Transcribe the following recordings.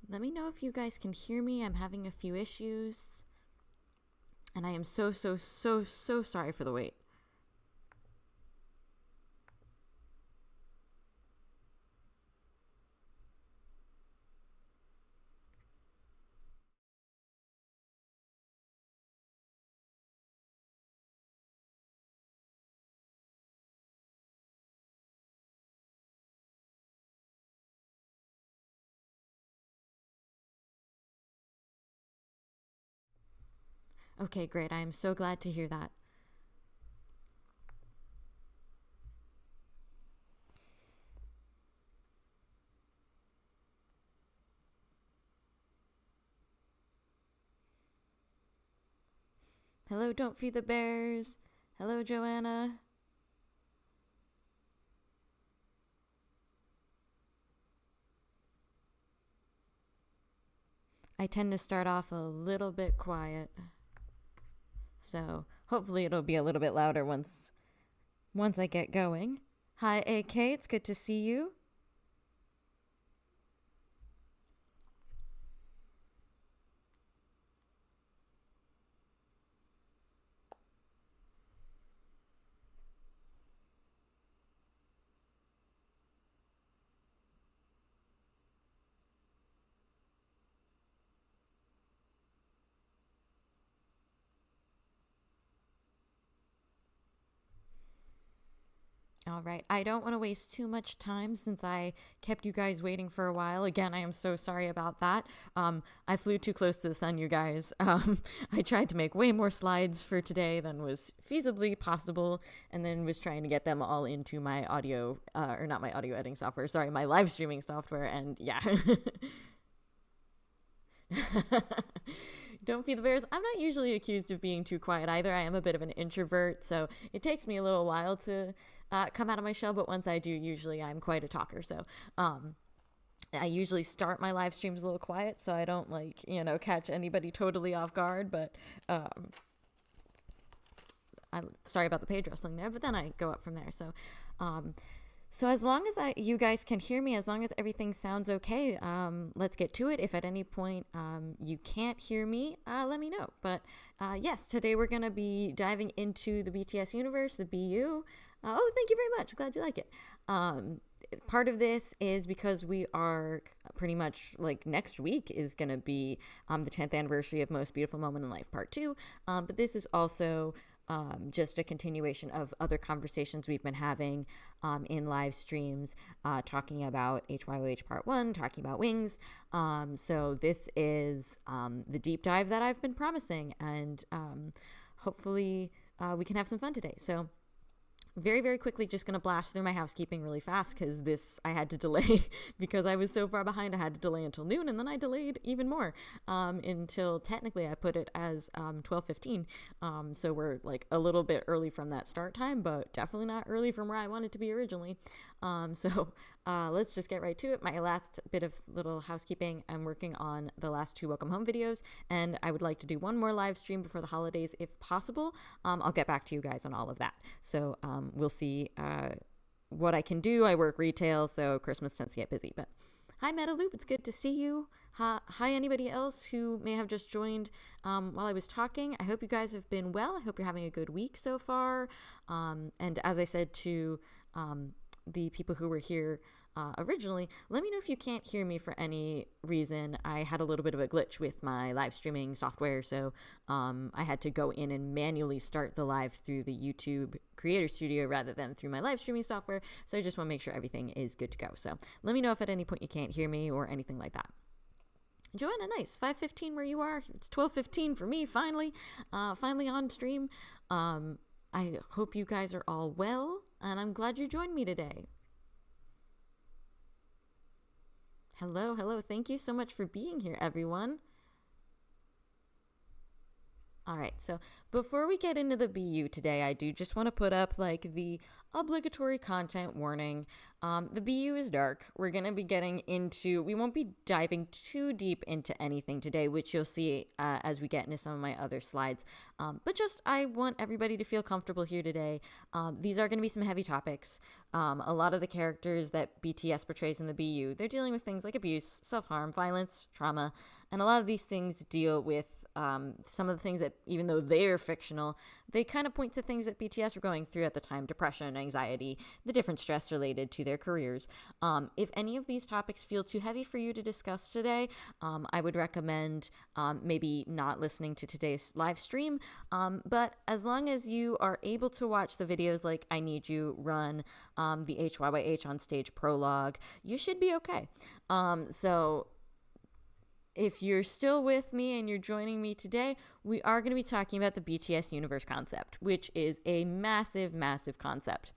Let me know if you guys can hear me. I'm having a few issues. And I am so, so, so, so sorry for the wait. Okay, great. I am so glad to hear that. Hello, Don't Feed the Bears. Hello, Joanna. I tend to start off a little bit quiet. So hopefully it'll be a little bit louder once I get going. Hi, AK. It's good to see you. All right. I don't want to waste too much time since I kept you guys waiting for a while. Again, I am so sorry about that. I flew too close to the sun, you guys. I tried to make way more slides for today than was feasibly possible, and then was trying to get them all into my audio, or not my audio editing software, sorry, my live streaming software, and yeah. Don't feed the bears. I'm not usually accused of being too quiet either. I am a bit of an introvert, so it takes me a little while to come out of my shell, but once I do, usually I'm quite a talker. So I usually start my live streams a little quiet so I don't catch anybody totally off guard, but sorry about the page rustling there, but then I go up from there. So as long as you guys can hear me, as long as everything sounds okay, let's get to it. If at any point you can't hear me, let me know. But yes, today we're going to be diving into the BTS Universe, the BU. Oh, thank you very much. Glad you like it. Part of this is because we are pretty much like next week is going to be the 10th anniversary of Most Beautiful Moment in Life Part 2. But this is also just a continuation of other conversations we've been having in live streams, talking about HYOH Part 1, talking about Wings. So this is the deep dive that I've been promising, and hopefully we can have some fun today. So very, very quickly, just going to blast through my housekeeping really fast because this I had to delay because I was so far behind. I had to delay until noon, and then I delayed even more until technically I put it as 12:15. So we're like a little bit early from that start time, but definitely not early from where I wanted to be originally. So let's just get right to it. My last bit of little housekeeping, I'm working on the last 2 Welcome Home videos, and I would like to do one more live stream before the holidays if possible. I'll get back to you guys on all of that. So we'll see what I can do. I work retail, so Christmas tends to get busy. But hi, Metaloop. It's good to see you. Hi, anybody else who may have just joined while I was talking. I hope you guys have been well. I hope you're having a good week so far. And as I said to the people who were here originally, let me know if you can't hear me for any reason. I had a little bit of a glitch with my live streaming software, so I had to go in and manually start the live through the YouTube Creator Studio rather than through my live streaming software. So I just want to make sure everything is good to go. So let me know if at any point you can't hear me or anything like that. Joanna, nice. 5:15 where you are. It's 12:15 for me. Finally on stream. I hope you guys are all well, and I'm glad you joined me today. Hello. Thank you so much for being here, everyone. All right, so before we get into the BU today, I do just want to put up like the obligatory content warning. The BU is dark. We're going to be we won't be diving too deep into anything today, which you'll see as we get into some of my other slides. But just, I want everybody to feel comfortable here today. These are going to be some heavy topics. A lot of the characters that BTS portrays in the BU, they're dealing with things like abuse, self-harm, violence, trauma, and a lot of these things deal with some of the things that, even though they're fictional, they kind of point to things that BTS were going through at the time: depression, anxiety, the different stress related to their careers. If any of these topics feel too heavy for you to discuss today, I would recommend maybe not listening to today's live stream. But as long as you are able to watch the videos like I Need You, Run, the HYYH on Stage prologue, you should be okay. So if you're still with me and you're joining me today, we are going to be talking about the BTS Universe concept, which is a massive, massive concept.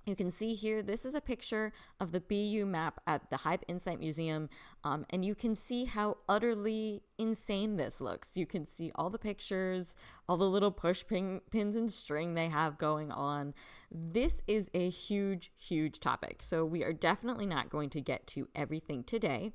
You can see here, this is a picture of the BU map at the Hype Insight Museum, and you can see how utterly insane this looks. You can see all the pictures, all the little push pins and string they have going on. This is a huge, huge topic, so we are definitely not going to get to everything today.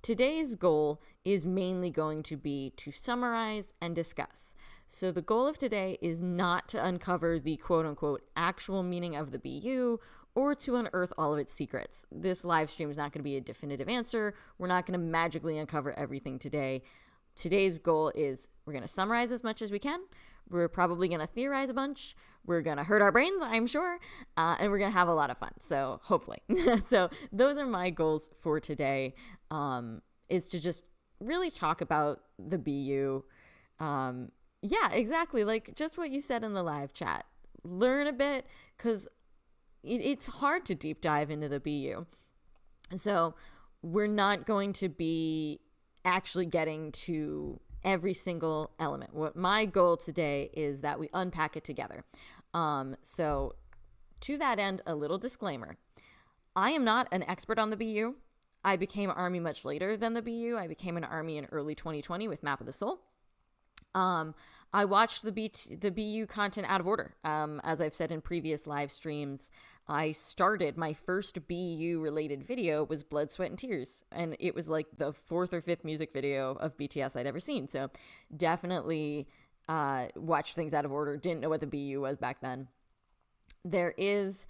Today's goal is mainly going to be to summarize and discuss. So the goal of today is not to uncover the quote-unquote actual meaning of the BU or to unearth all of its secrets. This live stream is not going to be a definitive answer. We're not going to magically uncover everything today. Today's goal is we're going to summarize as much as we can. We're probably going to theorize a bunch. We're going to hurt our brains, I'm sure. And we're going to have a lot of fun. So hopefully. So those are my goals for today, is to just really talk about the BU. Yeah, exactly. Like just what you said in the live chat. Learn a bit, because it's hard to deep dive into the BU. So we're not going to be actually getting to every single element. What my goal today is that we unpack it together. So to that end, a little disclaimer. I am not an expert on the BU. I became Army much later than the BU. I became an Army in early 2020 with Map of the Soul. I watched the BU content out of order. As I've said in previous live streams, I started my first BU related video was Blood, Sweat, and Tears. And it was like the 4th or 5th music video of BTS I'd ever seen. So definitely watched things out of order. Didn't know what the BU was back then. There is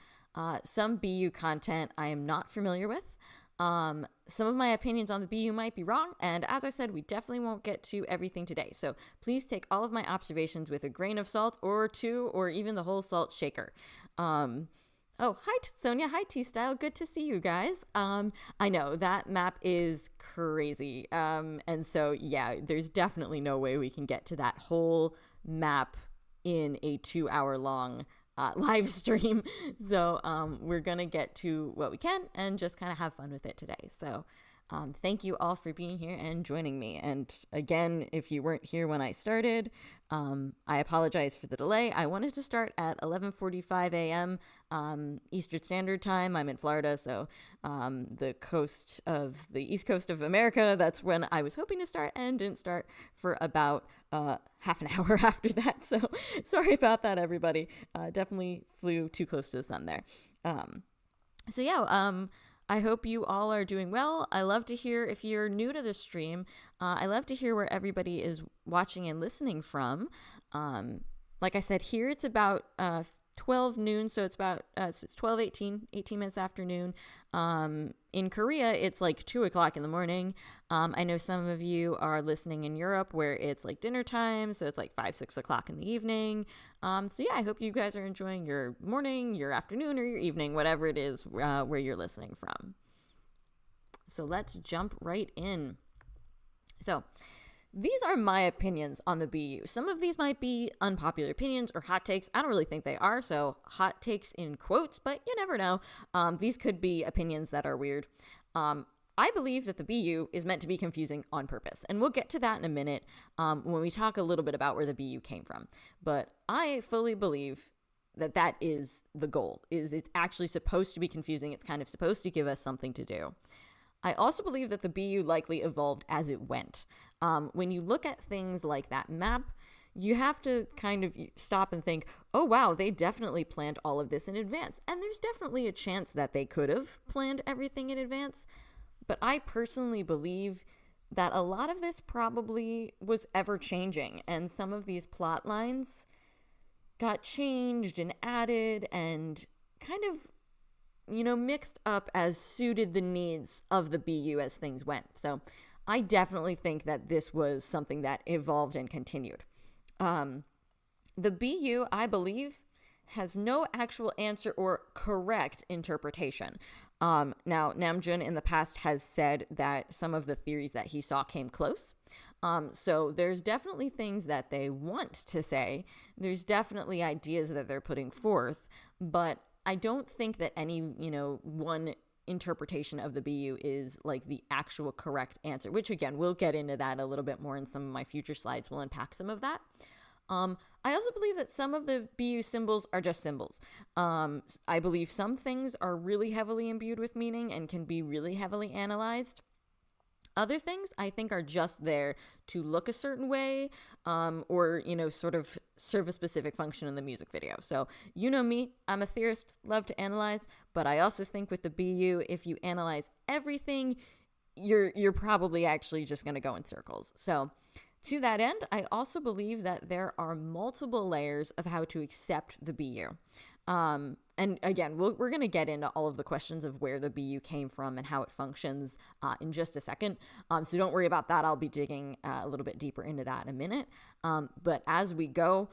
some BU content I am not familiar with. Some of my opinions on the BU might be wrong, and as I said, we definitely won't get to everything today. So please take all of my observations with a grain of salt or two, or even the whole salt shaker. Oh, hi, Sonia. Hi, T-Style. Good to see you guys. I know that map is crazy. And so, yeah, there's definitely no way we can get to that whole map in a 2-hour long live stream. So we're going to get to what we can and just kind of have fun with it today. So thank you all for being here and joining me. And again, if you weren't here when I started, I apologize for the delay. I wanted to start at 11:45 a.m. Eastern Standard Time. I'm in Florida, so the East Coast of America, that's when I was hoping to start, and didn't start for about half an hour after that. So sorry about that, everybody. Definitely flew too close to the sun there. So yeah, I hope you all are doing well. I love to hear, if you're new to the stream, I love to hear where everybody is watching and listening from. Like I said, here it's about 12 noon, so it's about it's 18 minutes after noon. In Korea, it's like 2 o'clock in the morning. I know some of you are listening in Europe where it's like dinner time, so it's like 5-6 o'clock in the evening. So yeah, I hope you guys are enjoying your morning, your afternoon, or your evening, whatever it is where you're listening from. So let's jump right in. So these are my opinions on the BU. Some of these might be unpopular opinions or hot takes. I don't really think they are, so hot takes in quotes, but you never know. These could be opinions that are weird. I believe that the BU is meant to be confusing on purpose, and we'll get to that in a minute when we talk a little bit about where the BU came from. But I fully believe that that is the goal, is it's actually supposed to be confusing. It's kind of supposed to give us something to do. I also believe that the BU likely evolved as it went. When you look at things like that map, you have to kind of stop and think, oh, wow, they definitely planned all of this in advance. And there's definitely a chance that they could have planned everything in advance. But I personally believe that a lot of this probably was ever changing. And some of these plot lines got changed and added and kind of, mixed up as suited the needs of the BU as things went. So I definitely think that this was something that evolved and continued. The BU, I believe, has no actual answer or correct interpretation. Now, Namjoon in the past has said that some of the theories that he saw came close. So there's definitely things that they want to say. There's definitely ideas that they're putting forth, but I don't think that any, one interpretation of the BU is like the actual correct answer, which again, we'll get into that a little bit more in some of my future slides. We'll unpack some of that. I also believe that some of the BU symbols are just symbols. I believe some things are really heavily imbued with meaning and can be really heavily analyzed. Other things I think are just there to look a certain way, or, sort of serve a specific function in the music video. So, me, I'm a theorist, love to analyze, but I also think with the BU, if you analyze everything, you're probably actually just going to go in circles. So, to that end, I also believe that there are multiple layers of how to accept the BU. And again, we're going to get into all of the questions of where the BU came from and how it functions in just a second. So don't worry about that. I'll be digging a little bit deeper into that in a minute. But as we go,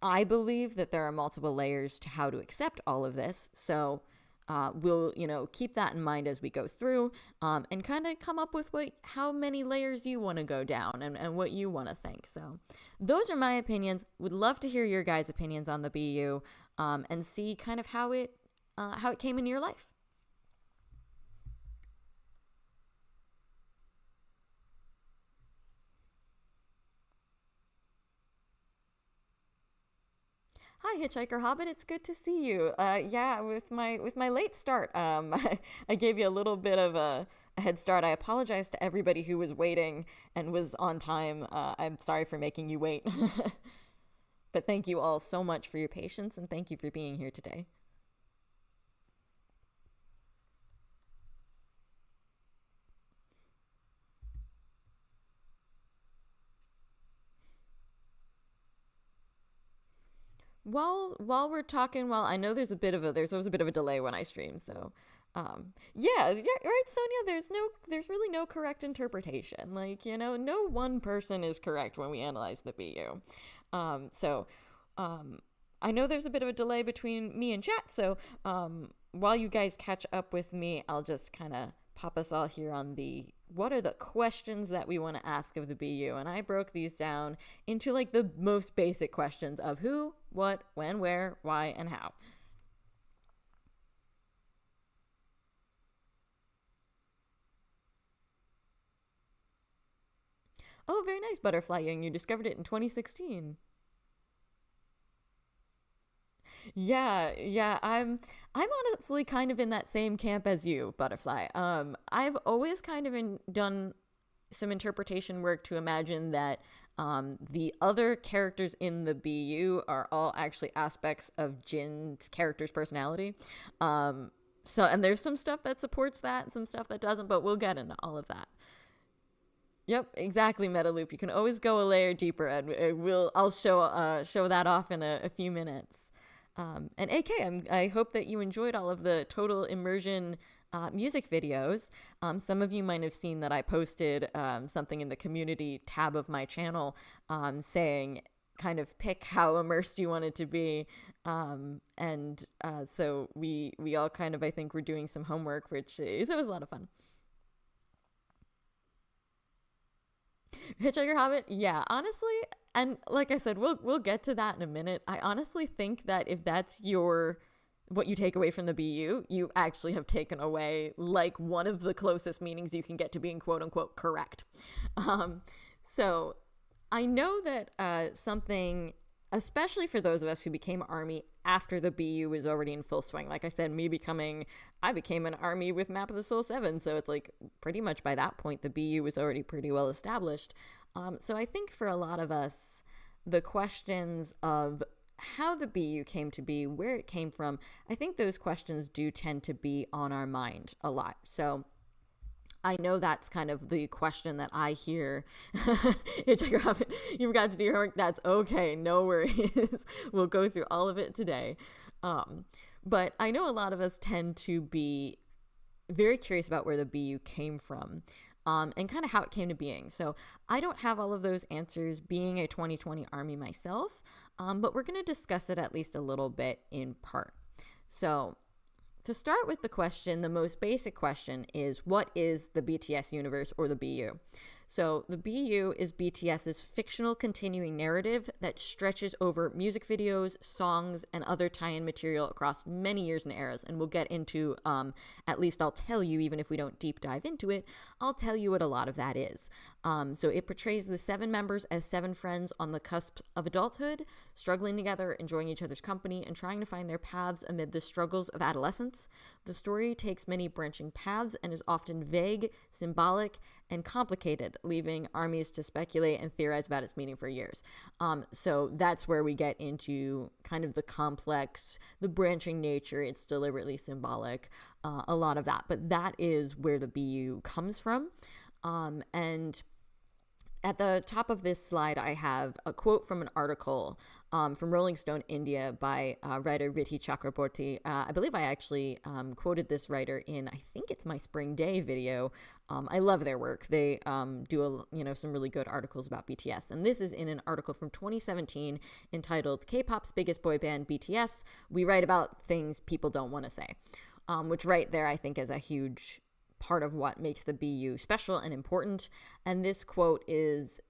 I believe that there are multiple layers to how to accept all of this. So we'll, keep that in mind as we go through and kind of come up with how many layers you want to go down and what you want to think. So those are my opinions. Would love to hear your guys' opinions on the BU and see kind of how it came into your life. Hi, Hitchhiker Hobbit. It's good to see you. Yeah, with my late start, I gave you a little bit of a head start. I apologize to everybody who was waiting and was on time. I'm sorry for making you wait. But thank you all so much for your patience and thank you for being here today. While we're talking, I know there's always a bit of a delay when I stream, so yeah, right, Sonia. There's really no correct interpretation. Like, no one person is correct when we analyze the BU. So I know there's a bit of a delay between me and chat, so while you guys catch up with me, I'll just kind of pop us all here on what are the questions that we want to ask of the BU, and I broke these down into like the most basic questions of who, what, when, where, why, and how. Oh, very nice, Butterfly Young. You discovered it in 2016. Yeah, I'm honestly kind of in that same camp as you, Butterfly. I've always kind of done some interpretation work to imagine that the other characters in the BU are all actually aspects of Jin's character's personality. And there's some stuff that supports that, some stuff that doesn't, but we'll get into all of that. Yep, exactly, Metaloop. You can always go a layer deeper, and I'll show that off in a few minutes. And AK, I hope that you enjoyed all of the total immersion music videos. Some of you might have seen that I posted something in the community tab of my channel saying kind of pick how immersed you want it to be. So we all kind of, I think, were doing some homework, which is always a lot of fun. Hitchhiker Hobbit, yeah, honestly, and like I said, we'll get to that in a minute. I honestly think that if that's what you take away from the BU, you actually have taken away like one of the closest meanings you can get to being quote unquote correct. So I know that something, especially for those of us who became Army after the BU was already in full swing. Like I said, I became an Army with Map of the Soul 7, so it's like pretty much by that point the BU was already pretty well established. So I think for a lot of us, the questions of how the BU came to be, where it came from, I think those questions do tend to be on our mind a lot. So I know that's kind of the question that I hear. You forgot to do your homework. That's okay. No worries. We'll go through all of it today. But I know a lot of us tend to be very curious about where the BU came from. And kind of how it came to being. So I don't have all of those answers being a 2020 Army myself, but we're going to discuss it at least a little bit in part. So to start with the question, the most basic question is, what is the BTS universe, or the BU? So the BU is BTS's fictional continuing narrative that stretches over music videos, songs, and other tie-in material across many years and eras. And we'll get into, at least I'll tell you, even if we don't deep dive into it, I'll tell you what a lot of that is. So it portrays the 7 members as 7 friends on the cusp of adulthood, struggling together, enjoying each other's company, and trying to find their paths amid the struggles of adolescence. The story takes many branching paths and is often vague, symbolic, and complicated, leaving armies to speculate and theorize about its meaning for years. So that's where we get into kind of the complex, the branching nature. It's deliberately symbolic, a lot of that. But that is where the BU comes from. And at the top of this slide, I have a quote from an article from Rolling Stone India by writer Riddhi Chakraborty. I believe I actually quoted this writer in, I think it's my Spring Day video. I love their work. They do some really good articles about BTS. And this is in an article from 2017 entitled K-pop's biggest boy band, BTS. We write about things people don't want to say, which right there I think is a huge part of what makes the BU special and important. And this quote is,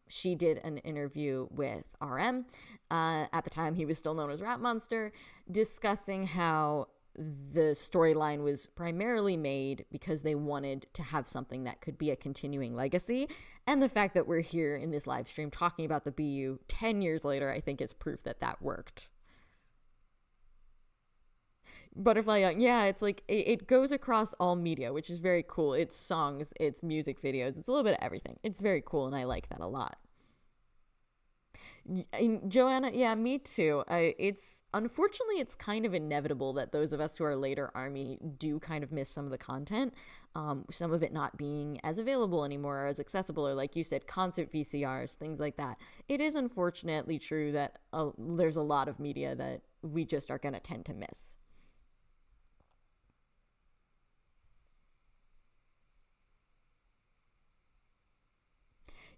she did an interview with RM. At the time, he was still known as Rap Monster, discussing how the storyline was primarily made because they wanted to have something that could be a continuing legacy. And the fact that we're here in this live stream talking about the BU 10 years later, I think is proof that that worked. Butterfly Young, yeah, it's like it goes across all media, which is very cool. It's songs, it's music videos, it's a little bit of everything. It's very cool, and I like that a lot. Joanna, yeah, me too. Unfortunately, it's kind of inevitable that those of us who are later Army do kind of miss some of the content, some of it not being as available anymore or as accessible, or like you said, concert VCRs, things like that. It is unfortunately true that there's a lot of media that we just are going to tend to miss.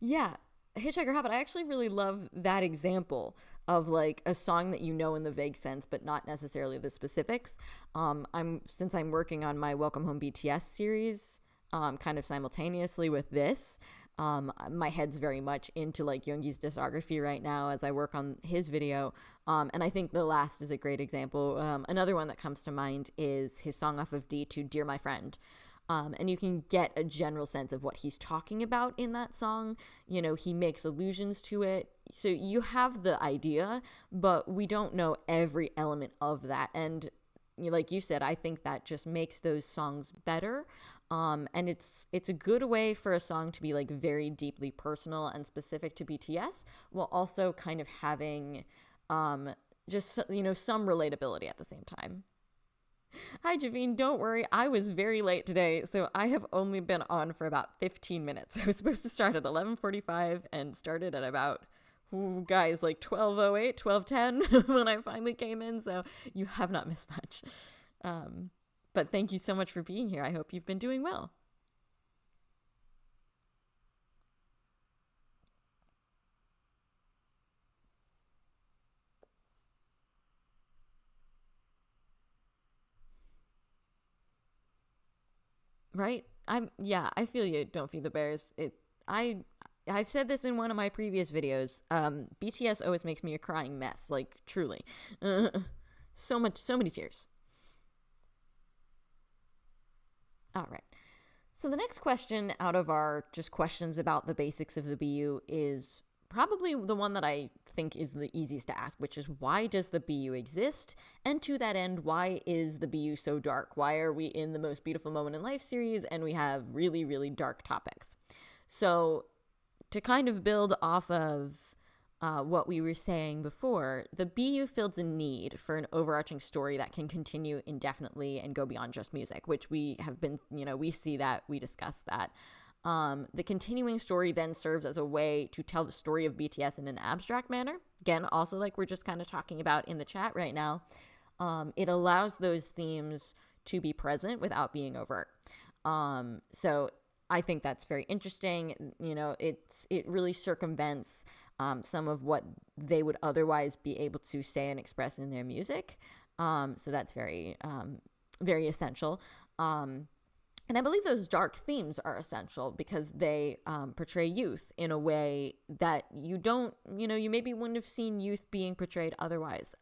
Yeah, Hitchhiker Hobbit, I actually really love that example of like a song that you know in the vague sense, but not necessarily the specifics. Since I'm working on my Welcome Home BTS series, kind of simultaneously with this, my head's very much into like Yoongi's discography right now as I work on his video. And I think The Last is a great example. Another one that comes to mind is his song off of D to Dear My Friend. And you can get a general sense of what he's talking about in that song. You know, he makes allusions to it. So you have the idea, but we don't know every element of that. And like you said, I think that just makes those songs better. And it's a good way for a song to be like very deeply personal and specific to BTS, while also kind of having just, some relatability at the same time. Hi, Javine. Don't worry. I was very late today, so I have only been on for about 15 minutes. I was supposed to start at 11:45 and started at about, like 12:08, 12:10 when I finally came in, so you have not missed much. But thank you so much for being here. I hope you've been doing well. Right? I feel you. Don't feed the bears. I've said this in one of my previous videos. BTS always makes me a crying mess, like truly. So many tears. All right. So the next question out of our just questions about the basics of the BU is probably the one that I think is the easiest to ask, which is, why does the BU exist? And to that end, why is the BU so dark? Why are we in the Most Beautiful Moment in Life series and we have really, really dark topics? So to kind of build off of what we were saying before, the BU fills a need for an overarching story that can continue indefinitely and go beyond just music, which we have been, we see that, we discuss that. The continuing story then serves as a way to tell the story of BTS in an abstract manner. Again, also like we're just kind of talking about in the chat right now. It allows those themes to be present without being overt. So I think that's very interesting. It really circumvents some of what they would otherwise be able to say and express in their music. So that's very, very essential. And I believe those dark themes are essential because they portray youth in a way that you maybe wouldn't have seen youth being portrayed otherwise.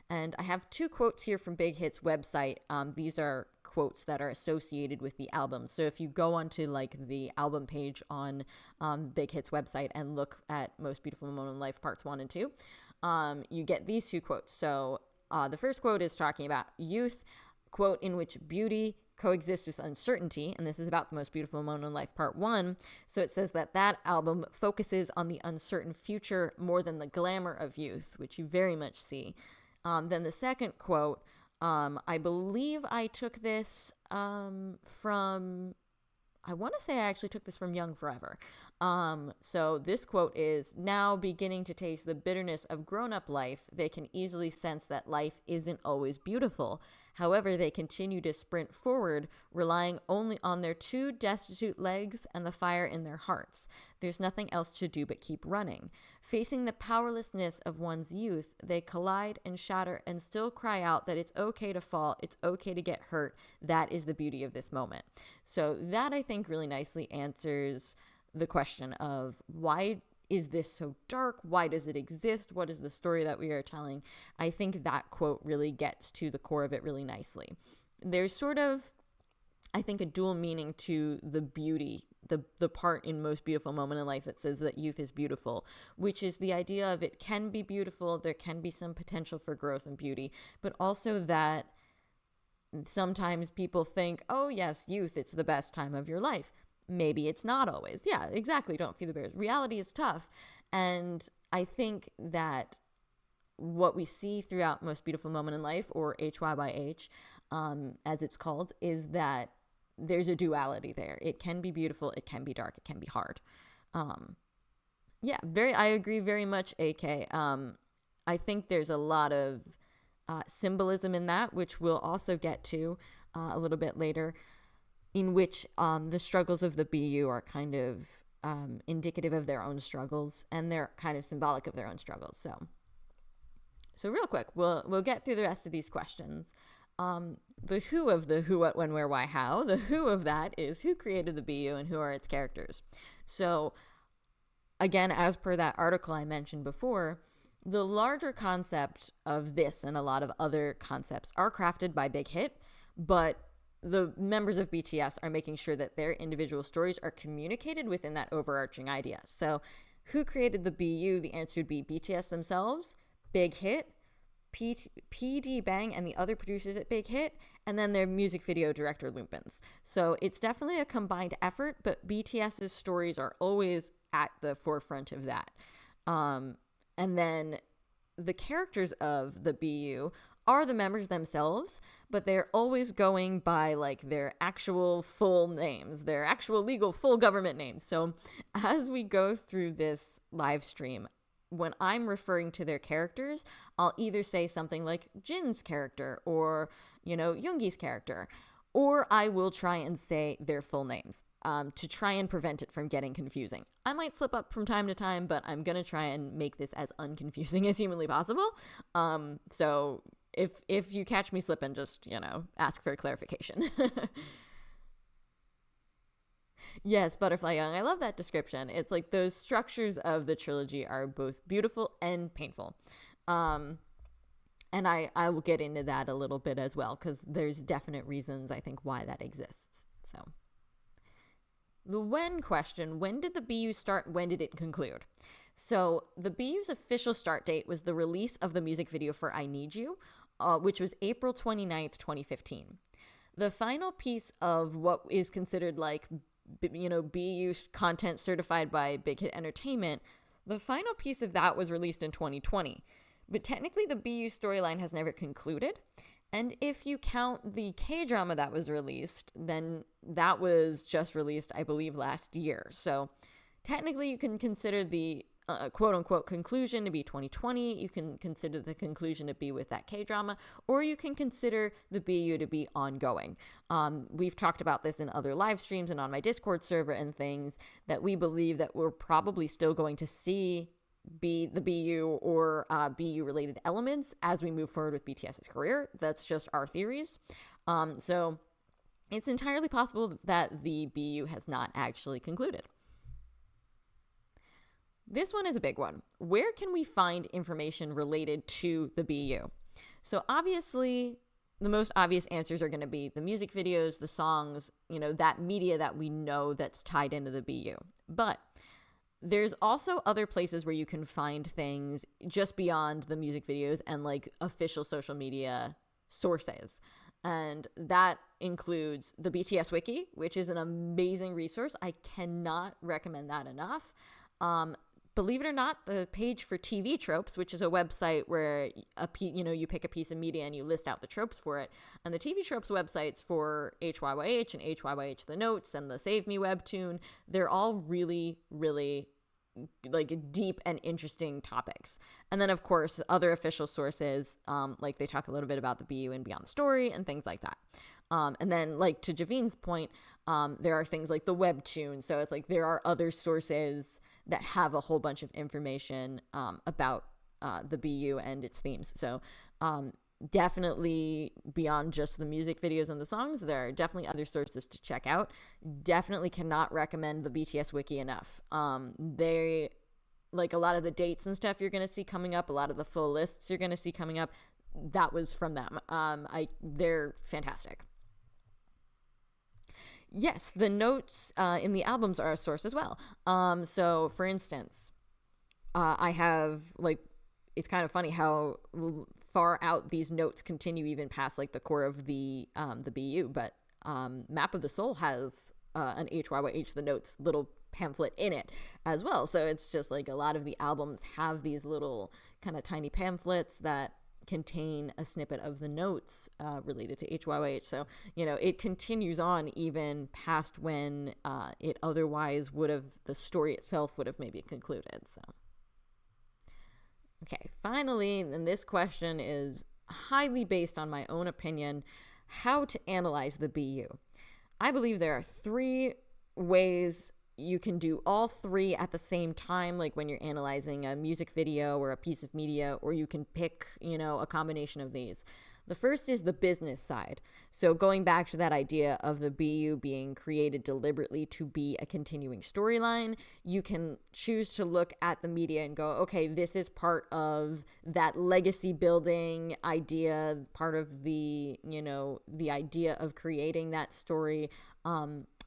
And I have 2 quotes here from Big Hit's website. These are quotes that are associated with the album. So if you go onto like the album page on Big Hit's website and look at Most Beautiful Moment in Life Parts 1 and 2, you get these 2 quotes. So the first quote is talking about youth, quote, in which beauty coexists with uncertainty, and this is about The Most Beautiful Moment in Life Part 1. So it says that album focuses on the uncertain future more than the glamour of youth, which you very much see. Then the second quote, I believe I took this from, I want to say I actually took this from Young Forever. So this quote is, now beginning to taste the bitterness of grown-up life, they can easily sense that life isn't always beautiful. However, they continue to sprint forward, relying only on their 2 destitute legs and the fire in their hearts. There's nothing else to do but keep running. Facing the powerlessness of one's youth, they collide and shatter and still cry out that it's okay to fall, it's okay to get hurt. That is the beauty of this moment. So that, I think, really nicely answers the question of why is this so dark? Why does it exist? What is the story that we are telling? I think that quote really gets to the core of it really nicely. There's sort of, I think, a dual meaning to the beauty, the part in Most Beautiful Moment in Life that says that youth is beautiful, which is the idea of it can be beautiful, there can be some potential for growth and beauty, but also that sometimes people think, oh yes, youth, it's the best time of your life. Maybe it's not always. Yeah, exactly. Don't feed the bears. Reality is tough. And I think that what we see throughout Most Beautiful Moment in Life, or HYYH, as it's called, is that there's a duality there. It can be beautiful. It can be dark. It can be hard. I agree very much, AK. I think there's a lot of symbolism in that, which we'll also get to a little bit later, in which the struggles of the BU are kind of indicative of their own struggles, and they're kind of symbolic of their own struggles. So real quick, we'll get through the rest of these questions. The who of the who, what, when, where, why, how. The who of that is who created the BU and who are its characters. So again, as per that article I mentioned before, the larger concept of this and a lot of other concepts are crafted by Big Hit, but the members of BTS are making sure that their individual stories are communicated within that overarching idea. So who created the BU? The answer would be BTS themselves, Big Hit, PD Bang, and the other producers at Big Hit, and then their music video director, Lupins. So it's definitely a combined effort, but BTS's stories are always at the forefront of that. And then the characters of the BU are the members themselves, but they're always going by like their actual full names, their actual legal full government names. So as we go through this live stream, when I'm referring to their characters, I'll either say something like Jin's character or, Yoongi's character, or I will try and say their full names to try and prevent it from getting confusing. I might slip up from time to time, but I'm going to try and make this as unconfusing as humanly possible. So if you catch me slipping, just, ask for clarification. Yes, Butterfly Young. I love that description. It's like those structures of the trilogy are both beautiful and painful. And I will get into that a little bit as well, because there's definite reasons, I think, why that exists. So the when question, when did the BU start? When did it conclude? So the BU's official start date was the release of the music video for I Need You, which was April 29th, 2015. The final piece of what is considered like, BU content certified by Big Hit Entertainment The final piece of that was released in 2020, but technically the BU storyline has never concluded. And if you count the K-drama that was released, then that was just released, I believe, last year. So technically you can consider the quote-unquote conclusion to be 2020. You can consider the conclusion to be with that K-drama, or you can consider the BU to be ongoing. We've talked about this in other live streams and on my Discord server and things, that we believe that we're probably still going to see the BU or BU related elements as we move forward with BTS's career. That's just our theories. So it's entirely possible that the BU has not actually concluded. This one is a big one. Where can we find information related to the BU? So obviously, the most obvious answers are going to be the music videos, the songs, that media that we know that's tied into the BU. But there's also other places where you can find things just beyond the music videos and like official social media sources. And that includes the BTS Wiki, which is an amazing resource. I cannot recommend that enough. Believe it or not, the page for TV tropes, which is a website where you pick a piece of media and you list out the tropes for it. And the TV tropes websites for HYYH and HYYH The Notes and the Save Me webtoon, they're all really, really like deep and interesting topics. And then of course other official sources, like they talk a little bit about the BU and Beyond the Story and things like that. And then like to Javeen's point, there are things like the webtoon. So it's like there are other sources that have a whole bunch of information about the BU and its themes. So definitely beyond just the music videos and the songs, there are definitely other sources to check out. Definitely cannot recommend the BTS Wiki enough. They, like a lot of the dates and stuff you're going to see coming up, a lot of the full lists you're going to see coming up, that was from them. They're fantastic. Yes, the notes in the albums are a source as well. So for instance, I have like, it's kind of funny how far out these notes continue even past like the core of the BU, but Map of the Soul has an HYYH The Notes little pamphlet in it as well. So it's just like a lot of the albums have these little kind of tiny pamphlets that contain a snippet of the notes related to HYYH. So, it continues on even past when it otherwise the story itself would have maybe concluded. So, okay, finally, and this question is highly based on my own opinion, how to analyze the BU. I believe there are 3 ways you can do all 3 at the same time, like when you're analyzing a music video or a piece of media, or you can pick, a combination of these. The first is the business side. So going back to that idea of the BU being created deliberately to be a continuing storyline, you can choose to look at the media and go, okay, this is part of that legacy building idea, part of the, the idea of creating that story.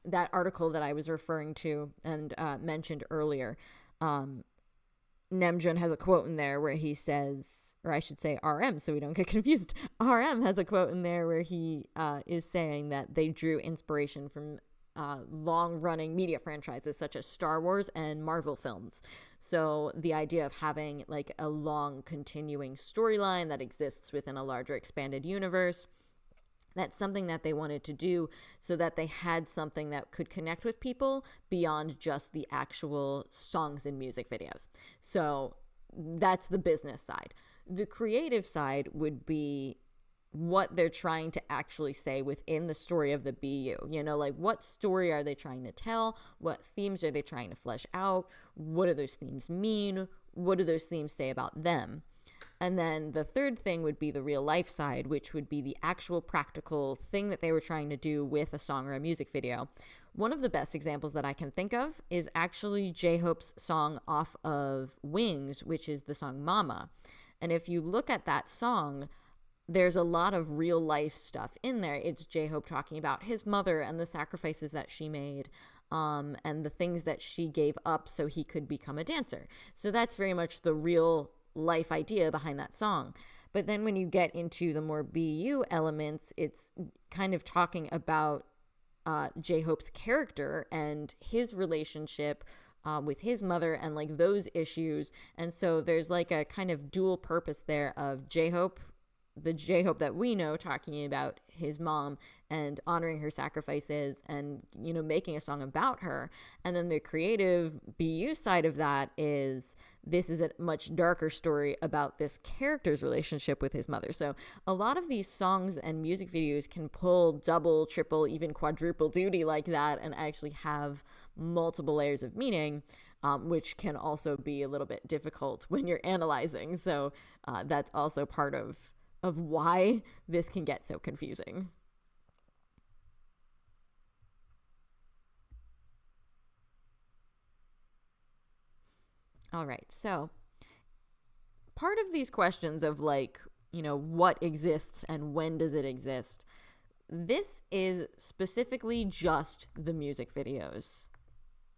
That article that I was referring to and mentioned earlier, Namjoon has a quote in there where he says, or I should say RM so we don't get confused. RM has a quote in there where he is saying that they drew inspiration from long-running media franchises such as Star Wars and Marvel films. So the idea of having like a long continuing storyline that exists within a larger expanded universe, that's something that they wanted to do so that they had something that could connect with people beyond just the actual songs and music videos. So that's the business side. The creative side would be what they're trying to actually say within the story of the BU. Like what story are they trying to tell? What themes are they trying to flesh out? What do those themes mean? What do those themes say about them? And then the third thing would be the real life side, which would be the actual practical thing that they were trying to do with a song or a music video. One of the best examples that I can think of is actually J-Hope's song off of Wings, which is the song Mama. And if you look at that song, there's a lot of real life stuff in there. It's J-Hope talking about his mother and the sacrifices that she made, and the things that she gave up so he could become a dancer. So that's very much the real life idea behind that song. But then when you get into the more BU elements, it's kind of talking about J-Hope's character and his relationship with his mother and like those issues. And so there's like a kind of dual purpose there of J-Hope, the J-Hope that we know, talking about his mom and honoring her sacrifices and, you know, making a song about her. And then the creative BU side of that is this is a much darker story about this character's relationship with his mother. So a lot of these songs and music videos can pull double, triple, even quadruple duty like that and actually have multiple layers of meaning, which can also be a little bit difficult when you're analyzing. So that's also part of why this can get so confusing. All right, so part of these questions of like, you know, what exists and when does it exist, this is specifically just the music videos.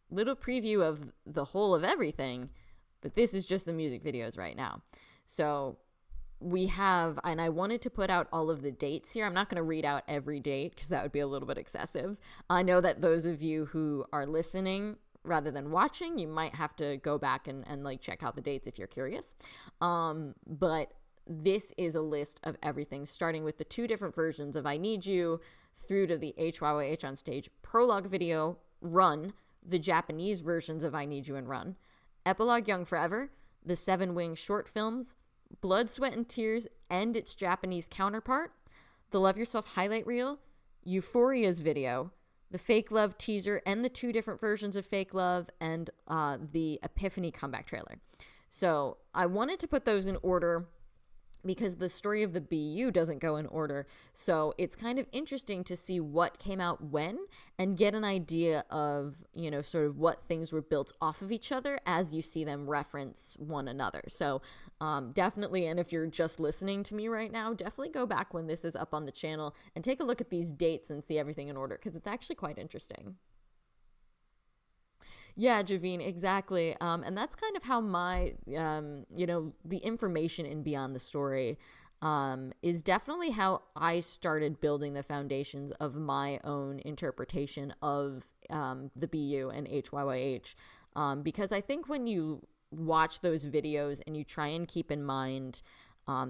Little preview of the whole of everything, but this is just the music videos right now. So we have, and I wanted to put out all of the dates here. I'm not going to read out every date because that would be a little bit excessive. I know that those of you who are listening rather than watching, you might have to go back and like check out the dates if you're curious. But this is a list of everything, starting with the 2 different versions of I Need You through to the HYYH on Stage prologue video, Run, the Japanese versions of I Need You and Run, Epilogue Young Forever, the 7 Wing short films, Blood, Sweat, and Tears and its Japanese counterpart, the Love Yourself highlight reel, Euphoria's video, the Fake Love teaser and the 2 different versions of Fake Love, and the Epiphany comeback trailer. So I wanted to put those in order because the story of the BU doesn't go in order. So it's kind of interesting to see what came out when and get an idea of, you know, sort of what things were built off of each other as you see them reference one another. So definitely, and if you're just listening to me right now, definitely go back when this is up on the channel and take a look at these dates and see everything in order because it's actually quite interesting. Yeah, Javine, exactly. And that's kind of how my, you know, the information in Beyond the Story is definitely how I started building the foundations of my own interpretation of the BU and HYYH. Because I think when you watch those videos and you try and keep in mind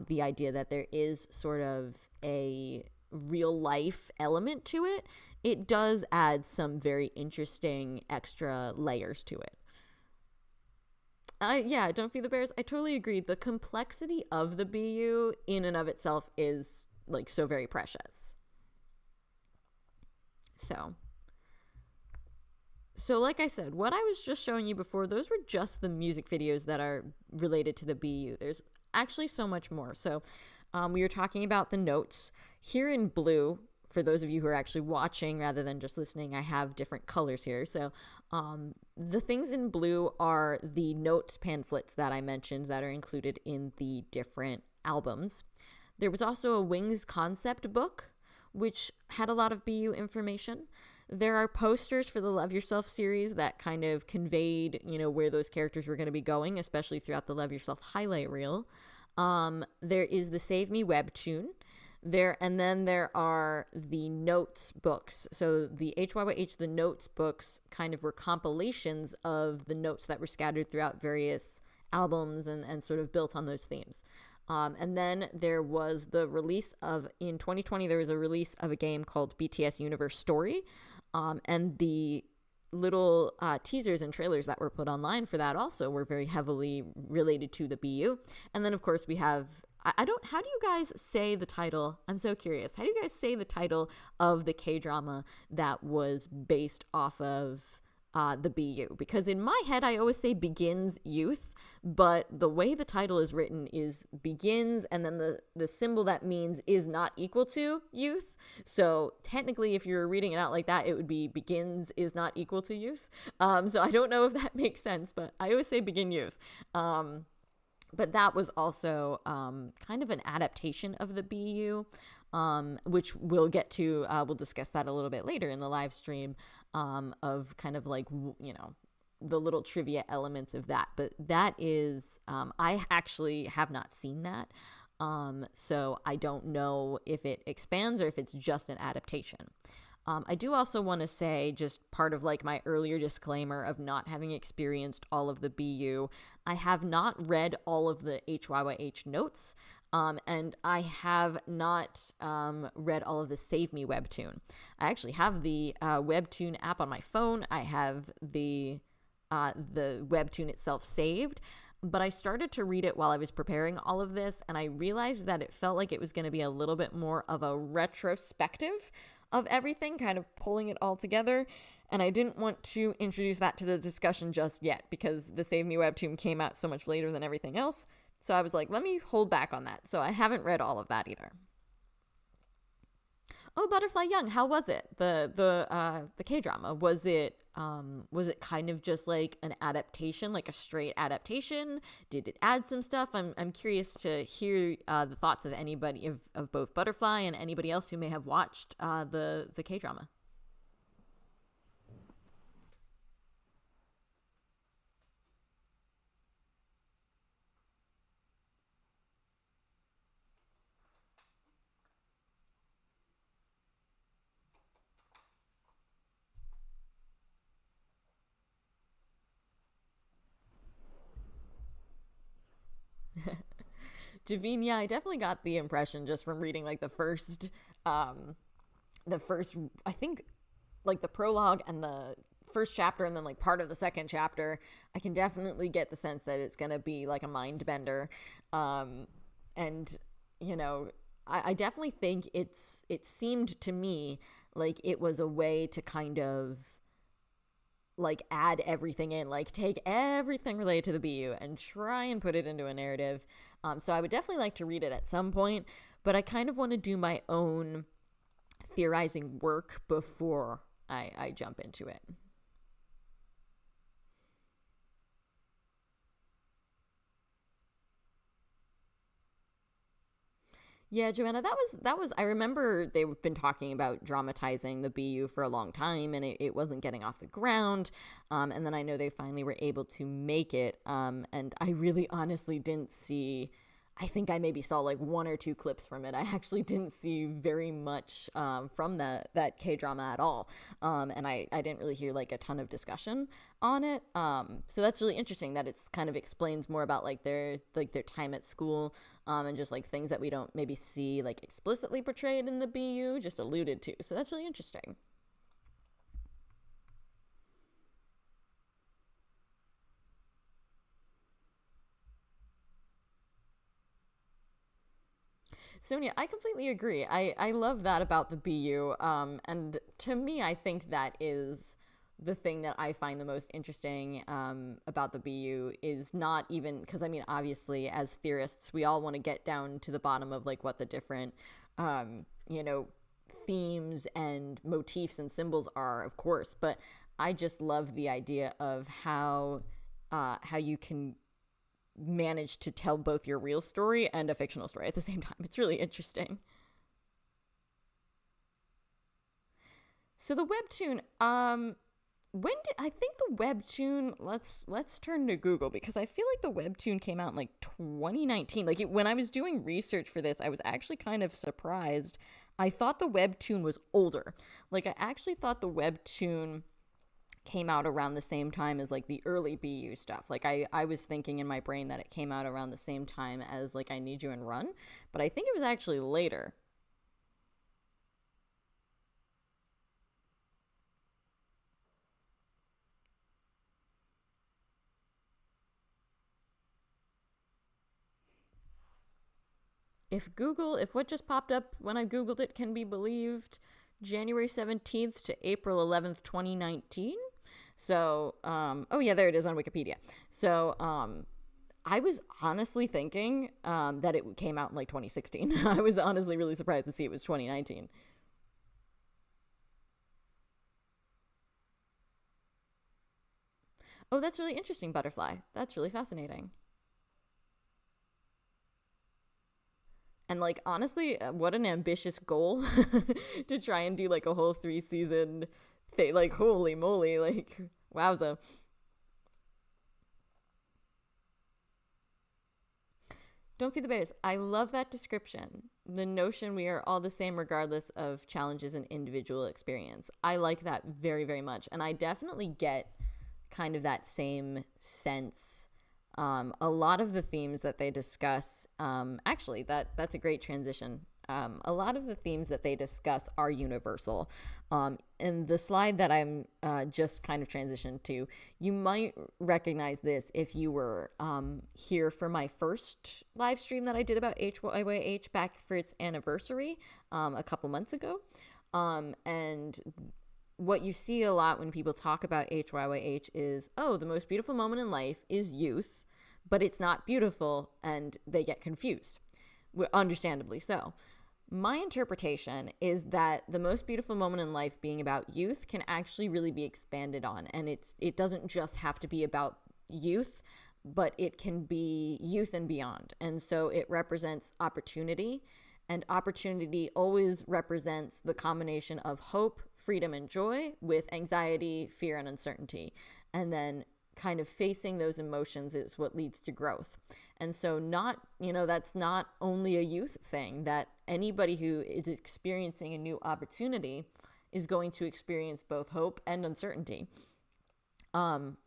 the idea that there is sort of a real life element to it, it does add some very interesting extra layers to it. Yeah, Don't Feed the Bears. I totally agree. The complexity of the BU in and of itself is like so very precious. So like I said, what I was just showing you before, those were just the music videos that are related to the BU. There's actually so much more. So we were talking about the notes. Here in blue, for those of you who are actually watching rather than just listening, I have different colors here. So the things in blue are the notes pamphlets that I mentioned that are included in the different albums. There was also a Wings concept book, which had a lot of BU information. There are posters for the Love Yourself series that kind of conveyed, you know, where those characters were going to be going, especially throughout the Love Yourself highlight reel. There is the Save Me webtoon. And then there are the notes books. So the HYYH, the notes books kind of were compilations of the notes that were scattered throughout various albums and sort of built on those themes. And then there was the release of, in 2020, there was a release of a game called BTS Universe Story. And the little teasers and trailers that were put online for that also were very heavily related to the BU. And then, of course, we have, how do you guys say the title? I'm so curious. How do you guys say the title of the K-drama that was based off of the BU? Because in my head, I always say Begins Youth, but the way the title is written is Begins, and then the symbol that means is not equal to youth. So technically, if you're reading it out like that, it would be Begins is not equal to youth. So I don't know if that makes sense, but I always say Begin Youth. But that was also kind of an adaptation of the BU, which we'll get to. We'll discuss that a little bit later in the live stream of kind of like, you know, the little trivia elements of that. But that is, I actually have not seen that. So I don't know if it expands or if it's just an adaptation. I do also want to say, just part of like my earlier disclaimer of not having experienced all of the BU, I have not read all of the HYYH notes. And I have not read all of the Save Me webtoon. I actually have the webtoon app on my phone. I have the webtoon itself saved, but I started to read it while I was preparing all of this, and I realized that it felt like it was going to be a little bit more of a retrospective of everything, kind of pulling it all together. And I didn't want to introduce that to the discussion just yet because the Save Me webtoon came out so much later than everything else. So I was like, let me hold back on that. So I haven't read all of that either. Oh, Butterfly Young, how was it? The K-drama, was it kind of just like an adaptation, like a straight adaptation? Did it add some stuff? I'm curious to hear the thoughts of anybody of both Butterfly and anybody else who may have watched the K-drama. Javine, yeah, I definitely got the impression just from reading like the first, I think, like the prologue and the first chapter and then like part of the second chapter. I can definitely get the sense that it's gonna be like a mind bender. And you know, I definitely think it seemed to me like it was a way to kind of like add everything in, like take everything related to the BU and try and put it into a narrative. So I would definitely like to read it at some point, but I kind of want to do my own theorizing work before I jump into it. Yeah, Joanna, that was I remember they've been talking about dramatizing the BU for a long time and it wasn't getting off the ground. And then I know they finally were able to make it. And I really honestly didn't see, I think I maybe saw like one or two clips from it. I actually didn't see very much from that K drama at all. And I didn't really hear like a ton of discussion on it. So that's really interesting that it's kind of explains more about like their time at school, and just like things that we don't maybe see like explicitly portrayed in the BU, just alluded to. So that's really interesting. Sonia, I completely agree. I love that about the BU. And to me, I think that is the thing that I find the most interesting about the BU is not even because I mean, obviously, as theorists, we all want to get down to the bottom of like what the different, you know, themes and motifs and symbols are, of course. But I just love the idea of how you can manage to tell both your real story and a fictional story at the same time. It's really interesting. So the webtoon, when did I think the webtoon? Let's turn to Google because I feel like the webtoon came out in like 2019. Like when I was doing research for this, I was actually kind of surprised. I thought the webtoon was older. Like I actually thought the webtoon came out around the same time as like the early BU stuff. Like I was thinking in my brain that it came out around the same time as like I Need You and Run, but I think it was actually later. If what just popped up when I Googled it can be believed, January 17th to April 11th, 2019. So, oh yeah, there it is on Wikipedia. So, I was honestly thinking that it came out in like 2016. I was honestly really surprised to see it was 2019. Oh, that's really interesting, Butterfly. That's really fascinating. And like honestly, what an ambitious goal to try and do like a whole three-season thing. Like holy moly, like wowza. Don't feed the bears. I love that description. The notion we are all the same regardless of challenges and individual experience. I like that very, very much. And I definitely get kind of that same sense. A lot of the themes that they discuss, actually, that's a great transition. A lot of the themes that they discuss are universal. And the slide that I'm just kind of transitioned to, you might recognize this if you were here for my first live stream that I did about HYYH back for its anniversary a couple months ago. And what you see a lot when people talk about HYYH is, oh, the most beautiful moment in life is youth, but it's not beautiful, and they get confused, understandably so. My interpretation is that the most beautiful moment in life being about youth can actually really be expanded on, and it doesn't just have to be about youth, but it can be youth and beyond. And so it represents opportunity, and opportunity always represents the combination of hope, freedom, and joy with anxiety, fear, and uncertainty. And then kind of facing those emotions is what leads to growth. And so that's not only a youth thing, that anybody who is experiencing a new opportunity is going to experience both hope and uncertainty. And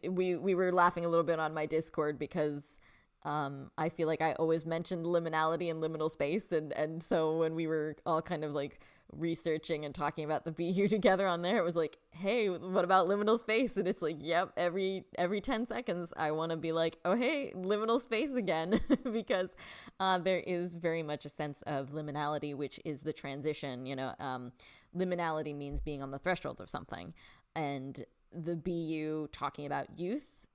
we were laughing a little bit on my Discord because I feel like I always mentioned liminality and liminal space. And so when we were all kind of like researching and talking about the BU together on there, it was like, hey, what about liminal space? And it's like, yep, every 10 seconds I want to be like, oh, hey, liminal space again, because there is very much a sense of liminality, which is the transition. Liminality means being on the threshold of something, and the BU talking about youth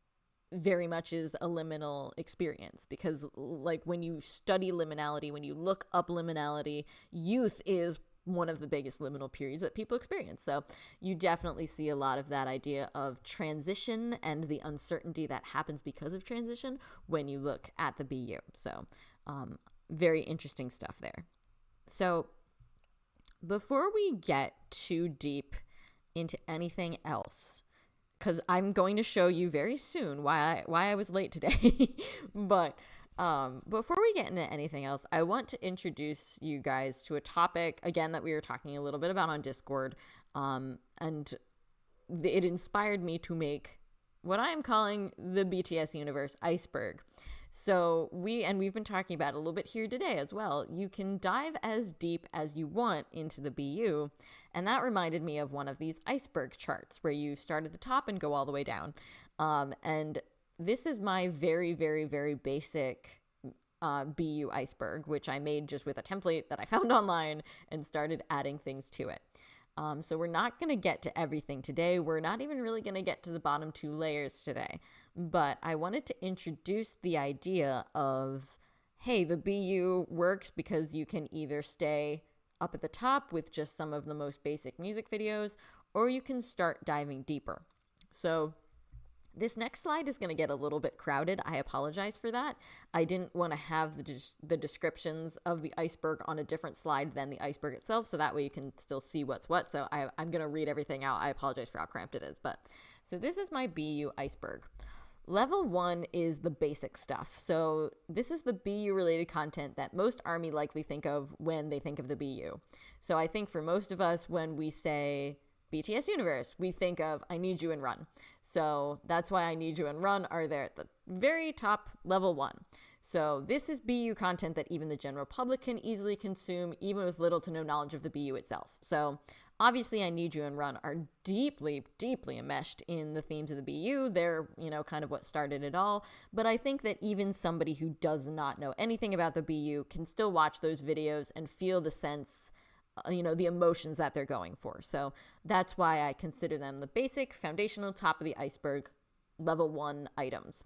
very much is a liminal experience, because like when you study liminality, when you look up liminality, youth is one of the biggest liminal periods that people experience. So you definitely see a lot of that idea of transition and the uncertainty that happens because of transition when you look at the BU. So very interesting stuff there. So before we get too deep into anything else, because I'm going to show you very soon why I was late today, but before we get into anything else, I want to introduce you guys to a topic, again, that we were talking a little bit about on Discord, and it inspired me to make what I am calling the BTS Universe iceberg. So we've been talking about it a little bit here today as well. You can dive as deep as you want into the BU, and that reminded me of one of these iceberg charts where you start at the top and go all the way down. And this is my very, very, very basic BU iceberg, which I made just with a template that I found online and started adding things to it. So we're not going to get to everything today. We're not even really going to get to the bottom two layers today. But I wanted to introduce the idea of, hey, the BU works because you can either stay up at the top with just some of the most basic music videos, or you can start diving deeper. So this next slide is going to get a little bit crowded. I apologize for that. I didn't want to have the descriptions of the iceberg on a different slide than the iceberg itself, so that way you can still see what's what. So I'm going to read everything out. I apologize for how cramped it is. So this is my BU iceberg. Level 1 is the basic stuff. So this is the BU related content that most ARMY likely think of when they think of the BU. So I think for most of us, when we say BTS Universe, we think of I Need You and Run. So that's why I Need You and Run are there at the very top, level 1. So this is BU content that even the general public can easily consume, even with little to no knowledge of the BU itself. So obviously I Need You and Run are deeply, deeply enmeshed in the themes of the BU. They're, kind of what started it all. But I think that even somebody who does not know anything about the BU can still watch those videos and feel the sense, the emotions that they're going for. So that's why I consider them the basic, foundational, top of the iceberg, level 1 items.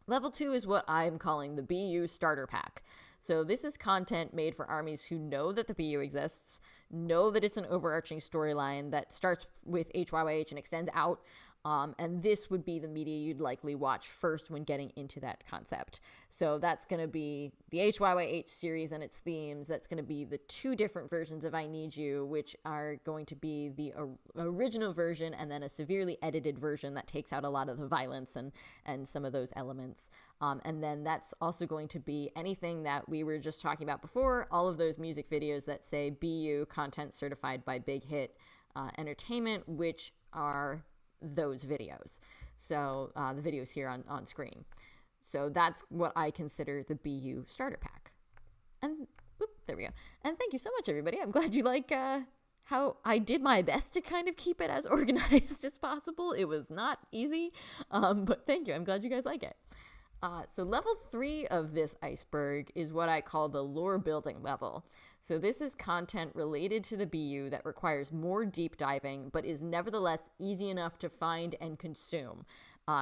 Level 2 is what I'm calling the BU starter pack. So this is content made for ARMYs who know that the BU exists, know that it's an overarching storyline that starts with HYYH and extends out, And this would be the media you'd likely watch first when getting into that concept. So that's going to be the HYYH series and its themes. That's going to be the 2 different versions of I Need You, which are going to be the original version and then a severely edited version that takes out a lot of the violence and some of those elements. And then that's also going to be anything that we were just talking about before, all of those music videos that say BU, content certified by Big Hit Entertainment, which are those videos. So the videos here on screen. So that's what I consider the BU starter pack. And there we go. And thank you so much, everybody. I'm glad you like how I did my best to kind of keep it as organized as possible. It was not easy, but thank you. I'm glad you guys like it. So level 3 of this iceberg is what I call the lore building level. So this is content related to the BU that requires more deep diving, but is nevertheless easy enough to find and consume.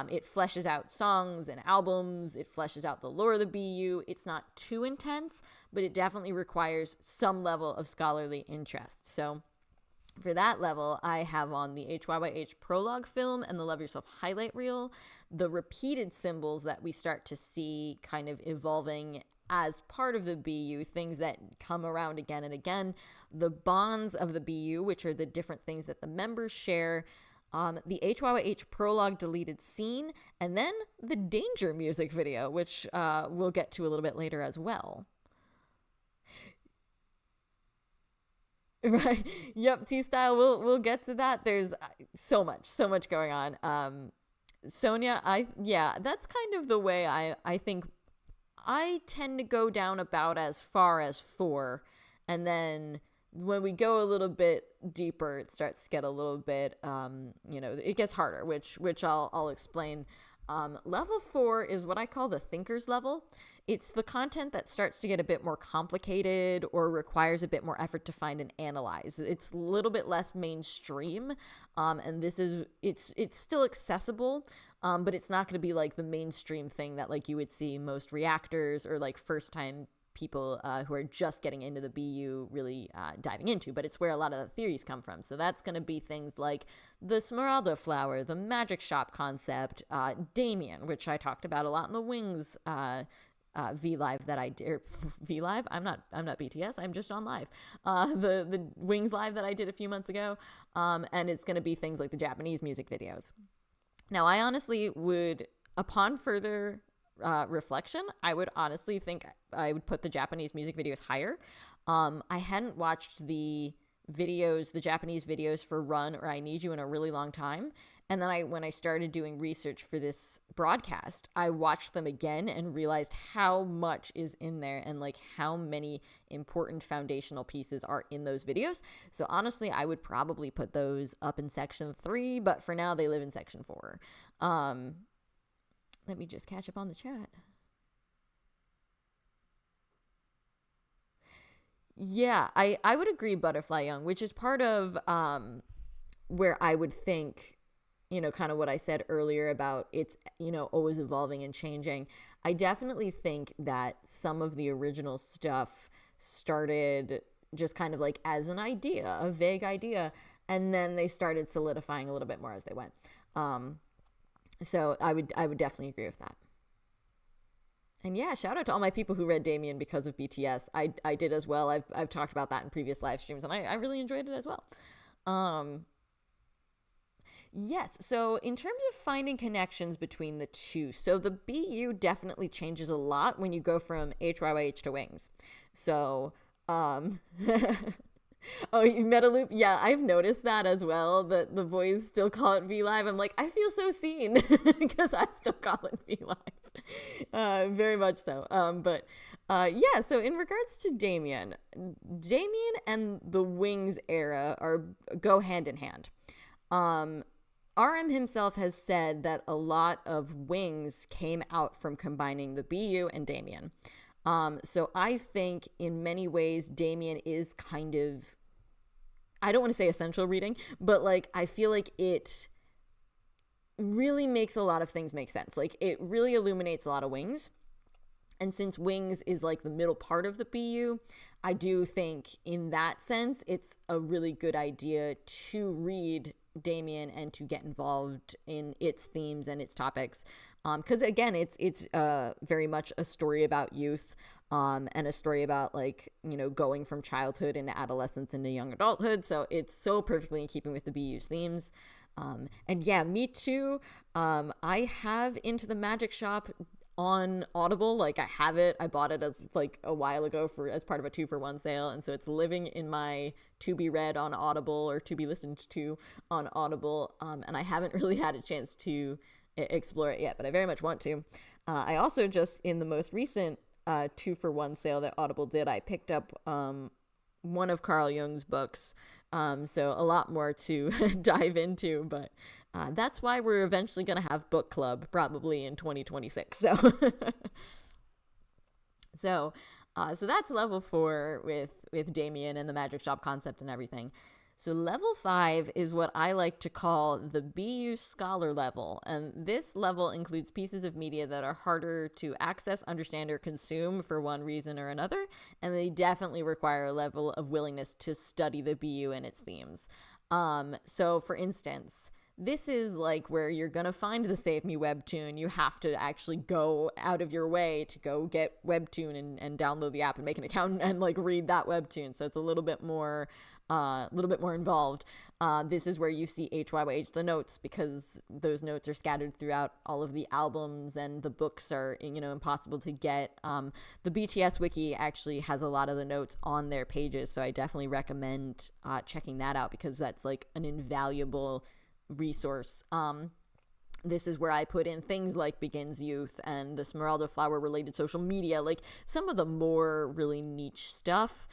It fleshes out songs and albums. It fleshes out the lore of the BU. It's not too intense, but it definitely requires some level of scholarly interest. So for that level, I have on the HYYH prologue film and the Love Yourself highlight reel, the repeated symbols that we start to see kind of evolving as part of the BU, things that come around again and again, the bonds of the BU, which are the different things that the members share, the HYYH prologue deleted scene, and then the Danger music video, which we'll get to a little bit later as well. Right. Yep. T-Style. We'll get to that. There's so much going on. Sonia, that's kind of the way I think I tend to go down about as far as 4. And then when we go a little bit deeper, it starts to get a little bit, it gets harder, which I'll explain. Level 4 is what I call the thinker's level. It's the content that starts to get a bit more complicated or requires a bit more effort to find and analyze. It's a little bit less mainstream, and it's still accessible, but it's not going to be like the mainstream thing that like you would see most reactors or like first time people who are just getting into the BU really diving into, but it's where a lot of the theories come from. So that's going to be things like the Smeralda flower, the magic shop concept, Damien, which I talked about a lot in the Wings V Live that I did. V Live? I'm not BTS. I'm just on live. The Wings Live that I did a few months ago, and it's going to be things like the Japanese music videos. Now, I honestly would, upon further reflection, I would honestly think I would put the Japanese music videos higher. I hadn't watched the Japanese videos for Run or I Need You in a really long time. And then when I started doing research for this broadcast, I watched them again and realized how much is in there and like how many important foundational pieces are in those videos. So honestly, I would probably put those up in section 3, but for now they live in section 4. Let me just catch up on the chat. Yeah, I would agree, Butterfly Young, which is part of where I would think, kind of what I said earlier about it's, always evolving and changing. I definitely think that some of the original stuff started just kind of like as an idea, a vague idea, and then they started solidifying a little bit more as they went. So I would definitely agree with that. And yeah, shout out to all my people who read Damien because of BTS. I did as well. I've talked about that in previous live streams, and I really enjoyed it as well. Yes, so in terms of finding connections between the two, so the BU definitely changes a lot when you go from HYYH to Wings. So, oh, you Meta Loop? Yeah, I've noticed that as well, that the boys still call it V Live. I'm like, I feel so seen because I still call it V Live. Very much so. Yeah, so in regards to Damien and the Wings era go hand in hand. RM himself has said that a lot of Wings came out from combining the BU and Damien. So I think in many ways, Damien is kind of, I don't want to say essential reading, but like, I feel like it really makes a lot of things make sense. Like it really illuminates a lot of Wings. And since Wings is like the middle part of the BU, I do think in that sense, it's a really good idea to read Damien and to get involved in its themes and its topics. Because again, it's very much a story about youth, and a story about, like, you know, going from childhood into adolescence into young adulthood. So it's so perfectly in keeping with the BU's themes. And yeah, me too. I have Into the Magic Shop on Audible. Like, I have it. I bought it as like a while ago as part of a 2-for-1 sale, and so it's living in my to be read on Audible, or to be listened to on Audible. And I haven't really had a chance to explore it yet, but I very much want to. I also just, in the most recent 2-for-1 sale that Audible did, I picked up one of Carl Jung's books. So a lot more to dive into, but that's why we're eventually going to have book club probably in 2026. So, so that's level 4 with Damien and the magic shop concept and everything. So level 5 is what I like to call the BU Scholar level. And this level includes pieces of media that are harder to access, understand, or consume for one reason or another. And they definitely require a level of willingness to study the BU and its themes. So for instance, this is like where you're going to find the Save Me webtoon. You have to actually go out of your way to go get webtoon and download the app and make an account and like read that webtoon. So it's a little bit more involved. This is where you see HYYH the notes, because those notes are scattered throughout all of the albums, and the books are, you know, impossible to get. The BTS wiki actually has a lot of the notes on their pages, so I definitely recommend checking that out, because that's like an invaluable resource. This is where I put in things like Begins Youth and the Smeralda Flower related social media, like some of the more really niche stuff.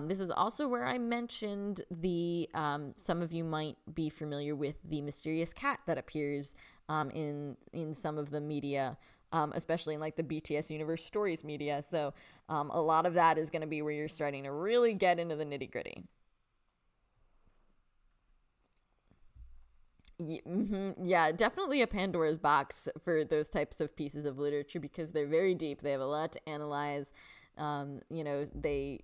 This is also where I mentioned some of you might be familiar with the mysterious cat that appears in some of the media, especially in like the BTS Universe stories media. So a lot of that is going to be where you're starting to really get into the nitty gritty. Yeah, definitely a Pandora's box for those types of pieces of literature, because they're very deep. They have a lot to analyze. You know, they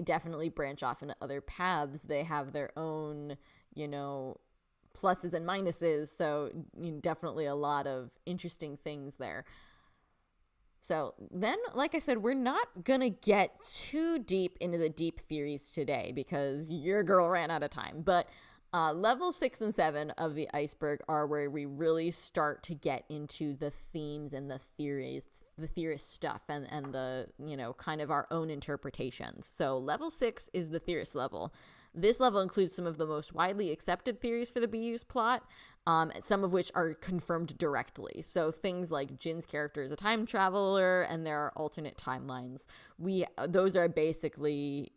definitely branch off into other paths. They have their own, you know, pluses and minuses. So, you know, definitely a lot of interesting things there. So then, like I said, we're not going to get too deep into the deep theories today, because your girl ran out of time. But level 6 and 7 of the iceberg are where we really start to get into the themes and the theorist stuff, and the, you know, kind of our own interpretations. So level 6 is the theorist level. This level includes some of the most widely accepted theories for the BU's plot, some of which are confirmed directly. So things like Jin's character is a time traveler, and there are alternate timelines. Those are basically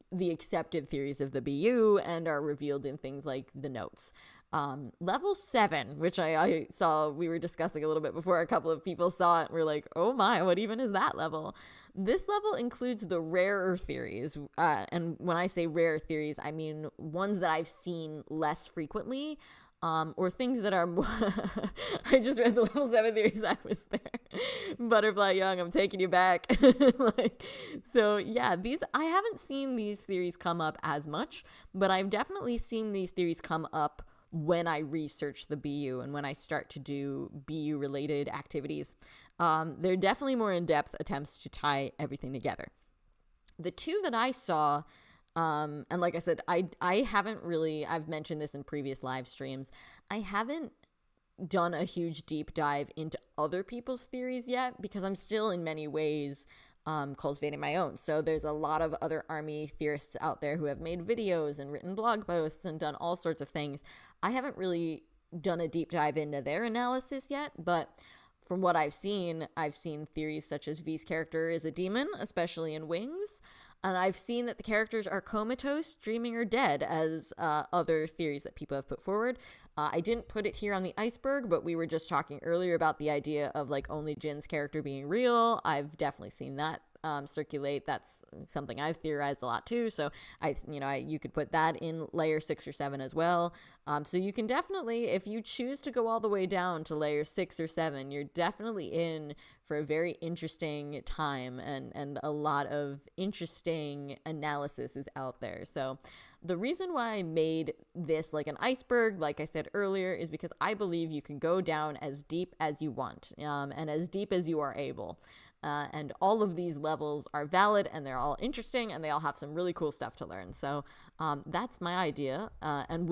the accepted theories of the BU and are revealed in things like the notes. Level 7, which I saw we were discussing a little bit before, a couple of people saw it and were like, oh my, what even is that level? This level includes the rarer theories. And when I say rare theories, I mean ones that I've seen less frequently, or things that are more I just read the level 7 theories. I was there. Butterfly Young, I'm taking you back. So yeah, I haven't seen these theories come up as much, but I've definitely seen these theories come up when I research the BU and when I start to do BU related activities. They're definitely more in-depth attempts to tie everything together. The two that I saw, and like I said, I haven't really, I've mentioned this in previous live streams, I haven't done a huge deep dive into other people's theories yet, because I'm still in many ways cultivating my own. So there's a lot of other ARMY theorists out there who have made videos and written blog posts and done all sorts of things. I haven't really done a deep dive into their analysis yet, but from what I've seen theories such as V's character is a demon, especially in Wings. And I've seen that the characters are comatose, dreaming, or dead, as other theories that people have put forward. I didn't put it here on the iceberg, but we were just talking earlier about the idea of like only Jin's character being real. I've definitely seen that circulate. That's something I've theorized a lot too. So you could put that in layer 6 or 7 as well. So you can definitely, if you choose to go all the way down to layer 6 or 7, you're definitely in for a very interesting time, and a lot of interesting analysis is out there. So The reason why I made this like an iceberg, like I said earlier, is because I believe you can go down as deep as you want, and as deep as you are able. And all of these levels are valid, and they're all interesting, and they all have some really cool stuff to learn. So that's my idea, and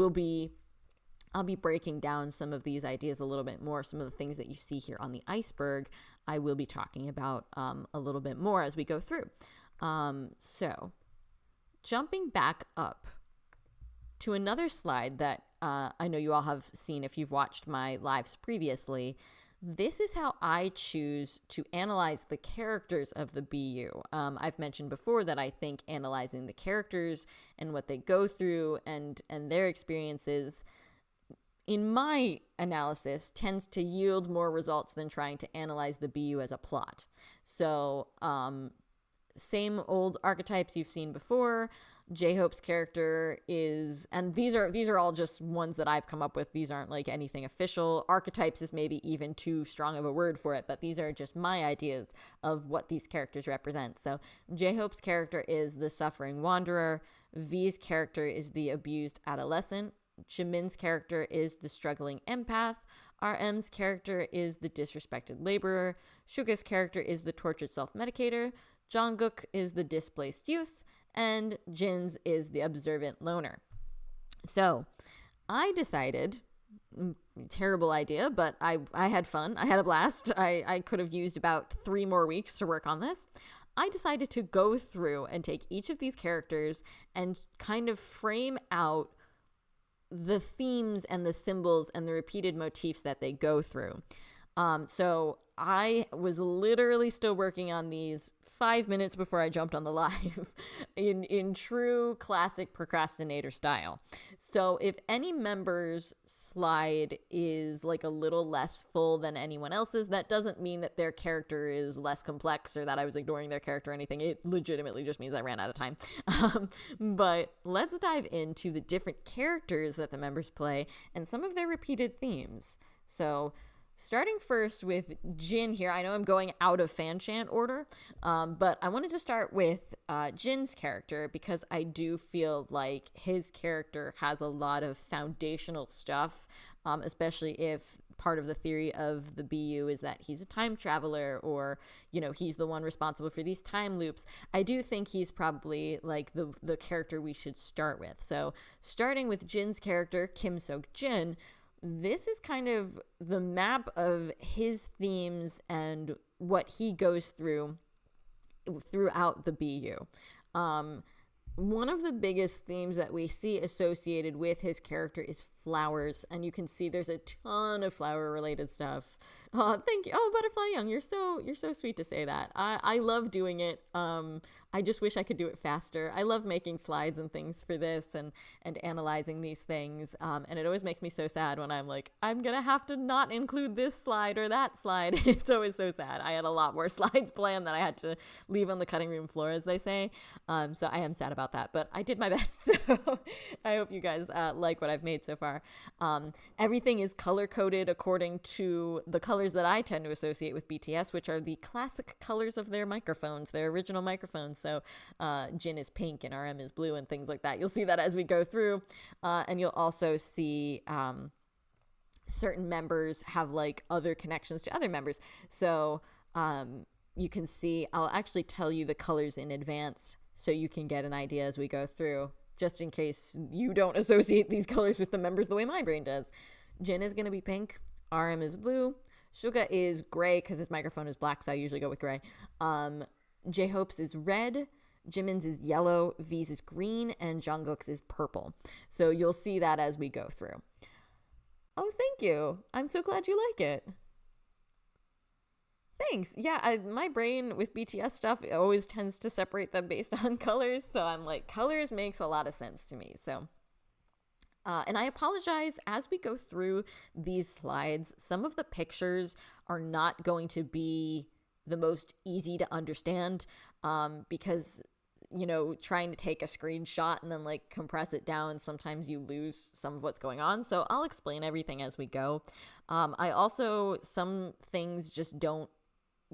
I'll be breaking down some of these ideas a little bit more. Some of the things that you see here on the iceberg, I will be talking about a little bit more as we go through. So jumping back up to another slide that I know you all have seen if you've watched my lives previously. This is how I choose to analyze the characters of the BU. I've mentioned before that I think analyzing the characters and what they go through and their experiences, in my analysis, tends to yield more results than trying to analyze the BU as a plot. So, same old archetypes you've seen before. J-Hope's character is, and these are all just ones that I've come up with. These aren't like anything official. Archetypes is maybe even too strong of a word for it, but these are just my ideas of what these characters represent. So J-Hope's character is the suffering wanderer. V's character is the abused adolescent. Jimin's character is the struggling empath. RM's character is the disrespected laborer. Suga's character is the tortured self-medicator. Jungkook is the displaced youth. And Jin's is the observant loner. So I decided, terrible idea, but I had fun. I had a blast. I could have used about 3 more weeks to work on this. I decided to go through and take each of these characters and kind of frame out the themes and the symbols and the repeated motifs that they go through. So I was literally still working on these 5 minutes before I jumped on the live in true classic procrastinator style. So if any member's slide is like a little less full than anyone else's, that doesn't mean that their character is less complex or that I was ignoring their character or anything. It legitimately just means I ran out of time. But let's dive into the different characters that the members play and some of their repeated themes. So starting first with Jin here. I know I'm going out of fan chant order, but I wanted to start with Jin's character because I do feel like his character has a lot of foundational stuff, especially if part of the theory of the BU is that he's a time traveler or, you know, he's the one responsible for these time loops. I do think he's probably like the character we should start with. So starting with Jin's character, Kim Sok-jin, this is kind of the map of his themes and what he goes through throughout the BU. One of the biggest themes that we see associated with his character is flowers, and you can see there's a ton of flower related stuff. Thank you. Oh, Butterfly Young, you're so sweet to say that. I love doing it. I just wish I could do it faster. I love making slides and things for this and analyzing these things. And it always makes me so sad when I'm like, I'm going to have to not include this slide or that slide. It's always so sad. I had a lot more slides planned that I had to leave on the cutting room floor, as they say. So I am sad about that, but I did my best. So I hope you guys like what I've made so far. Everything is color coded according to the colors that I tend to associate with BTS, which are the classic colors of their microphones, their original microphones. So Jin is pink and RM is blue and things like that. You'll see that as we go through. And you'll also see certain members have like other connections to other members. So you can see, I'll actually tell you the colors in advance so you can get an idea as we go through, just in case you don't associate these colors with the members the way my brain does. Jin is going to be pink. RM is blue. Suga is gray because his microphone is black, so I usually go with gray. J-Hope's is red, Jimin's is yellow, V's is green, and Jungkook's is purple. So you'll see that as we go through. Oh, thank you. I'm so glad you like it. Thanks. Yeah, my brain with BTS stuff always tends to separate them based on colors. So I'm like, colors makes a lot of sense to me. So, and I apologize as we go through these slides. Some of the pictures are not going to be the most easy to understand because, you know, trying to take a screenshot and then like compress it down, sometimes you lose some of what's going on. So I'll explain everything as we go. I also, some things just don't,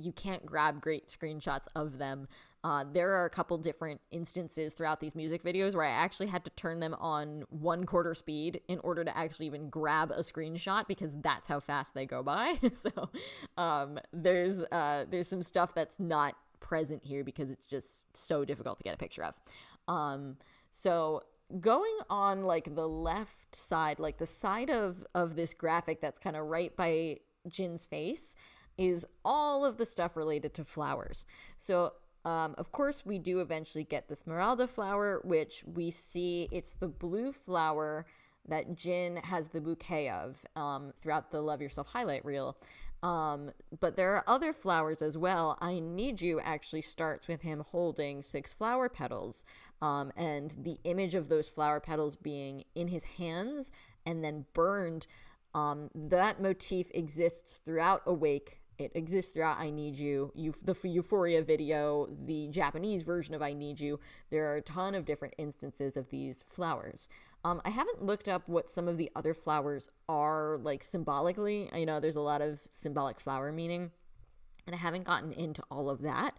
you can't grab great screenshots of them There are a couple different instances throughout these music videos where I actually had to turn them on 1/4 speed in order to actually even grab a screenshot, because that's how fast they go by. So there's some stuff that's not present here because it's just so difficult to get a picture of. So going on like the left side, like the side of this graphic that's kind of right by Jin's face, is all of the stuff related to flowers. So of course we do eventually get the Smeralda flower, which we see it's the blue flower that Jin has the bouquet of throughout the Love Yourself highlight reel. But there are other flowers as well. I Need You actually starts with him holding 6 flower petals, and the image of those flower petals being in his hands and then burned. That motif exists throughout Awake. It exists throughout I Need You, the Euphoria video, the Japanese version of I Need You. There are a ton of different instances of these flowers. I haven't looked up what some of the other flowers are, like, symbolically. I know there's a lot of symbolic flower meaning, and I haven't gotten into all of that.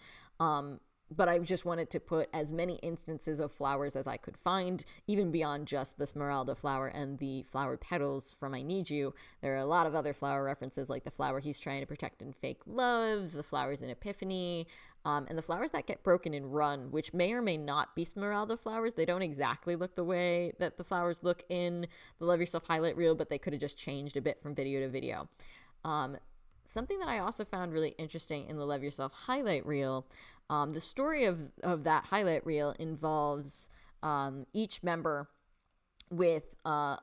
But I just wanted to put as many instances of flowers as I could find, even beyond just the Smeralda flower and the flower petals from I Need You. There are a lot of other flower references, like the flower he's trying to protect in Fake Love, the flowers in Epiphany, and the flowers that get broken in Run, which may or may not be Smeralda flowers. They don't exactly look the way that the flowers look in the Love Yourself highlight reel, but they could have just changed a bit from video to video. Something that I also found really interesting in the Love Yourself highlight reel, the story of that highlight reel involves each member with a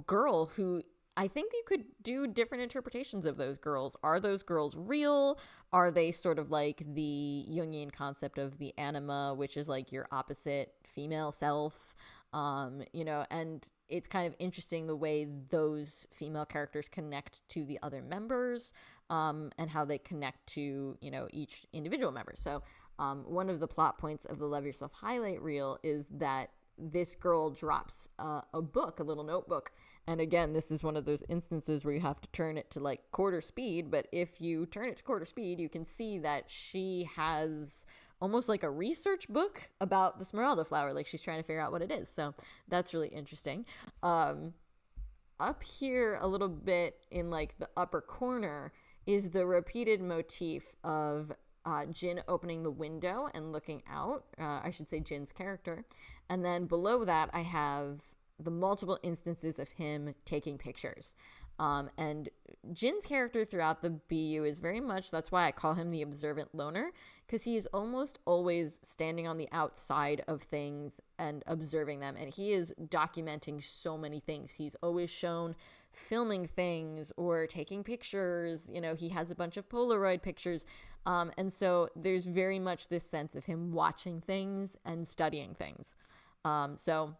girl who I think you could do different interpretations of those girls. Are those girls real? Are they sort of like the Jungian concept of the anima, which is like your opposite female self? And it's kind of interesting the way those female characters connect to the other members, and how they connect to, each individual member. So one of the plot points of the Love Yourself highlight reel is that this girl drops a book, a little notebook. And again, this is one of those instances where you have to turn it to like 1/4 speed. But if you turn it to 1/4 speed, you can see that she has almost like a research book about the Smeralda flower. Like she's trying to figure out what it is. So that's really interesting. Up here a little bit in like the upper corner is the repeated motif of Jin opening the window and looking out. I should say Jin's character. And then below that, I have the multiple instances of him taking pictures. And Jin's character throughout the BU is very much, that's why I call him the observant loner, because he is almost always standing on the outside of things and observing them. And he is documenting so many things. He's always shown filming things or taking pictures. He has a bunch of Polaroid pictures. And so there's very much this sense of him watching things and studying things. So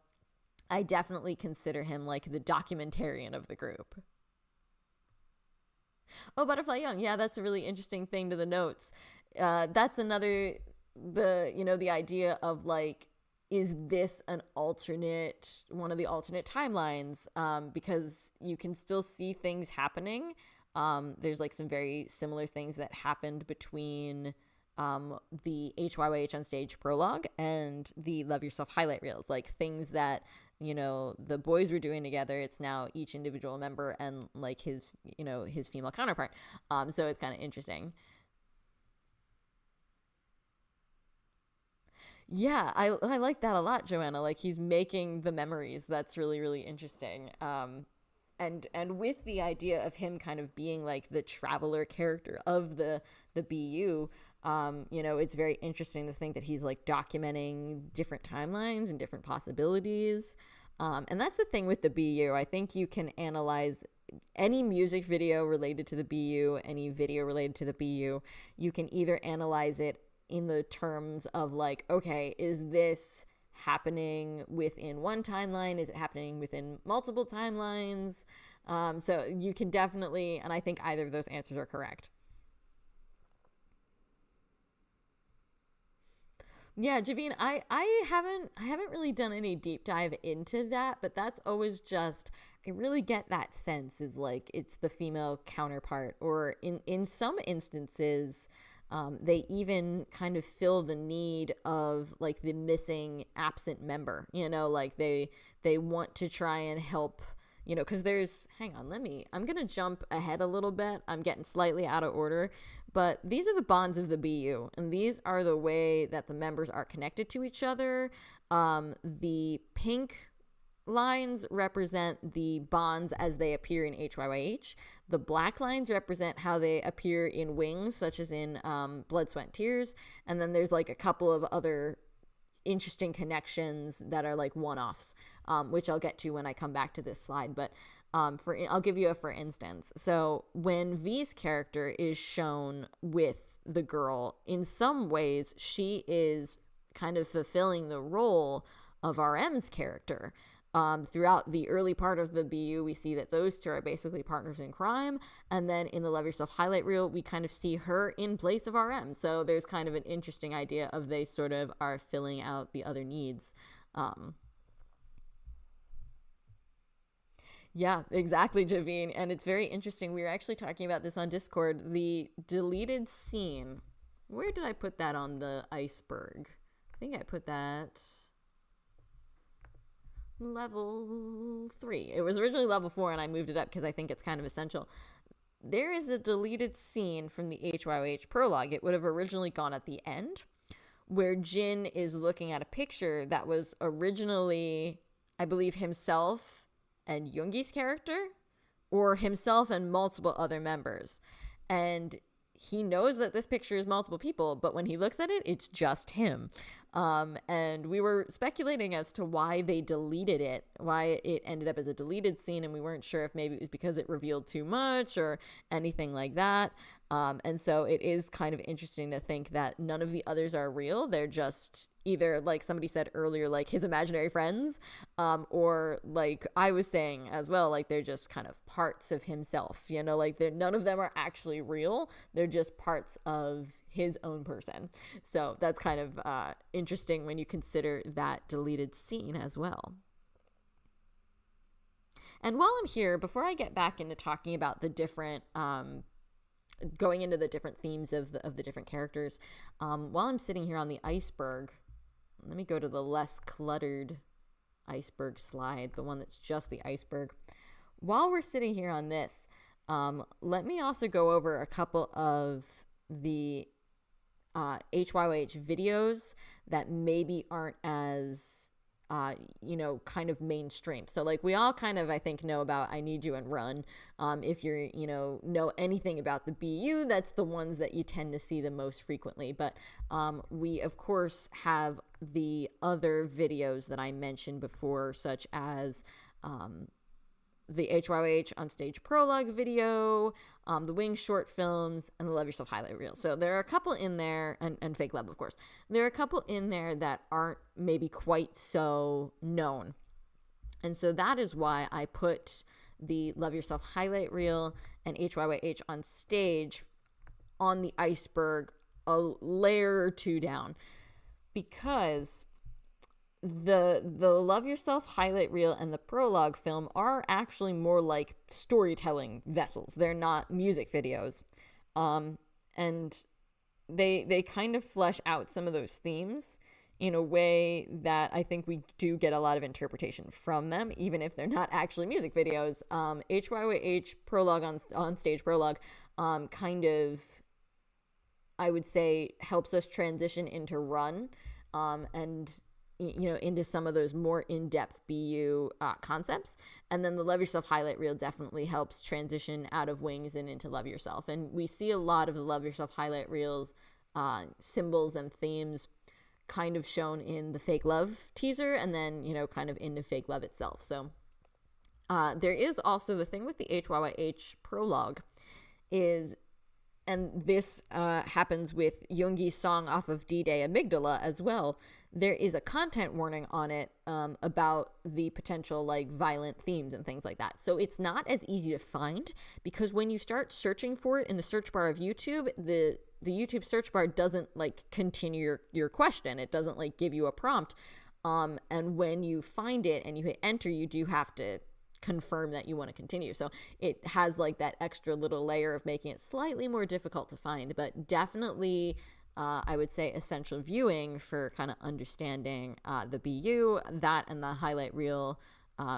I definitely consider him like the documentarian of the group. Oh, Butterfly Young. Yeah, that's a really interesting thing to the notes. That's another, the idea of like, is this one of the alternate timelines? Because you can still see things happening. There's like some very similar things that happened between the HYYH on Stage prologue and the Love Yourself highlight reels, like things that the boys were doing together. It's now each individual member and like his female counterpart. So it's kind of interesting. Yeah, I like that a lot, Joanna. Like he's making the memories. That's really, really interesting. And with the idea of him kind of being like the traveler character of the BU, it's very interesting to think that he's like documenting different timelines and different possibilities. And that's the thing with the BU. I think you can analyze any music video related to the BU, any video related to the BU. You can either analyze it in the terms of like, okay, is this happening within one timeline? Is it happening within multiple timelines? So you can definitely, and I think either of those answers are correct. Yeah, Javine, I haven't really done any deep dive into that, but that's always just, I really get that sense is like it's the female counterpart, or in some instances They even kind of fill the need of like the missing absent member, like they want to try and help, because hang on, I'm going to jump ahead a little bit. I'm getting slightly out of order, but these are the bonds of the BU, and these are the way that the members are connected to each other. The pink lines represent the bonds as they appear in HYYH. The black lines represent how they appear in Wings, such as in Blood, Sweat, and Tears. And then there's like a couple of other interesting connections that are like one-offs, which I'll get to when I come back to this slide. But I'll give you a for instance. So when V's character is shown with the girl, in some ways she is kind of fulfilling the role of RM's character. Throughout the early part of the BU, we see that those two are basically partners in crime. And then in the Love Yourself highlight reel, we kind of see her in place of RM. So there's kind of an interesting idea of they sort of are filling out the other needs. Yeah, exactly, Javine. And it's very interesting. We were actually talking about this on Discord. The deleted scene. Where did I put that on the iceberg? I think I put that level 3. It was originally level 4 and I moved it up because I think it's kind of essential. There is a deleted scene from the HYH prologue. It would have originally gone at the end, where Jin is looking at a picture that was originally, I believe, himself and Yoongi's character, or himself and multiple other members. And he knows that this picture is multiple people, but when he looks at it, it's just him. And we were speculating as to why they deleted it, why it ended up as a deleted scene, and we weren't sure if maybe it was because it revealed too much or anything like that. And so it is kind of interesting to think that none of the others are real. They're just either, like somebody said earlier, like his imaginary friends, or like I was saying as well, like they're just kind of parts of himself, like none of them are actually real. They're just parts of his own person. So that's kind of interesting when you consider that deleted scene as well. And while I'm here, before I get back into talking about the different going into the different themes of the different characters, while I'm sitting here on the iceberg, let me go to the less cluttered iceberg slide, the one that's just the iceberg. While we're sitting here on this, let me also go over a couple of the HYH videos that maybe aren't as kind of mainstream. So like we all kind of, I think, know about I Need You and Run. If you're, know anything about the BU, that's the ones that you tend to see the most frequently. But we, of course, have the other videos that I mentioned before, such as the HYH on stage prologue video, the Wings short films, and the Love Yourself highlight reel. So there are a couple in there, and Fake Love, of course. There are a couple in there that aren't maybe quite so known. And so that is why I put the Love Yourself highlight reel and HYYH on stage on the iceberg a layer or two down. Because the Love Yourself highlight reel and the prologue film are actually more like storytelling vessels. They're not music videos. And they kind of flesh out some of those themes in a way that I think we do get a lot of interpretation from them, even if they're not actually music videos. HYYH prologue on stage prologue kind of, I would say, helps us transition into Run, and into some of those more in-depth BU concepts. And then the Love Yourself highlight reel definitely helps transition out of Wings and into Love Yourself. And we see a lot of the Love Yourself highlight reels symbols and themes kind of shown in the Fake Love teaser, and then, kind of into Fake Love itself. So there is also the thing with the HYYH prologue is, and this happens with Yoongi's song off of D-Day Amygdala as well, there is a content warning on it about the potential like violent themes and things like that. So it's not as easy to find, because when you start searching for it in the search bar of YouTube, the YouTube search bar doesn't like continue your question. It doesn't like give you a prompt. And when you find it and you hit enter, you do have to confirm that you want to continue. So it has like that extra little layer of making it slightly more difficult to find, but definitely I would say essential viewing for kind of understanding the BU. That and the highlight reel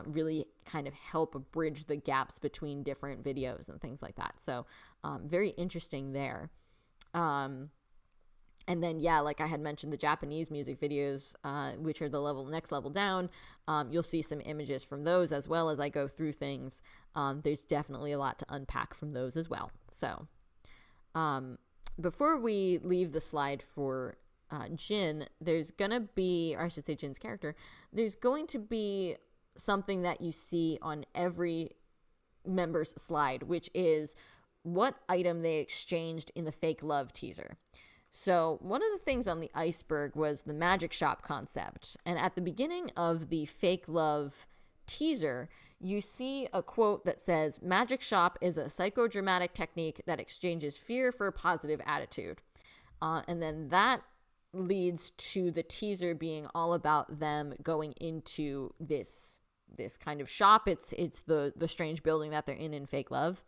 really kind of help bridge the gaps between different videos and things like that. So very interesting there. And then, yeah, like I had mentioned, the Japanese music videos, which are the next level down, you'll see some images from those as well as I go through things. There's definitely a lot to unpack from those as well. So before we leave the slide for Jin, there's going to be, or I should say Jin's character, there's going to be something that you see on every member's slide, which is what item they exchanged in the fake love teaser. So one of the things on the iceberg was the magic shop concept. And at the beginning of the fake love teaser, you see a quote that says, "Magic shop is a psychodramatic technique that exchanges fear for a positive attitude." And then that leads to the teaser being all about them going into this kind of shop. It's the strange building that they're in fake love.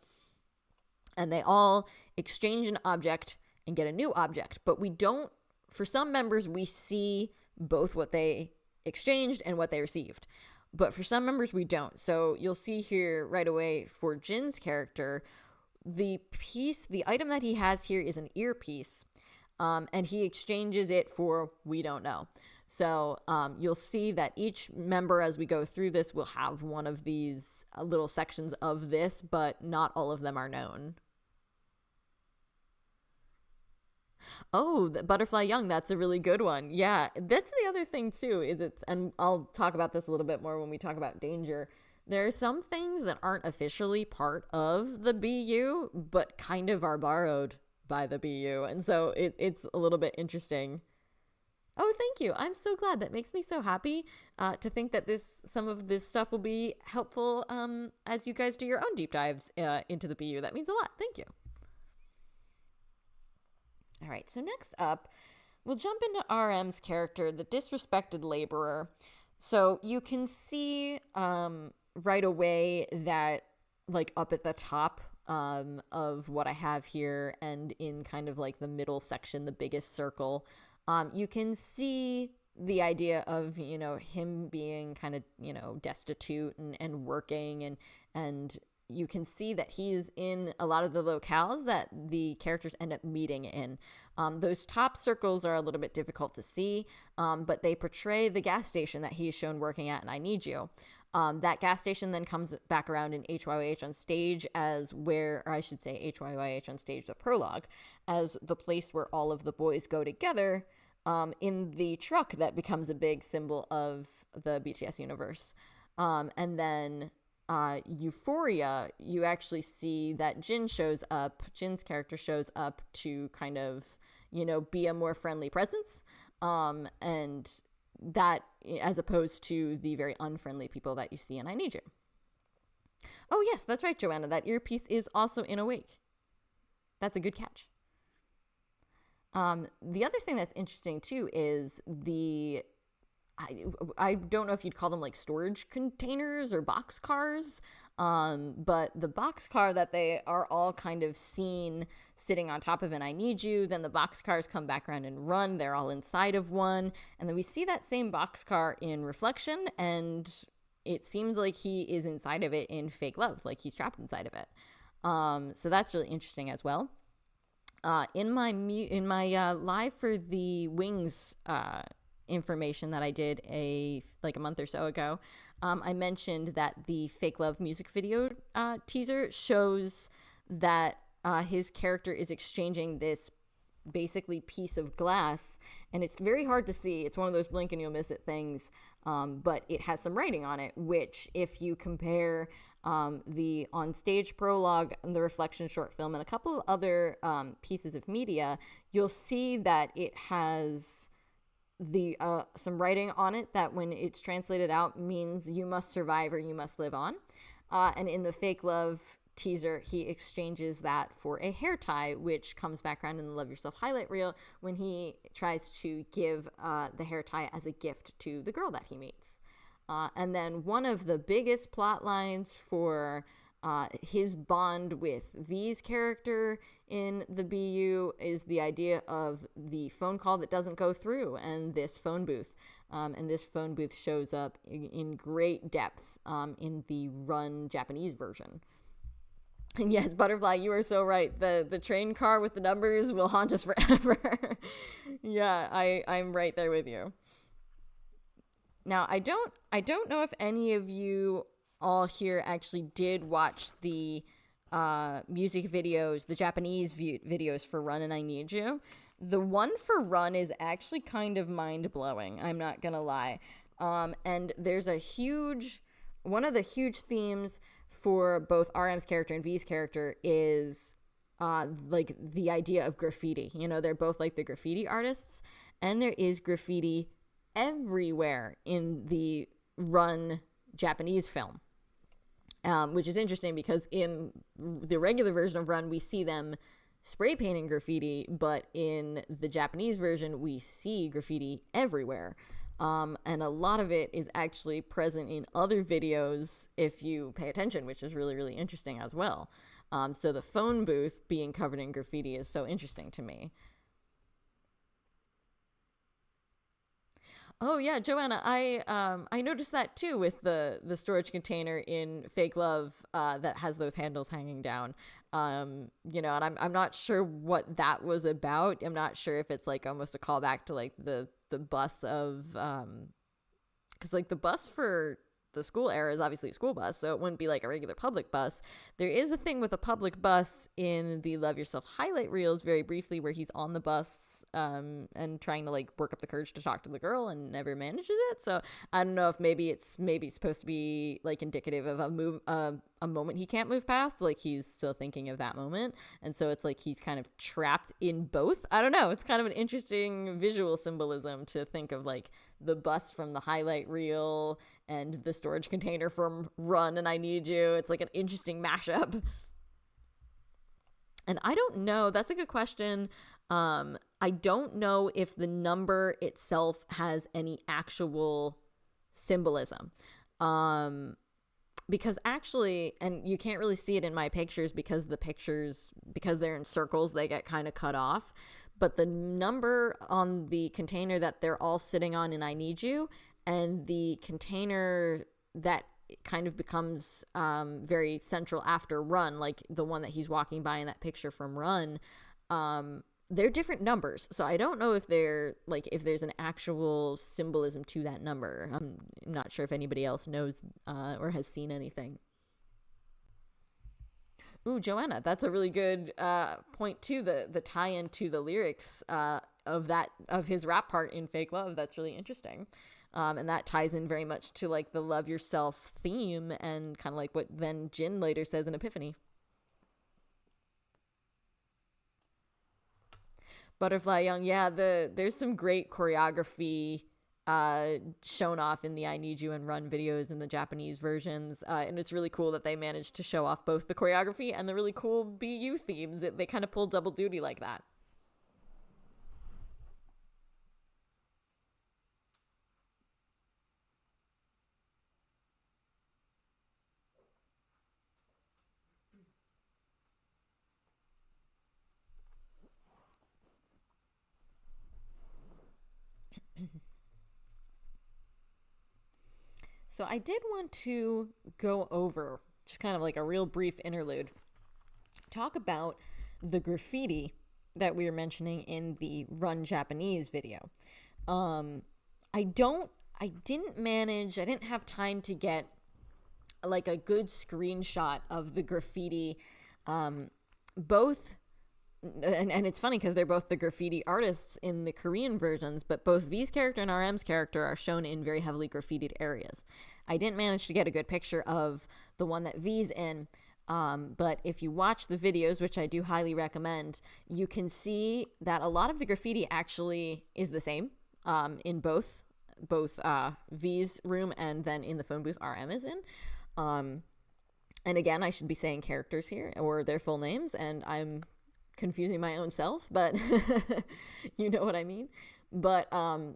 And they all exchange an object and get a new object, but we don't, for some members, we see both what they exchanged and what they received, but for some members we don't. So you'll see here right away for Jin's character, the item that he has here is an earpiece, and he exchanges it for we don't know. So you'll see that each member, as we go through this, will have one of these little sections of this, but not all of them are known. Oh, the Butterfly Young, that's a really good one. Yeah, that's the other thing too, and I'll talk about this a little bit more when we talk about Danger. There are some things that aren't officially part of the BU, but kind of are borrowed by the BU. And so it's a little bit interesting. Oh, thank you. I'm so glad. That makes me so happy to think that some of this stuff will be helpful as you guys do your own deep dives into the BU. That means a lot. Thank you. All right, so next up, we'll jump into RM's character, the disrespected laborer. So you can see right away that, like, up at the top of what I have here and in kind of like the middle section, the biggest circle, you can see the idea of, him being kind of, destitute and working and you can see that he's in a lot of the locales that the characters end up meeting in. Those top circles are a little bit difficult to see, but they portray the gas station that he's shown working at in I Need You. That gas station then comes back around in HYYH on stage HYYH on stage, the prologue, as the place where all of the boys go together in the truck that becomes a big symbol of the BTS universe. And then Euphoria, you actually see that Jin's character shows up to kind of, be a more friendly presence. And that, as opposed to the very unfriendly people that you see in I Need You. Oh, yes, that's right, Joanna. That earpiece is also in Awake. That's a good catch. The other thing that's interesting, too, is I don't know if you'd call them like storage containers or box cars, but the box car that they are all kind of seen sitting on top of an I Need You, then the box cars come back around and run, they're all inside of one, and then we see that same box car in Reflection, and it seems like he is inside of it in Fake Love, like he's trapped inside of it. So that's really interesting as well. In my live for the Wings information that I did a month or so ago, I mentioned that the Fake Love music video teaser shows that his character is exchanging this basically piece of glass, and it's very hard to see. It's one of those blink and you'll miss it things, but it has some writing on it, which if you compare the on-stage prologue and the Reflection short film and a couple of other pieces of media, you'll see that it has some writing on it that when it's translated out means you must survive or you must live on. And in the Fake Love teaser, he exchanges that for a hair tie, which comes back around in the Love Yourself highlight reel when he tries to give the hair tie as a gift to the girl that he meets. And then one of the biggest plot lines for his bond with V's character in the BU is the idea of the phone call that doesn't go through and this phone booth. And this phone booth shows up in great depth in the Run Japanese version. And yes, Butterfly, you are so right. The train car with the numbers will haunt us forever. Yeah, I'm right there with you. Now, I don't know if any of you all here actually did watch the music videos, the Japanese videos for Run and I Need You. The one for Run is actually kind of mind-blowing, I'm not gonna lie. And there's one of the huge themes for both RM's character and V's character is like the idea of graffiti. You know, they're both like the graffiti artists, and there is graffiti everywhere in the Run Japanese film. Which is interesting because in the regular version of Run, we see them spray painting graffiti, but in the Japanese version, we see graffiti everywhere. And a lot of it is actually present in other videos if you pay attention, which is really, really interesting as well. So the phone booth being covered in graffiti is so interesting to me. Oh yeah, Joanna, I noticed that too with the storage container in Fake Love that has those handles hanging down. You know, and I'm not sure what that was about. I'm not sure if it's like almost a callback to like the bus of because like the bus for the school era is obviously a school bus, so it wouldn't be like a regular public bus. There is a thing with a public bus in the Love Yourself highlight reels very briefly where he's on the bus and trying to like work up the courage to talk to the girl and never manages it. So I don't know if maybe it's supposed to be like indicative of a moment he can't move past, like he's still thinking of that moment, and so it's like he's kind of trapped in both. I don't know, it's kind of an interesting visual symbolism to think of like the bus from the highlight reel and the storage container from Run and I Need You. It's like an interesting mashup. And I don't know, that's a good question. I don't know if the number itself has any actual symbolism. Because actually, and you can't really see it in my pictures because because they're in circles, they get kind of cut off. But the number on the container that they're all sitting on in I Need You, and the container that kind of becomes very central after Run, like the one that he's walking by in that picture from Run, they're different numbers. So I don't know if if there's an actual symbolism to that number. I'm not sure if anybody else knows or has seen anything. Ooh, Joanna, that's a really good point too. The tie-in to the lyrics of his rap part in Fake Love. That's really interesting, and that ties in very much to like the Love Yourself theme and kind of like what then Jin later says in Epiphany. Butterfly Young, yeah, there's some great choreography shown off in the I Need You and Run videos in the Japanese versions, and it's really cool that they managed to show off both the choreography and the really cool BU themes. They kind of pull double duty like that. So I did want to go over just kind of like a real brief interlude, talk about the graffiti that we were mentioning in the Run Japanese video. I didn't have time to get like a good screenshot of the graffiti, both and it's funny because they're both the graffiti artists in the Korean versions, but both V's character and RM's character are shown in very heavily graffitied areas. I didn't manage to get a good picture of the one that V's in, but if you watch the videos, which I do highly recommend, you can see that a lot of the graffiti actually is the same in both V's room and then in the phone booth RM is in. And again, I should be saying characters here or their full names, and I'm confusing my own self, but you know what I mean. But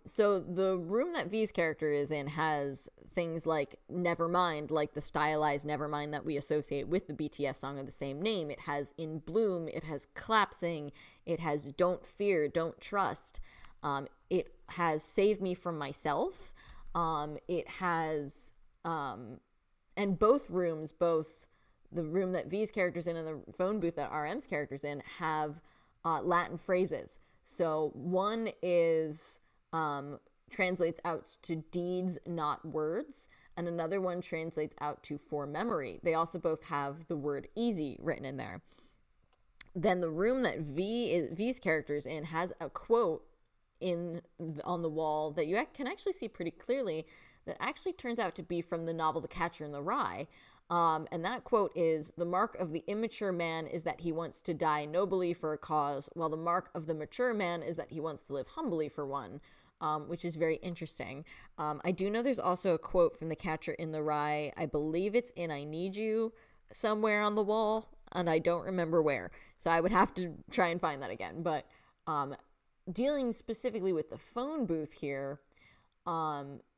so the room that V's character is in has things like Nevermind, like the stylized Nevermind that we associate with the BTS song of the same name. It has In Bloom, it has Collapsing, it has Don't Fear, Don't Trust. It has Save Me From Myself. It has and both rooms, both the room that V's character's in and the phone booth that RM's character's in, have Latin phrases. So one is translates out to deeds, not words, and another one translates out to for memory. They also both have the word easy written in there. Then the room that V's character's in has a quote on the wall that you can actually see pretty clearly that actually turns out to be from the novel The Catcher in the Rye. And that quote is, "The mark of the immature man is that he wants to die nobly for a cause, while the mark of the mature man is that he wants to live humbly for one," which is very interesting. I do know there's also a quote from The Catcher in the Rye. I believe it's in I Need You somewhere on the wall, and I don't remember where. So I would have to try and find that again. But dealing specifically with the phone booth here,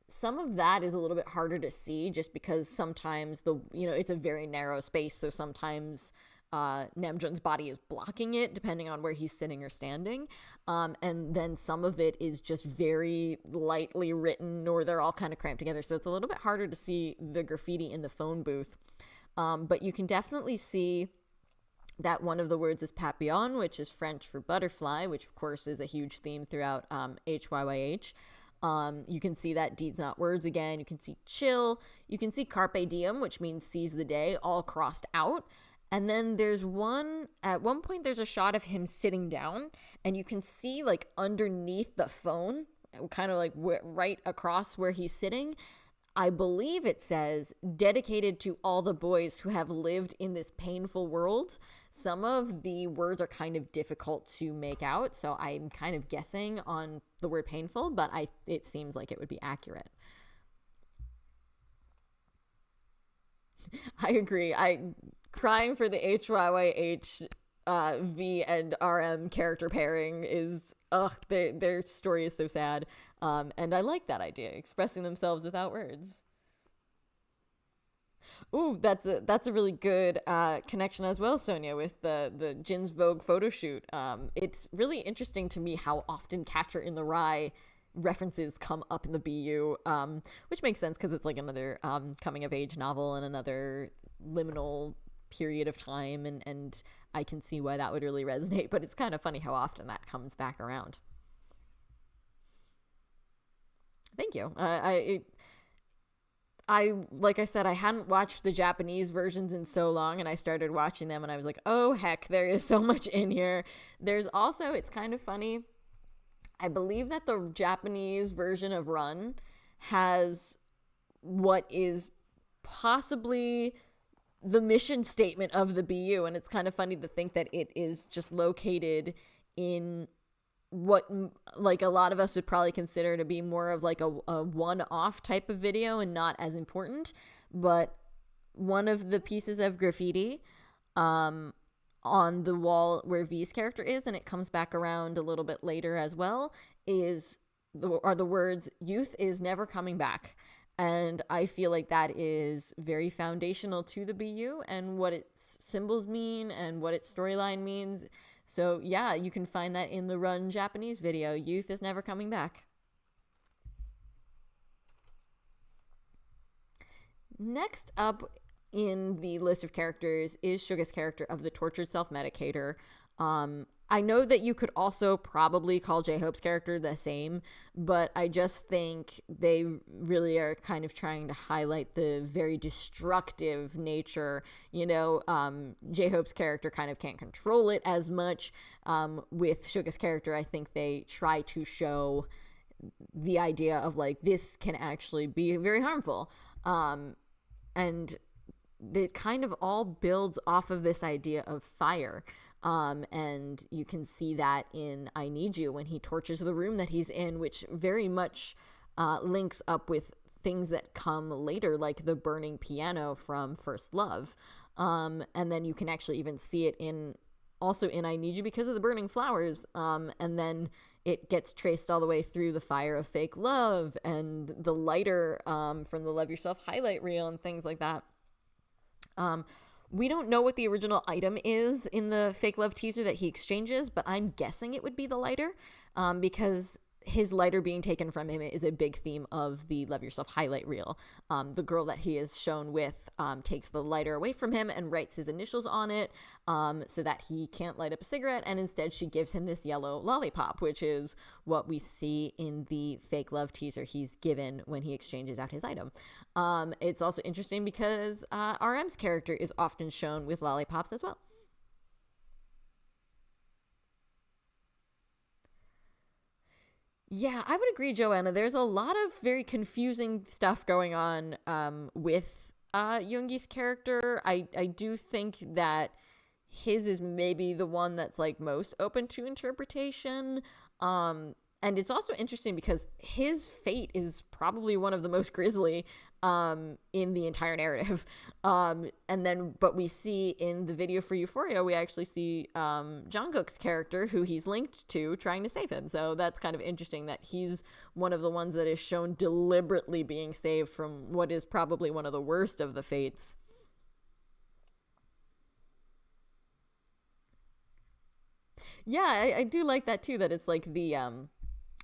some of that is a little bit harder to see just because sometimes it's a very narrow space. So sometimes Namjoon's body is blocking it depending on where he's sitting or standing. And then some of it is just very lightly written, or they're all kind of cramped together. So it's a little bit harder to see the graffiti in the phone booth. But you can definitely see that one of the words is papillon, which is French for butterfly, which of course is a huge theme throughout HYYH. You can see that deeds not words again. You can see chill. You can see carpe diem, which means seize the day, all crossed out. And then at one point there's a shot of him sitting down, and you can see like underneath the phone, kind of like right across where he's sitting, I believe it says, "Dedicated to all the boys who have lived in this painful world." Some of the words are kind of difficult to make out, so I'm kind of guessing on the word painful, but it seems like it would be accurate. I agree. Crying for the HYYH V and RM character pairing is, their story is so sad. And I like that idea, expressing themselves without words. Ooh, that's a really good connection as well, Sonia, with the Jin's Vogue photo shoot. It's really interesting to me how often Catcher in the Rye references come up in the BU, which makes sense because it's like another coming of age novel and another liminal period of time, and I can see why that would really resonate, but it's kind of funny how often that comes back around. Thank you. I like I said, I hadn't watched the Japanese versions in so long, and I started watching them and I was like, oh heck, there is so much in here. There's also, it's kind of funny, I believe that the Japanese version of Run has what is possibly the mission statement of the BU, and it's kind of funny to think that it is just located in what like a lot of us would probably consider to be more of like a one-off type of video and not as important. But one of the pieces of graffiti on the wall where V's character is, and it comes back around a little bit later as well, are the words, "Youth is never coming back." And I feel like that is very foundational to the BU and what its symbols mean and what its storyline means. So yeah, you can find that in the Run Japanese video. Youth is never coming back. Next up in the list of characters is Suga's character of the tortured self-medicator. I know that you could also probably call J-Hope's character the same, but I just think they really are kind of trying to highlight the very destructive nature. J-Hope's character kind of can't control it as much. With Suga's character, I think they try to show the idea of like, this can actually be very harmful. And it kind of all builds off of this idea of fire. And you can see that in I Need You when he torches the room that he's in, which very much links up with things that come later, like the burning piano from First Love. And then you can actually even see it also in I Need You because of the burning flowers. And then it gets traced all the way through the fire of fake love and the lighter from the Love Yourself highlight reel and things like that. We don't know what the original item is in the fake love teaser that he exchanges, but I'm guessing it would be the lighter, because his lighter being taken from him is a big theme of the Love Yourself highlight reel. The girl that he is shown with takes the lighter away from him and writes his initials on it, so that he can't light up a cigarette, and instead she gives him this yellow lollipop, which is what we see in the fake love teaser he's given when he exchanges out his item. It's also interesting because RM's character is often shown with lollipops as well. Yeah, I would agree, Joanna. There's a lot of very confusing stuff going on with Yoongi's character. I do think that his is maybe the one that's like most open to interpretation. And it's also interesting because his fate is probably one of the most grisly in the entire narrative. But we see in the video for Euphoria, we actually see Jungkook's character, who he's linked to, trying to save him. So that's kind of interesting that he's one of the ones that is shown deliberately being saved from what is probably one of the worst of the fates. Yeah, I do like that too, that it's like the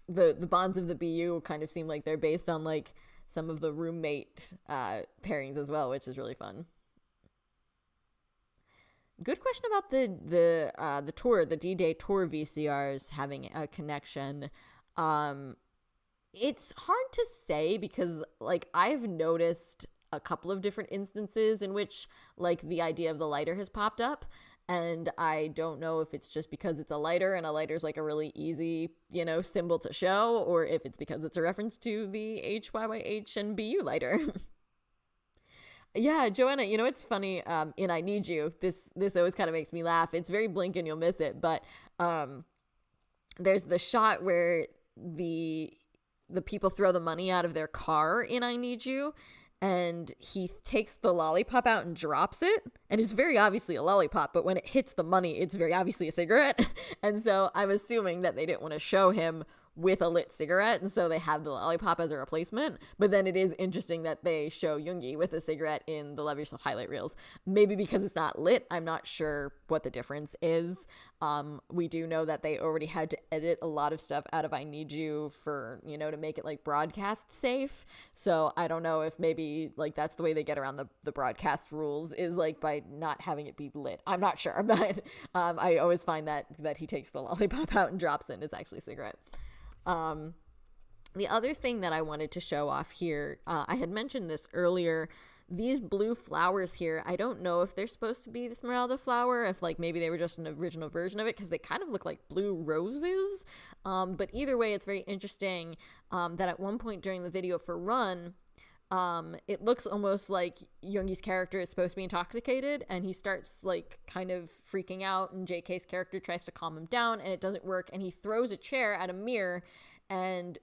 bonds of the BU kind of seem like they're based on like some of the roommate pairings as well, which is really fun. Good question about the tour, the D-Day tour VCRs having a connection. It's hard to say because like I've noticed a couple of different instances in which like the idea of the lighter has popped up. And I don't know if it's just because it's a lighter and a lighter's like a really easy, symbol to show, or if it's because it's a reference to the HYYH and BU lighter. Yeah, Joanna, it's funny, in I Need You, this always kind of makes me laugh. It's very blink and you'll miss it, but there's the shot where the people throw the money out of their car in I Need You, and he takes the lollipop out and drops it, and it's very obviously a lollipop, but when it hits the money, it's very obviously a cigarette. And so I'm assuming that they didn't want to show him with a lit cigarette, and so they have the lollipop as a replacement. But then it is interesting that they show Yoongi with a cigarette in the Love Yourself highlight reels. Maybe because it's not lit, I'm not sure what the difference is. We do know that they already had to edit a lot of stuff out of I Need You for, to make it like broadcast safe. So I don't know if maybe like that's the way they get around the broadcast rules, is like by not having it be lit. I'm not sure, but I always find that he takes the lollipop out and drops it and it's actually a cigarette. The other thing that I wanted to show off here, I had mentioned this earlier, these blue flowers here, I don't know if they're supposed to be the Esmeralda flower, if like maybe they were just an original version of it, because they kind of look like blue roses. But either way, it's very interesting that at one point during the video for Run, it looks almost like Yoongi's character is supposed to be intoxicated, and he starts like kind of freaking out, and JK's character tries to calm him down, and it doesn't work, and he throws a chair at a mirror, and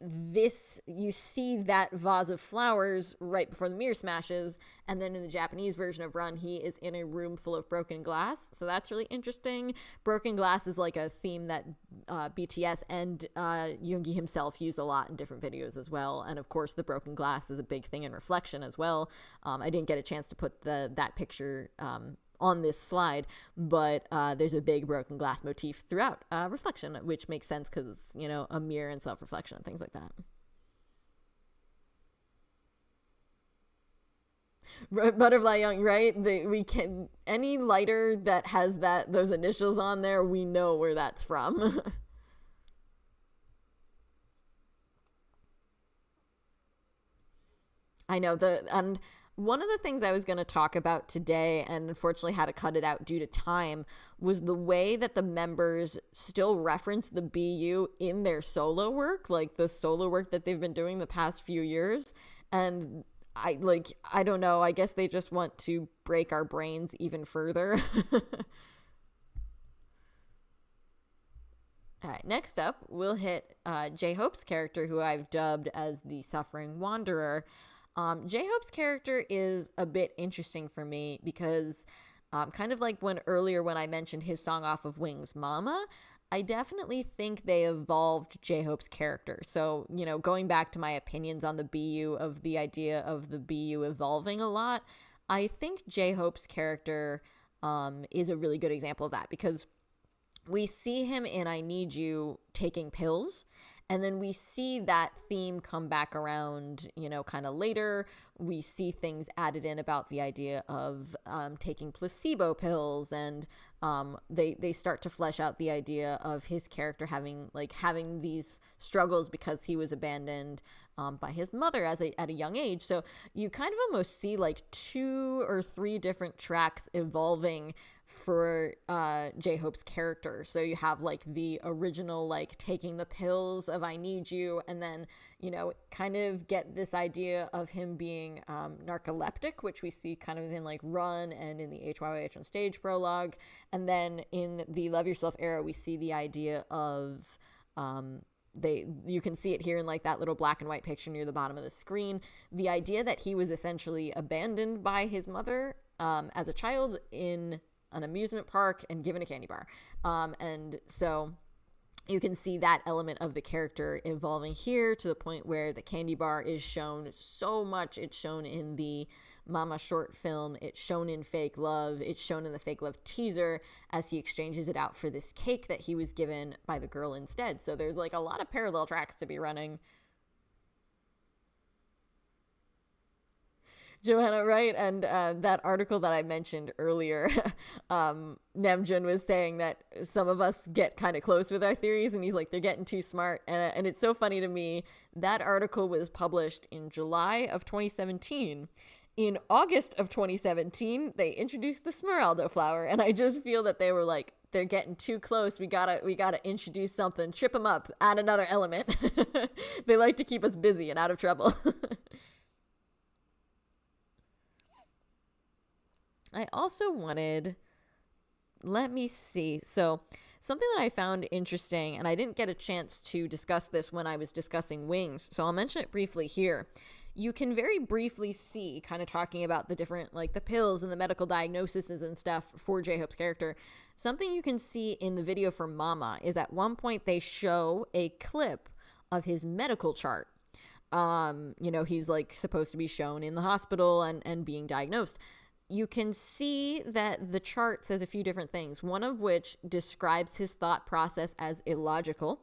you see that vase of flowers right before the mirror smashes. And then in the Japanese version of Run, he is in a room full of broken glass, so that's really interesting. Broken glass is like a theme that BTS and Yoongi himself use a lot in different videos as well, and of course the broken glass is a big thing in Reflection as well. I didn't get a chance to put that picture on this slide, but there's a big broken glass motif throughout Reflection, which makes sense because a mirror and self-reflection and things like that. Butterfly Young, right? We can, any lighter that has those initials on there, we know where that's from. I know and one of the things I was going to talk about today, and unfortunately had to cut it out due to time, was the way that the members still reference the BU in their solo work, like the solo work that they've been doing the past few years. And I don't know, I guess they just want to break our brains even further. All right, next up, we'll hit J-Hope's character, who I've dubbed as the Suffering Wanderer. J-Hope's character is a bit interesting for me because kind of like when I mentioned his song off of Wings, Mama, I definitely think they evolved J-Hope's character. So, going back to my opinions on the BU, of the idea of the BU evolving a lot, I think J-Hope's character is a really good example of that, because we see him in I Need You taking pills, and then we see that theme come back around, kind of later. We see things added in about the idea of taking placebo pills, and they start to flesh out the idea of his character having these struggles because he was abandoned by his mother at a young age. So you kind of almost see like 2 or 3 different tracks evolving for J-Hope's character. So you have like the original, like taking the pills of I Need You, and then kind of get this idea of him being narcoleptic, which we see kind of in like Run and in the HYYH on Stage prologue. And then in the Love Yourself era, we see the idea of you can see it here in like that little black and white picture near the bottom of the screen, the idea that he was essentially abandoned by his mother as a child in an amusement park and given a candy bar. And so you can see that element of the character evolving here to the point where the candy bar is shown so much. It's shown in the Mama short film, it's shown in Fake Love, it's shown in the Fake Love teaser as he exchanges it out for this cake that he was given by the girl instead. So there's like a lot of parallel tracks to be running. Joanna, right? And that article that I mentioned earlier, Namjoon was saying that some of us get kind of close with our theories, and he's like, they're getting too smart. And it's so funny to me. That article was published in July of 2017. In August of 2017, they introduced the Smeraldo flower, and I just feel that they were like, they're getting too close. We gotta introduce something, trip them up, add another element. They like to keep us busy and out of trouble. I also wanted, let me see. So something that I found interesting, and I didn't get a chance to discuss this when I was discussing Wings, so I'll mention it briefly here. You can very briefly see, kind of talking about the different, like the pills and the medical diagnoses and stuff for J-Hope's character. Something you can see in the video for Mama is at one point they show a clip of his medical chart. He's like supposed to be shown in the hospital and being diagnosed. You can see that the chart says a few different things, one of which describes his thought process as illogical.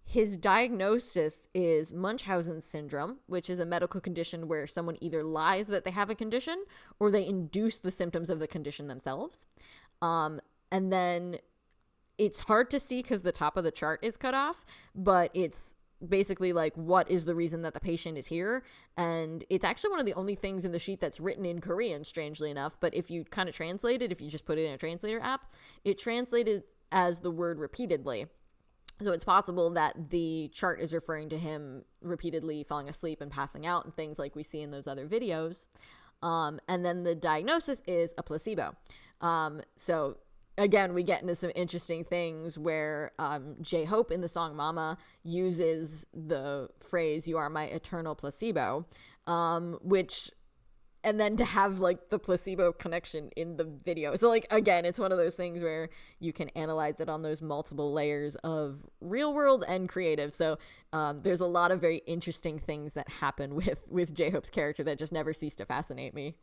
His diagnosis is Munchausen syndrome, which is a medical condition where someone either lies that they have a condition or they induce the symptoms of the condition themselves. And then it's hard to see because the top of the chart is cut off, but it's basically like, what is the reason that the patient is here? And it's actually one of the only things in the sheet that's written in Korean, strangely enough. But if you kind of translate it, if you just put it in a translator app, it translated as the word repeatedly. So it's possible that the chart is referring to him repeatedly falling asleep and passing out and things like we see in those other videos. And then the diagnosis is a placebo. So again, we get into some interesting things where J-Hope in the song Mama uses the phrase, "You are my eternal placebo," and then to have like the placebo connection in the video. So like, again, it's one of those things where you can analyze it on those multiple layers of real world and creative. So there's a lot of very interesting things that happen with J-Hope's character that just never cease to fascinate me.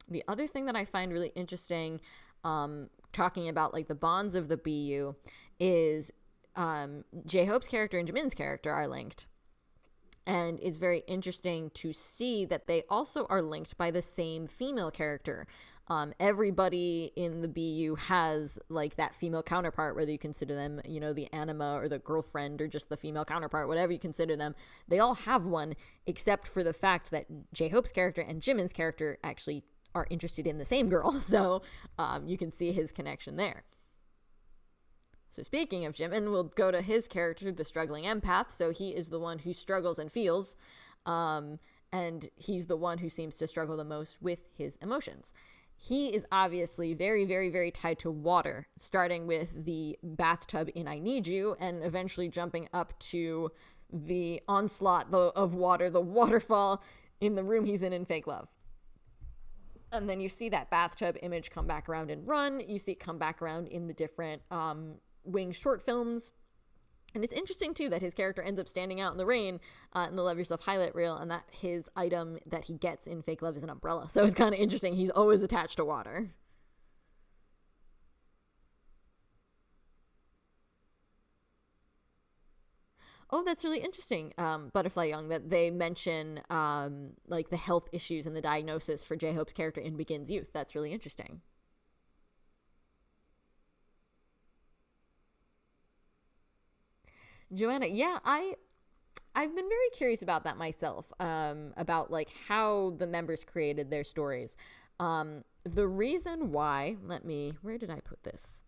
The other thing that I find really interesting, talking about like the bonds of the BU, is J-Hope's character and Jimin's character are linked. And it's very interesting to see that they also are linked by the same female character. Everybody in the BU has like that female counterpart, whether you consider them, the anima or the girlfriend or just the female counterpart, whatever you consider them. They all have one, except for the fact that J-Hope's character and Jimin's character actually are interested in the same girl. So you can see his connection there. So speaking of Jimin, we'll go to his character, the struggling empath. So he is the one who struggles and feels, and he's the one who seems to struggle the most with his emotions. He is obviously very, very, very tied to water, starting with the bathtub in I Need You and eventually jumping up to the onslaught of water, the waterfall. in the room he's in Fake Love. And then you see that bathtub image come back around in Run. You see it come back around in the different Wing short films. And it's interesting, too, that his character ends up standing out in the rain in the Love Yourself highlight reel, and that his item that he gets in Fake Love is an umbrella. So it's kind of interesting. He's always attached to water. Oh, that's really interesting, Butterfly Young, that they mention like the health issues and the diagnosis for J-Hope's character in Begins Youth. That's really interesting. Joanna, yeah, I've been very curious about that myself, about like how the members created their stories. The reason why, where did I put this?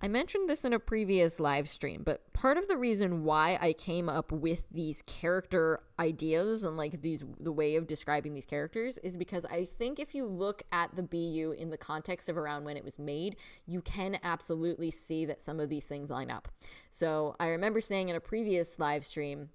I mentioned this in a previous live stream, but part of the reason why I came up with these character ideas and like the way of describing these characters is because I think if you look at the BU in the context of around when it was made, you can absolutely see that some of these things line up. So I remember saying in a previous live stream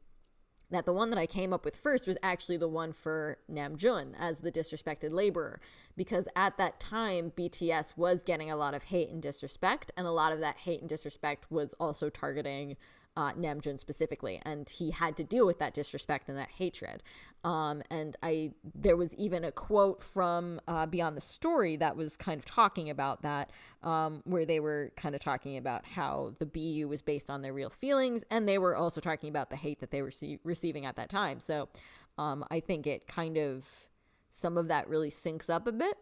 that the one that I came up with first was actually the one for Namjoon as the disrespected laborer, because at that time BTS was getting a lot of hate and disrespect, and a lot of that hate and disrespect was also targeting Namjoon specifically, and he had to deal with that disrespect and that hatred. There was even a quote from Beyond the Story that was kind of talking about that, where they were kind of talking about how the BU was based on their real feelings, and they were also talking about the hate that they were receiving at that time. So I think it kind of, some of that really syncs up a bit.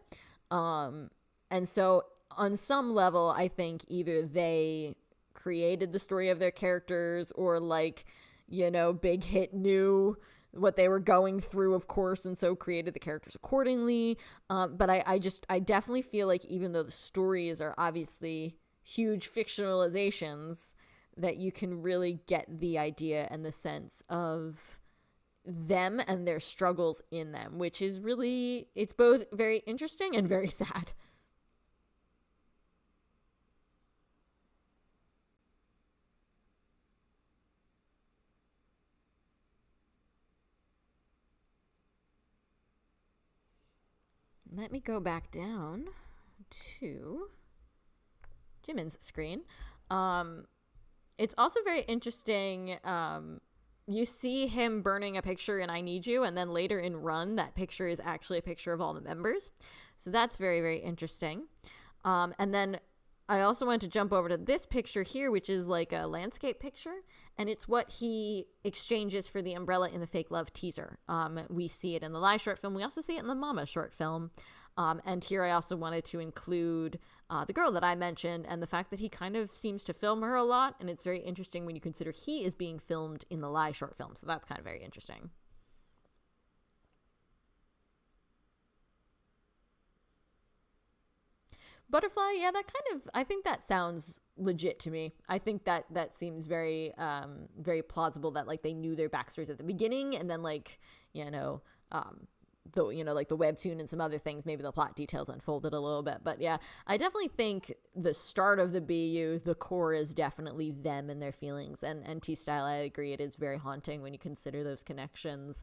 And so on some level, I think either they created the story of their characters, or like, Big Hit knew what they were going through, of course, and so created the characters accordingly. But I definitely feel like even though the stories are obviously huge fictionalizations, that you can really get the idea and the sense of them and their struggles in them, which is really, it's both very interesting and very sad. Let me go back down to Jimin's screen. It's also very interesting. You see him burning a picture in I Need You, and then later in Run, that picture is actually a picture of all the members. So that's very, very interesting. And then I also want to jump over to this picture here, which is like a landscape picture, and it's what he exchanges for the umbrella in the Fake Love teaser. We see it in the live short film. We also see it in the Mama short film. And here I also wanted to include the girl that I mentioned, and the fact that he kind of seems to film her a lot, and it's very interesting when you consider he is being filmed in the live short film. So that's kind of very interesting. Butterfly, yeah, that kind of, I think that sounds legit to me. I think that seems very, very plausible that like they knew their backstories at the beginning, and then like, like the webtoon and some other things, maybe the plot details unfolded a little bit. But yeah, I definitely think the start of the BU, the core is definitely them and their feelings. And T-Style, I agree, it is very haunting when you consider those connections.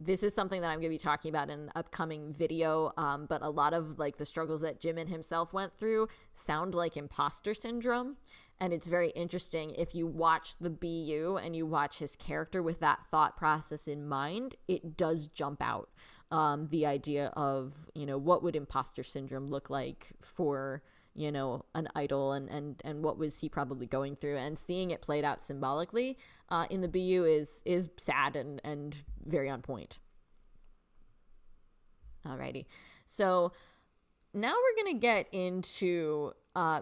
This is something that I'm going to be talking about in an upcoming video, but a lot of like the struggles that Jimin himself went through sound like imposter syndrome. And it's very interesting if you watch the BU and you watch his character with that thought process in mind, it does jump out. The idea of, what would imposter syndrome look like for, an idol, and what was he probably going through, and seeing it played out symbolically in the BU is sad and very on point. Alrighty. So now we're going to get into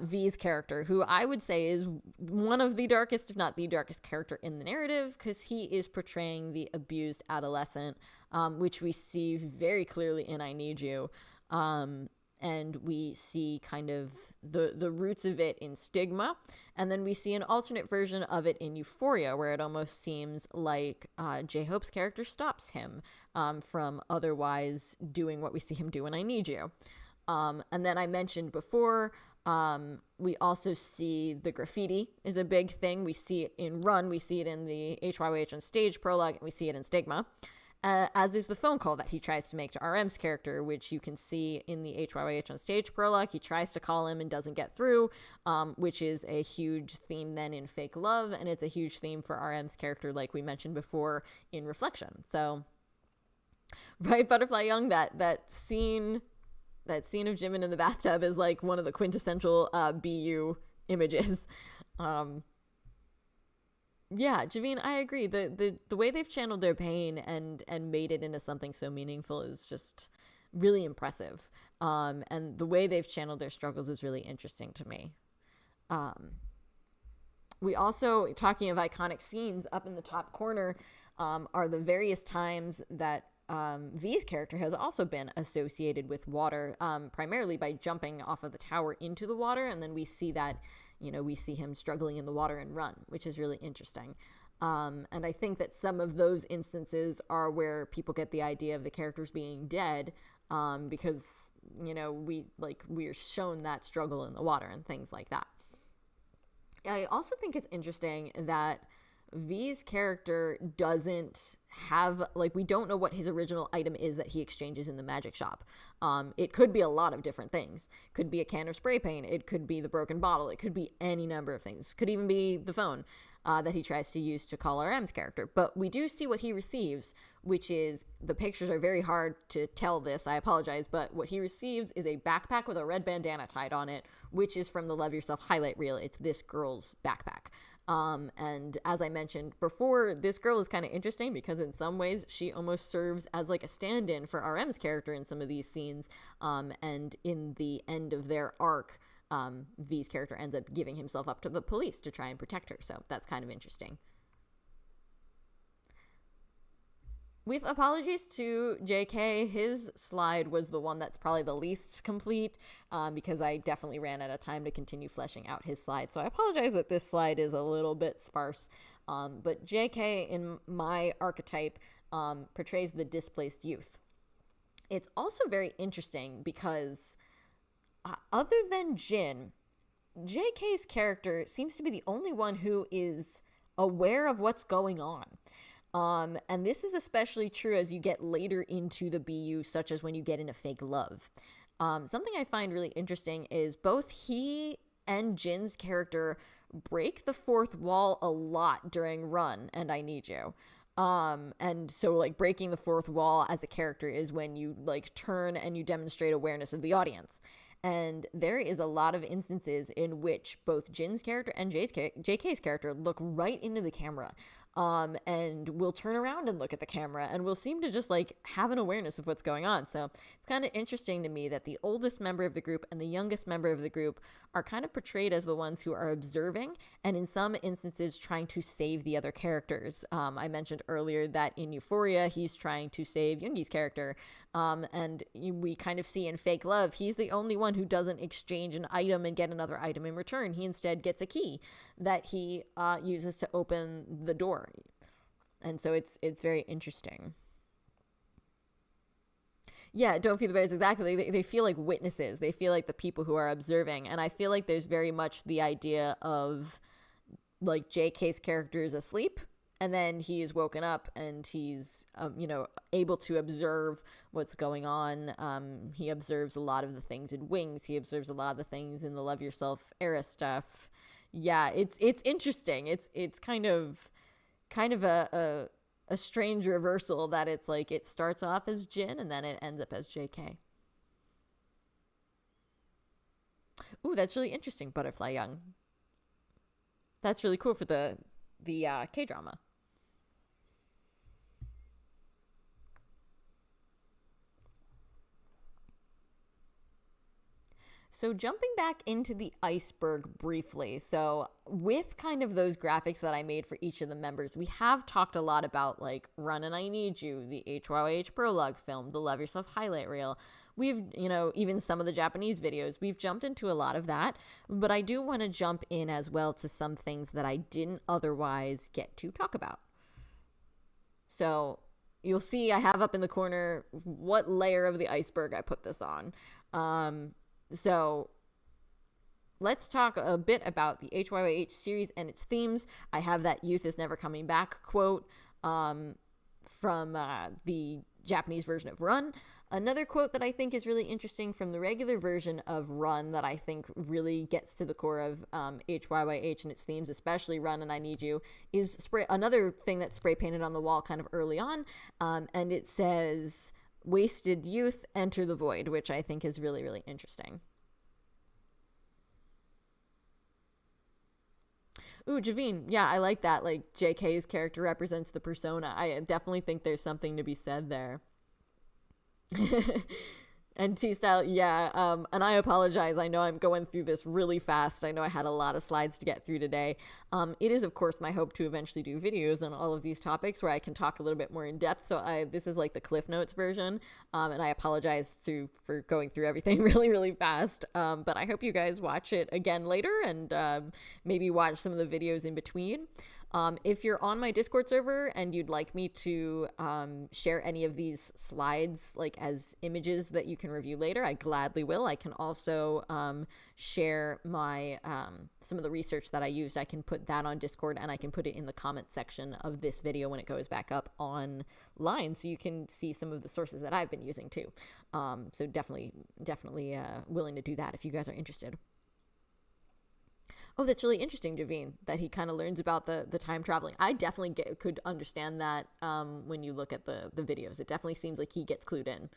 V's character, who I would say is one of the darkest, if not the darkest character in the narrative, because he is portraying the abused adolescent, which we see very clearly in I Need You. And we see kind of the roots of it in Stigma. And then we see an alternate version of it in Euphoria, where it almost seems like J-Hope's character stops him from otherwise doing what we see him do in I Need You. And then I mentioned before, we also see the graffiti is a big thing. We see it in Run, we see it in the HYYH on stage prologue, and we see it in Stigma. as is the phone call that he tries to make to RM's character, which you can see in the HYYH on stage prologue. He tries to call him and doesn't get through, which is a huge theme then in Fake Love, and it's a huge theme for RM's character, like we mentioned before, in Reflection. So, right, Butterfly Young, that scene of Jimin in the bathtub is like one of the quintessential BU images. Yeah, Javine, I agree. The way they've channeled their pain and made it into something so meaningful is just really impressive. And the way they've channeled their struggles is really interesting to me. We also, talking of iconic scenes, up in the top corner are the various times that V's character has also been associated with water, primarily by jumping off of the tower into the water, and then we see that, we see him struggling in the water and run, which is really interesting. And I think that some of those instances are where people get the idea of the characters being dead, because, we're shown that struggle in the water and things like that. I also think it's interesting that V's character doesn't have, we don't know what his original item is that he exchanges in the magic shop. It could be a lot of different things. Could be a can of spray paint. It could be the broken bottle. It could be any number of things. Could even be the phone that he tries to use to call RM's character. But we do see what he receives, which is, the pictures are very hard to tell this, I apologize, but what he receives is a backpack with a red bandana tied on it, which is from the Love Yourself highlight reel. It's this girl's backpack. And as I mentioned before, this girl is kind of interesting because in some ways she almost serves as like a stand-in for RM's character in some of these scenes. And in the end of their arc, V's character ends up giving himself up to the police to try and protect her. So that's kind of interesting. With apologies to JK, his slide was the one that's probably the least complete, because I definitely ran out of time to continue fleshing out his slide. So I apologize that this slide is a little bit sparse. But JK, in my archetype, portrays the displaced youth. It's also very interesting because other than Jin, JK's character seems to be the only one who is aware of what's going on. And this is especially true as you get later into the BU, such as when you get into Fake Love. Something I find really interesting is both he and Jin's character break the fourth wall a lot during Run and I Need You. And so breaking the fourth wall as a character is when you turn and you demonstrate awareness of the audience. And there is a lot of instances in which both Jin's character and JK's character look right into the camera. And we'll turn around and look at the camera and we'll seem to just have an awareness of what's going on. So it's kind of interesting to me that the oldest member of the group and the youngest member of the group are kind of portrayed as the ones who are observing and in some instances trying to save the other characters. I mentioned earlier that in Euphoria, he's trying to save Yoongi's character. And we kind of see in Fake Love, he's the only one who doesn't exchange an item and get another item in return. He instead gets a key that he uses to open the door. And so it's very interesting. Yeah, don't feel the bears exactly. They feel like witnesses. They feel like the people who are observing. And I feel like there's very much the idea of JK's character is asleep. And then he is woken up and he's, able to observe what's going on. He observes a lot of the things in Wings. He observes a lot of the things in the Love Yourself era stuff. Yeah, it's interesting. It's kind of a strange reversal that it's it starts off as Jin and then it ends up as JK. Ooh, that's really interesting, Butterfly Young. That's really cool for the K-drama. So jumping back into the iceberg briefly. So with kind of those graphics that I made for each of the members, we have talked a lot about Run and I Need You, the HYYH prologue film, the Love Yourself highlight reel. We've, even some of the Japanese videos, we've jumped into a lot of that, but I do want to jump in as well to some things that I didn't otherwise get to talk about. So you'll see I have up in the corner what layer of the iceberg I put this on. So let's talk a bit about the HYYH series and its themes. I have that "Youth is never coming back" quote from the Japanese version of Run. Another quote that I think is really interesting from the regular version of Run that I think really gets to the core of HYYH and its themes, especially Run and I Need You, is another thing that's spray painted on the wall kind of early on, and it says, "Wasted youth, enter the void," which I think is really, really interesting. Ooh, Javine, yeah, I like that. Like, JK's character represents the persona. I definitely think there's something to be said there. And T-Style, yeah, and I apologize. I know I'm going through this really fast. I know I had a lot of slides to get through today. It is, of course, my hope to eventually do videos on all of these topics where I can talk a little bit more in depth. So this is like the Cliff Notes version, and I apologize for going through everything really, really fast. But I hope you guys watch it again later and maybe watch some of the videos in between. If you're on my Discord server and you'd like me to share any of these slides like as images that you can review later, I gladly will. I can also share my some of the research that I used. I can put that on Discord and I can put it in the comment section of this video when it goes back up online, so you can see some of the sources that I've been using too. So definitely willing to do that if you guys are interested. Oh, that's really interesting, Javine, that he kind of learns about the time traveling. I definitely could understand that when you look at the videos. It definitely seems like he gets clued in.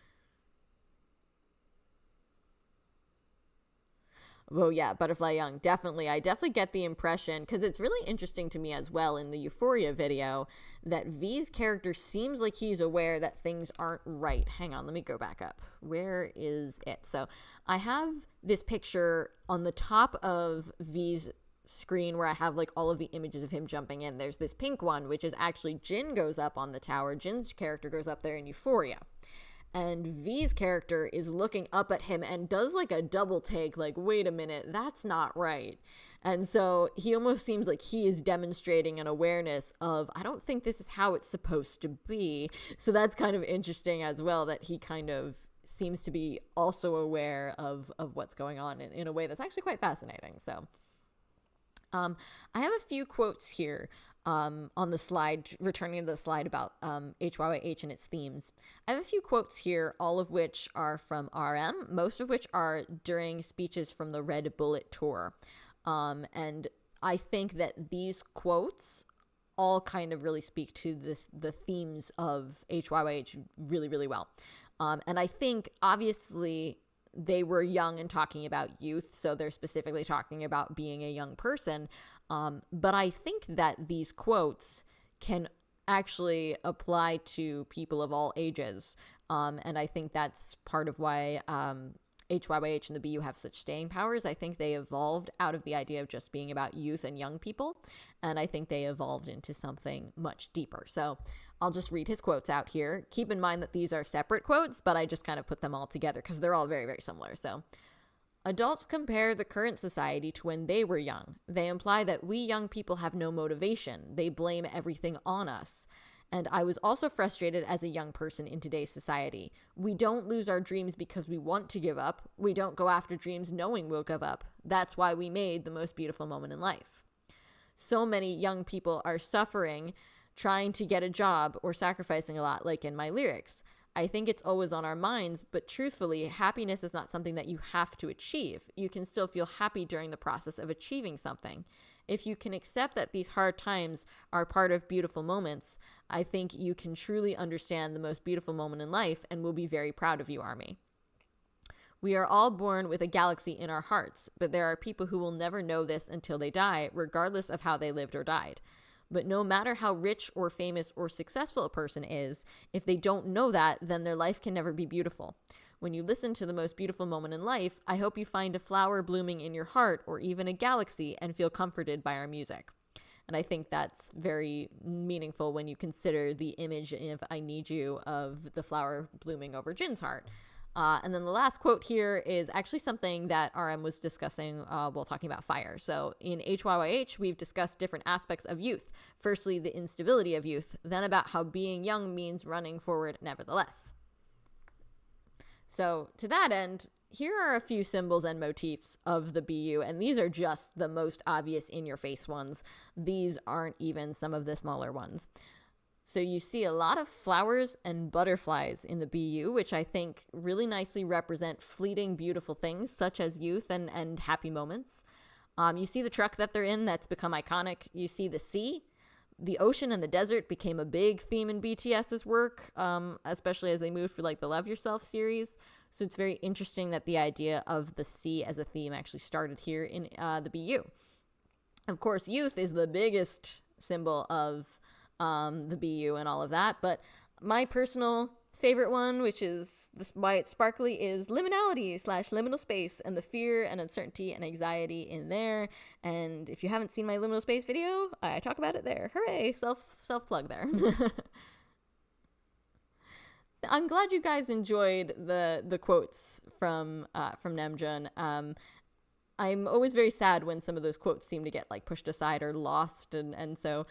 Oh, yeah, Butterfly Young, definitely. I definitely get the impression, because it's really interesting to me as well in the Euphoria video, that V's character seems like he's aware that things aren't right. Hang on, let me go back up. Where is it? So I have this picture on the top of V's screen where I have like all of the images of him jumping in. There's this pink one, which is actually Jin goes up on the tower. Jin's character goes up there in Euphoria. And V's character is looking up at him and does like a double take, like, wait a minute, that's not right. And so he almost seems like he is demonstrating an awareness of, I don't think this is how it's supposed to be. So that's kind of interesting as well, that he kind of seems to be also aware of what's going on in a way that's actually quite fascinating. So I have a few quotes here on the slide, returning to the slide about HYYH and its themes. I have a few quotes here, all of which are from RM, most of which are during speeches from the Red Bullet tour. And I think that these quotes all kind of really speak to the themes of HYYH really, really well. And I think, obviously, they were young and talking about youth, so they're specifically talking about being a young person. But I think that these quotes can actually apply to people of all ages. And I think that's part of why HYYH and the BU have such staying powers. I think they evolved out of the idea of just being about youth and young people. And I think they evolved into something much deeper. So I'll just read his quotes out here. Keep in mind that these are separate quotes, but I just kind of put them all together because they're all very, very similar. So, adults compare the current society to when they were young. They imply that we young people have no motivation. They blame everything on us. And I was also frustrated as a young person in today's society. We don't lose our dreams because we want to give up. We don't go after dreams knowing we'll give up. That's why we made the most beautiful moment in life. So many young people are suffering, trying to get a job, or sacrificing a lot, like in my lyrics. I think it's always on our minds, but truthfully, happiness is not something that you have to achieve. You can still feel happy during the process of achieving something. If you can accept that these hard times are part of beautiful moments, I think you can truly understand the most beautiful moment in life and will be very proud of you, Army. We are all born with a galaxy in our hearts, but there are people who will never know this until they die, regardless of how they lived or died. But no matter how rich or famous or successful a person is, if they don't know that, then their life can never be beautiful. When you listen to the most beautiful moment in life, I hope you find a flower blooming in your heart or even a galaxy and feel comforted by our music. And I think that's very meaningful when you consider the image of I Need You of the flower blooming over Jin's heart. And then the last quote here is actually something that RM was discussing while talking about fire. So in HYYH, we've discussed different aspects of youth. Firstly, the instability of youth, then about how being young means running forward nevertheless. So to that end, here are a few symbols and motifs of the BU, and these are just the most obvious in-your-face ones. These aren't even some of the smaller ones. So you see a lot of flowers and butterflies in the BU, which I think really nicely represent fleeting, beautiful things such as youth and happy moments. You see the truck that they're in that's become iconic. You see the sea. The ocean and the desert became a big theme in BTS's work, especially as they moved for like the Love Yourself series. So it's very interesting that the idea of the sea as a theme actually started here in the BU. Of course, youth is the biggest symbol of the BU and all of that, but my personal favorite one, which is why it's sparkly, is liminality / liminal space and the fear and uncertainty and anxiety in there. And if you haven't seen my liminal space video, I talk about it there. Hooray! Self plug there. I'm glad you guys enjoyed the quotes from Namjoon. I'm always very sad when some of those quotes seem to get like pushed aside or lost, and so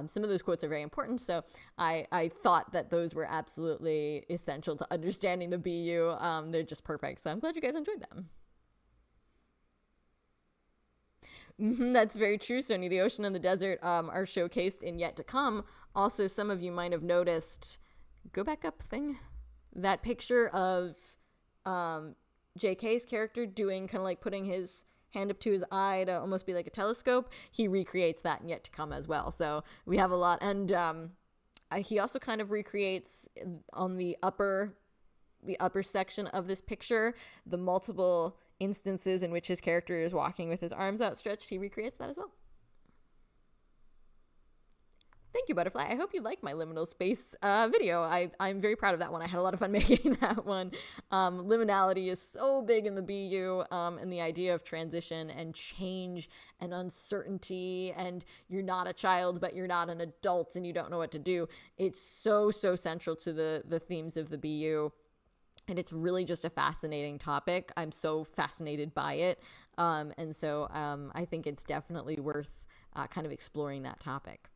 some of those quotes are very important. So I thought that those were absolutely essential to understanding the BU. They're just perfect. So I'm glad you guys enjoyed them. That's very true, Sony. The ocean and the desert are showcased in Yet to Come. Also, some of you might have noticed, go back up thing, that picture of JK's character doing kind of like putting his hand up to his eye to almost be like a telescope. He recreates that in Yet to Come as well. So we have a lot. And he also kind of recreates on the upper section of this picture the multiple instances in which his character is walking with his arms outstretched. He recreates that as well. Thank you, Butterfly. I hope you like my liminal space video. I'm very proud of that one. I had a lot of fun making that one. Liminality is so big in the BU, and the idea of transition and change and uncertainty, and you're not a child, but you're not an adult, and you don't know what to do. It's so central to the themes of the BU, and it's really just a fascinating topic. I'm so fascinated by it, and so I think it's definitely worth kind of exploring that topic.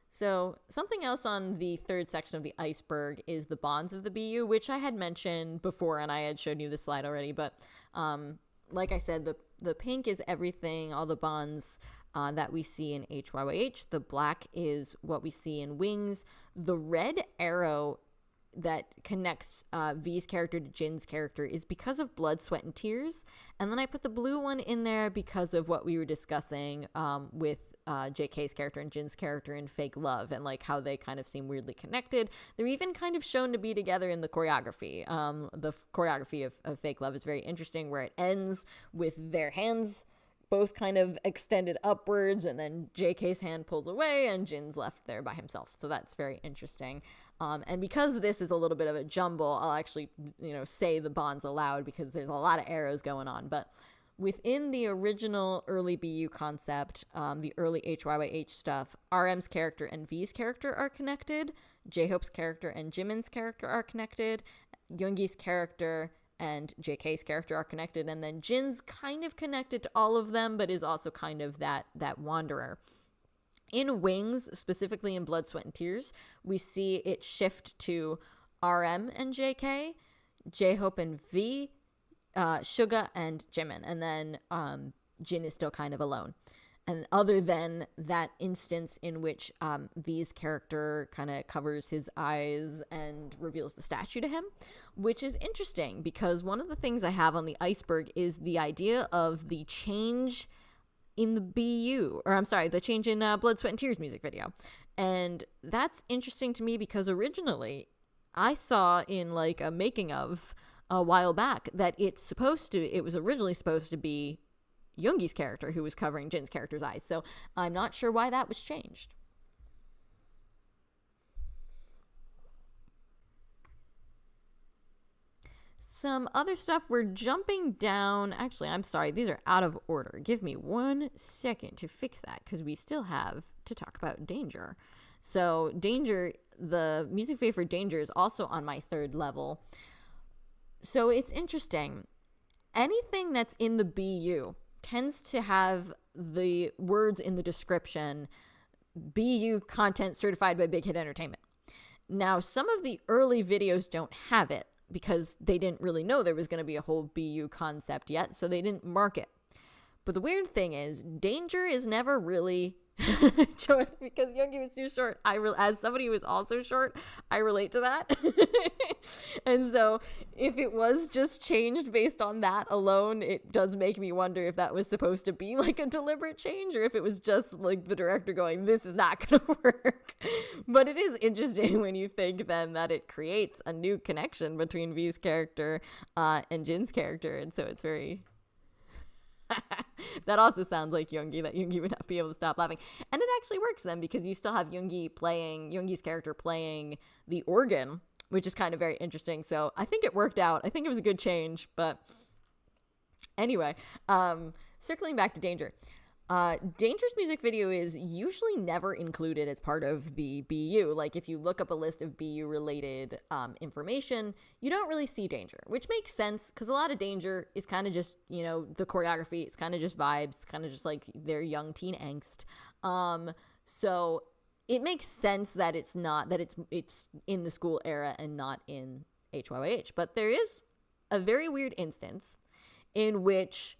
So something else on the third section of the iceberg is the bonds of the BU, which I had mentioned before, and I had shown you the slide already. But like I said, the pink is everything, all the bonds that we see in HYYH. The black is what we see in Wings. The red arrow that connects V's character to Jin's character is because of Blood, Sweat, and Tears. And then I put the blue one in there because of what we were discussing with JK's character and Jin's character in Fake Love, and like how they kind of seem weirdly connected. They're even kind of shown to be together in the choreography. The choreography of Fake Love is very interesting, where it ends with their hands both kind of extended upwards, and then JK's hand pulls away and Jin's left there by himself. So that's very interesting. And because this is a little bit of a jumble, I'll actually, say the bonds aloud because there's a lot of arrows going on. But within the original early BU concept, the early HYYH stuff, RM's character and V's character are connected. J-Hope's character and Jimin's character are connected. Yoongi's character and JK's character are connected. And then Jin's kind of connected to all of them, but is also kind of that wanderer. In Wings, specifically in Blood, Sweat, and Tears, we see it shift to RM and JK, J-Hope and V, Suga and Jimin, and then Jin is still kind of alone. And other than that instance in which V's character kind of covers his eyes and reveals the statue to him, which is interesting because one of the things I have on the iceberg is the idea of the change in the BU, or I'm sorry, the change in Blood, Sweat, and Tears music video. And that's interesting to me because originally I saw in like a making of a while back that it was originally supposed to be Yoongi's character who was covering Jin's character's eyes. So I'm not sure why that was changed. Some other stuff, we're jumping down. Actually, I'm sorry, these are out of order. Give me 1 second to fix that because we still have to talk about Danger. So Danger, the music video for Danger is also on my third level. So it's interesting. Anything that's in the BU tends to have the words in the description, BU content certified by Big Hit Entertainment. Now, some of the early videos don't have it because they didn't really know there was going to be a whole BU concept yet, so they didn't mark it. But the weird thing is, Danger is never really Because Yoongi was too short. As somebody who is also short, I relate to that. And so if it was just changed based on that alone, it does make me wonder if that was supposed to be like a deliberate change, or if it was just like the director going, this is not going to work. But it is interesting when you think then that it creates a new connection between V's character and Jin's character. And so it's very... That also sounds like Yoongi, that Yoongi would not be able to stop laughing. And it actually works then, because you still have Yoongi's character playing the organ, which is kind of very interesting. So I think it worked out. I think it was a good change. But anyway, circling back to Danger. Danger's music video is usually never included as part of the BU. Like, if you look up a list of BU related information, you don't really see Danger, which makes sense because a lot of Danger is kind of just, you know, the choreography. It's kind of just vibes, kind of just like their young teen angst. So it makes sense that it's not, that it's in the school era and not in HYYH. But there is a very weird instance in which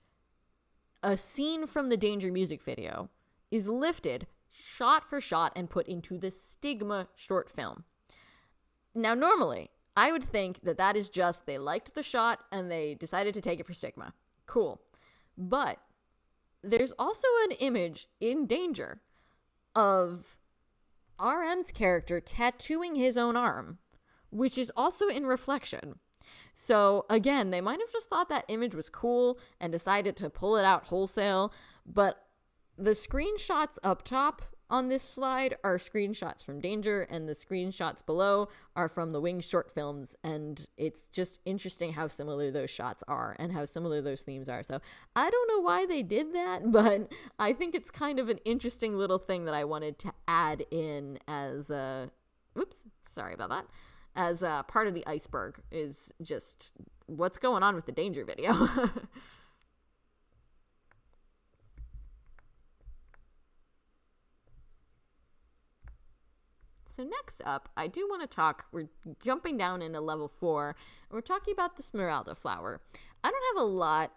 a scene from the Danger music video is lifted shot for shot and put into the Stigma short film. Now, normally, I would think that that is just they liked the shot and they decided to take it for Stigma. Cool. But there's also an image in Danger of RM's character tattooing his own arm, which is also in reflection. So again, they might have just thought that image was cool and decided to pull it out wholesale, but the screenshots up top on this slide are screenshots from Danger, and the screenshots below are from the Wings short films, and it's just interesting how similar those shots are and how similar those themes are. So I don't know why they did that, but I think it's kind of an interesting little thing that I wanted to add in as oops, sorry about that. As part of the iceberg is just what's going on with the Danger video. So next up, I do want to talk, we're jumping down into level 4, and we're talking about the Smeralda flower. I don't have a lot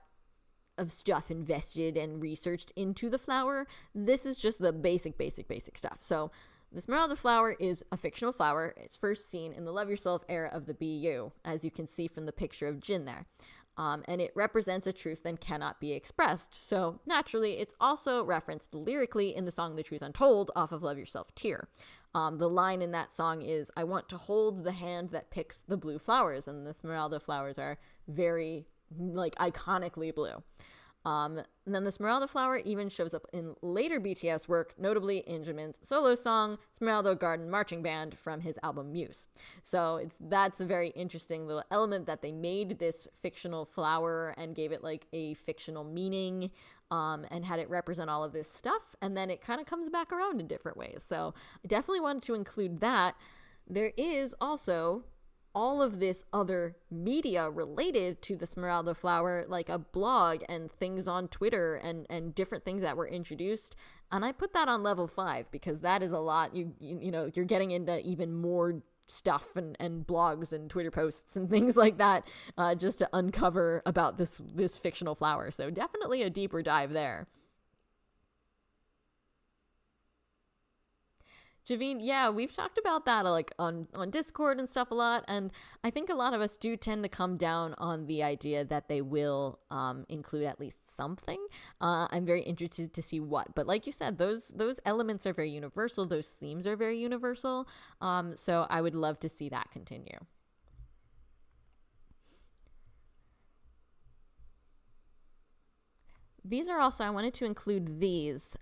of stuff invested and researched into the flower. This is just the basic stuff. So the Smeralda flower is a fictional flower. It's first seen in the Love Yourself era of the BU, as you can see from the picture of Jin there. And it represents a truth that cannot be expressed. So naturally, it's also referenced lyrically in the song The Truth Untold off of Love Yourself Tear. The line in that song is, I want to hold the hand that picks the blue flowers. And the Smeralda flowers are very, like, iconically blue. And then the Smeralda flower even shows up in later BTS work, notably in Jimin's solo song, Smeralda Garden Marching Band, from his album Muse. So that's a very interesting little element that they made this fictional flower and gave it like a fictional meaning, and had it represent all of this stuff. And then it kind of comes back around in different ways. So I definitely wanted to include that. There is also all of this other media related to the Smeralda flower, like a blog and things on Twitter and different things that were introduced. And I put that on level 5 because that is a lot. You know, you're getting into even more stuff and blogs and Twitter posts and things like that, just to uncover about this fictional flower. So definitely a deeper dive there. Javine, yeah, we've talked about that like on Discord and stuff a lot, and I think a lot of us do tend to come down on the idea that they will include at least something. I'm very interested to see what, but like you said, those elements are very universal, those themes are very universal, so I would love to see that continue. These are also, I wanted to include these,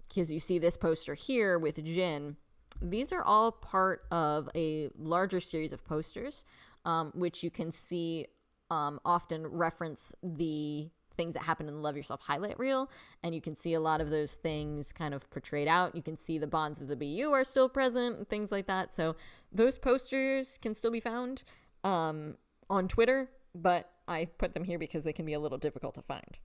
because you see this poster here with Jin. These are all part of a larger series of posters, which you can see often reference the things that happen in the Love Yourself highlight reel, and you can see a lot of those things kind of portrayed out. You can see the bonds of the BU are still present and things like that. So those posters can still be found on Twitter, but I put them here because they can be a little difficult to find.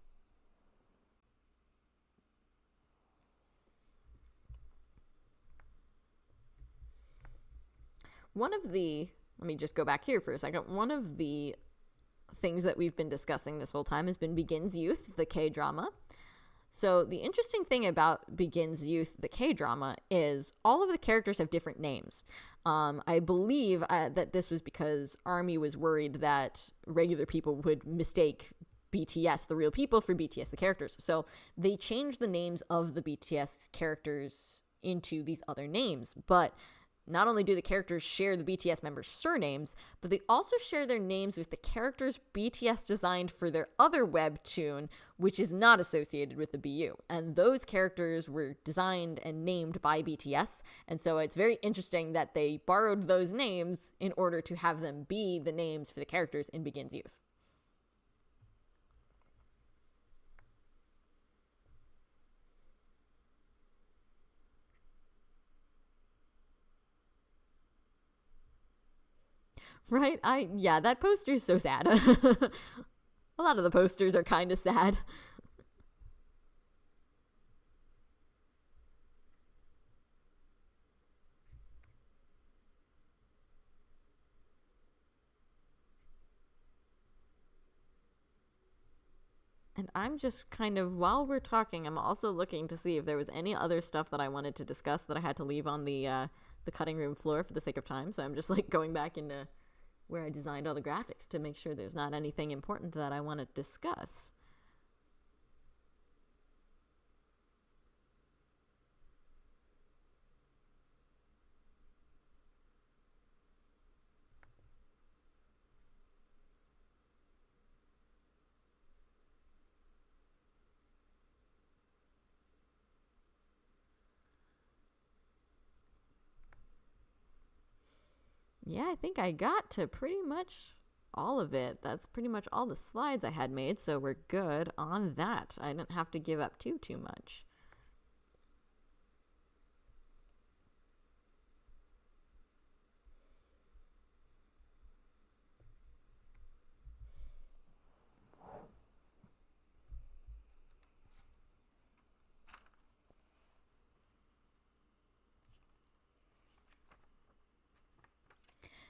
Let me just go back here for a second. One of the things that we've been discussing this whole time has been Begin's Youth, the K-drama. So the interesting thing about Begins Youth, the K-drama, is all of the characters have different names. I believe that this was because ARMY was worried that regular people would mistake BTS, the real people, for BTS, the characters. So they changed the names of the BTS characters into these other names. But not only do the characters share the BTS members' surnames, but they also share their names with the characters BTS designed for their other webtoon, which is not associated with the BU. And those characters were designed and named by BTS. And so it's very interesting that they borrowed those names in order to have them be the names for the characters in Begins Youth. Right? Yeah, that poster is so sad. A lot of the posters are kind of sad. And I'm just kind of, while we're talking, I'm also looking to see if there was any other stuff that I wanted to discuss that I had to leave on the cutting room floor for the sake of time. So I'm just like going back into where I designed all the graphics to make sure there's not anything important that I want to discuss. Yeah, I think I got to pretty much all of it. That's pretty much all the slides I had made, so we're good on that. I didn't have to give up too much.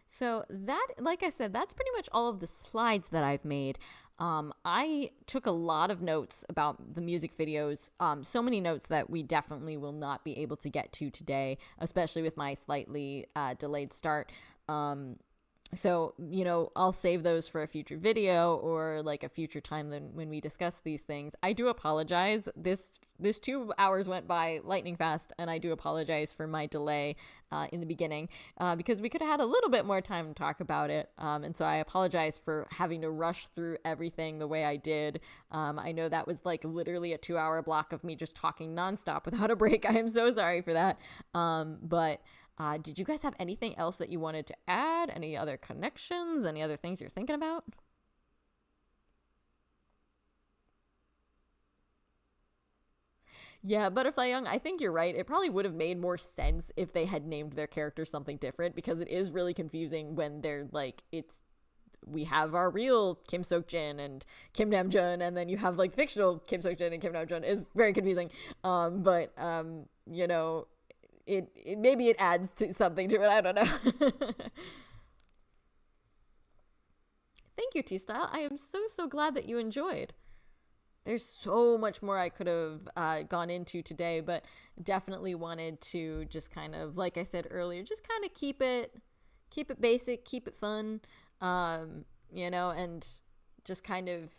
So that, like I said, that's pretty much all of the slides that I've made. I took a lot of notes about the music videos, so many notes that we definitely will not be able to get to today, especially with my slightly delayed start. So, I'll save those for a future video or like a future time when we discuss these things. I do apologize. This 2 hours went by lightning fast, and I do apologize for my delay in the beginning because we could have had a little bit more time to talk about it. And so I apologize for having to rush through everything the way I did. I know that was like literally a 2-hour block of me just talking nonstop without a break. I am so sorry for that. But did you guys have anything else that you wanted to add? Any other connections? Any other things you're thinking about? Yeah, Butterfly Young, I think you're right. It probably would have made more sense if they had named their character something different, because it is really confusing when they're like, we have our real Kim Sok-jin and Kim Namjoon, and then you have like fictional Kim Sok-jin and Kim Namjoon. Is very confusing. But it maybe it adds to something to it. I don't know. Thank you, T-Style. I am so glad that you enjoyed. There's so much more I could have gone into today, but definitely wanted to just kind of, like I said earlier, just kind of keep it basic, keep it fun, and just kind of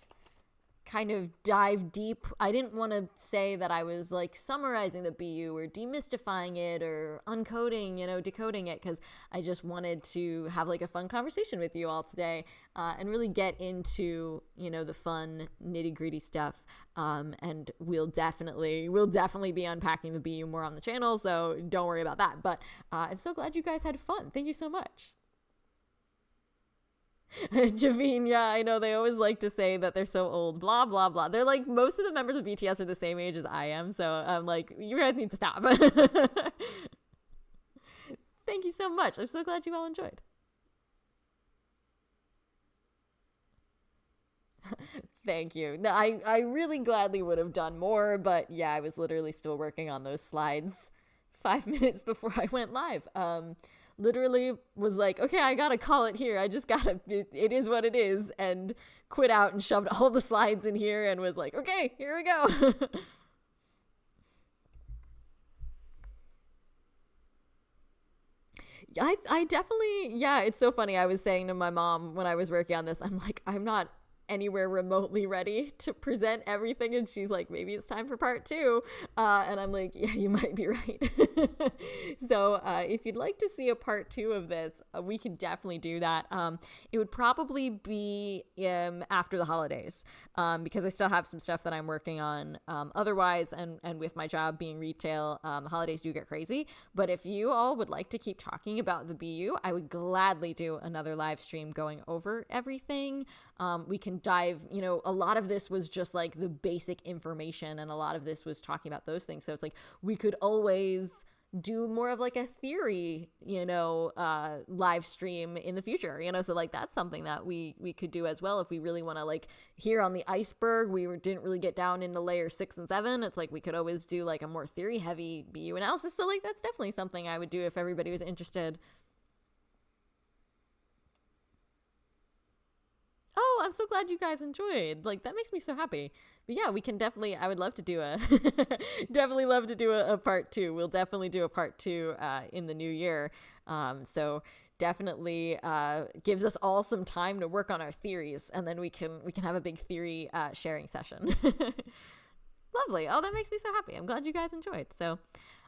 dive deep. I didn't want to say that I was like summarizing the BU or demystifying it or uncoding, decoding it, because I just wanted to have like a fun conversation with you all today and really get into, the fun nitty gritty stuff. And we'll definitely be unpacking the BU more on the channel, so don't worry about that. But I'm so glad you guys had fun. Thank you so much. Javine, yeah, I know they always like to say that they're so old, blah, blah, blah. They're like, most of the members of BTS are the same age as I am, so I'm like, you guys need to stop. Thank you so much. I'm so glad you all enjoyed. Thank you. No, I really gladly would have done more, but yeah, I was literally still working on those slides 5 minutes before I went live. Literally was like, okay, I gotta call it here. I just gotta, it is what it is, and quit out and shoved all the slides in here and was like, okay, here we go. I definitely, yeah, it's so funny. I was saying to my mom when I was working on this, I'm like, I'm not anywhere remotely ready to present everything, and she's like, maybe it's time for part two, and I'm like, yeah, you might be right. So if you'd like to see a part two of this, we can definitely do that. It would probably be after the holidays, because I still have some stuff that I'm working on otherwise, and with my job being retail, the holidays do get crazy. But if you all would like to keep talking about the BU, I would gladly do another live stream going over everything. We can dive, a lot of this was just like the basic information, and a lot of this was talking about those things. So it's like we could always do more of like a theory, live stream in the future, so like that's something that we could do as well if we really want to, like, here on the iceberg didn't really get down into layer 6 and 7. It's like we could always do like a more theory heavy BU analysis. So like that's definitely something I would do if everybody was interested. Oh, I'm so glad you guys enjoyed. Like, that makes me so happy. But yeah, we can definitely, I would love to do definitely love to do a part two. We'll definitely do a part two in the new year. So definitely gives us all some time to work on our theories, and then we can have a big theory sharing session. Lovely. Oh, that makes me so happy. I'm glad you guys enjoyed. So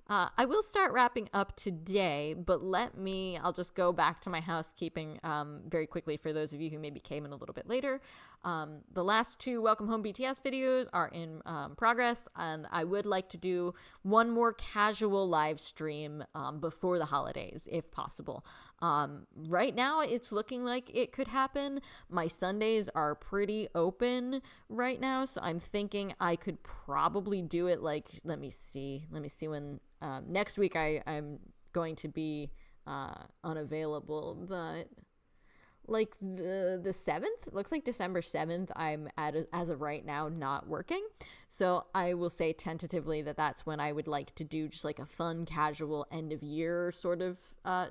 I will start wrapping up today, but I'll just go back to my housekeeping very quickly for those of you who maybe came in a little bit later. The last two Welcome Home BTS videos are in progress, and I would like to do one more casual live stream before the holidays, if possible. Right now, it's looking like it could happen. My Sundays are pretty open right now, so I'm thinking I could probably do it, like, let me see when next week I'm going to be unavailable, but like the 7th, looks like December 7th, I'm as of right now not working. So I will say tentatively that's when I would like to do just like a fun casual end of year sort of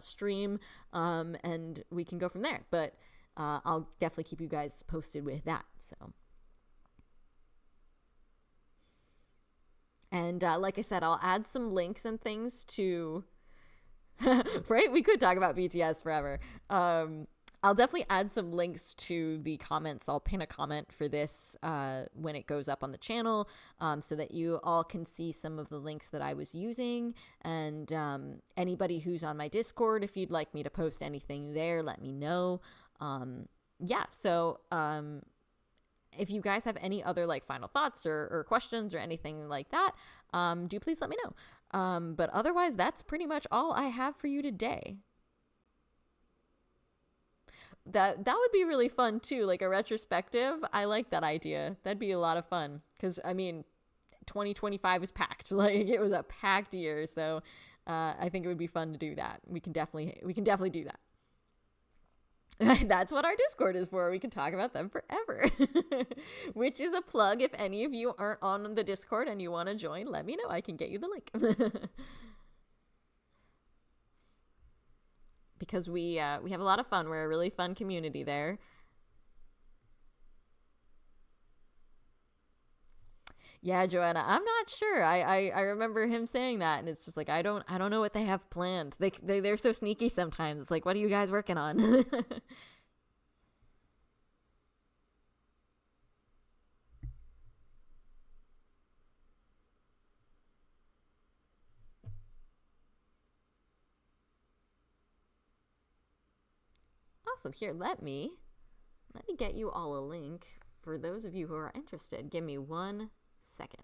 stream, and we can go from there. But I'll definitely keep you guys posted with that. So, and like I said, I'll add some links and things to right, we could talk about BTS forever. I'll definitely add some links to the comments. I'll pin a comment for this when it goes up on the channel, so that you all can see some of the links that I was using. And anybody who's on my Discord, if you'd like me to post anything there, let me know. So if you guys have any other like final thoughts or questions or anything like that, do please let me know. But otherwise, that's pretty much all I have for you today. That would be really fun too, like a retrospective. I like that idea. That'd be a lot of fun, because I mean 2025 was packed. Like, it was a packed year, so I think it would be fun to do that. We can definitely do that. That's what our Discord is for. We can talk about them forever. Which is a plug. If any of you aren't on the Discord and you want to join, let me know. I can get you the link. Because we have a lot of fun. We're a really fun community there. Yeah, Joanna, I'm not sure. I remember him saying that, and it's just like I don't know what they have planned. They're so sneaky sometimes. It's like, what are you guys working on? Awesome. Here, let me get you all a link for those of you who are interested. Give me 1 second.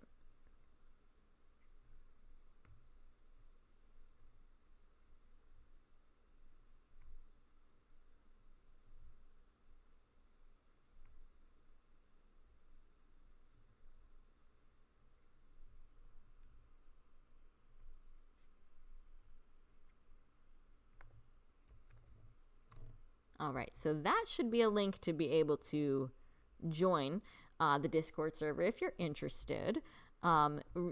All right, so that should be a link to be able to join the Discord server if you're interested.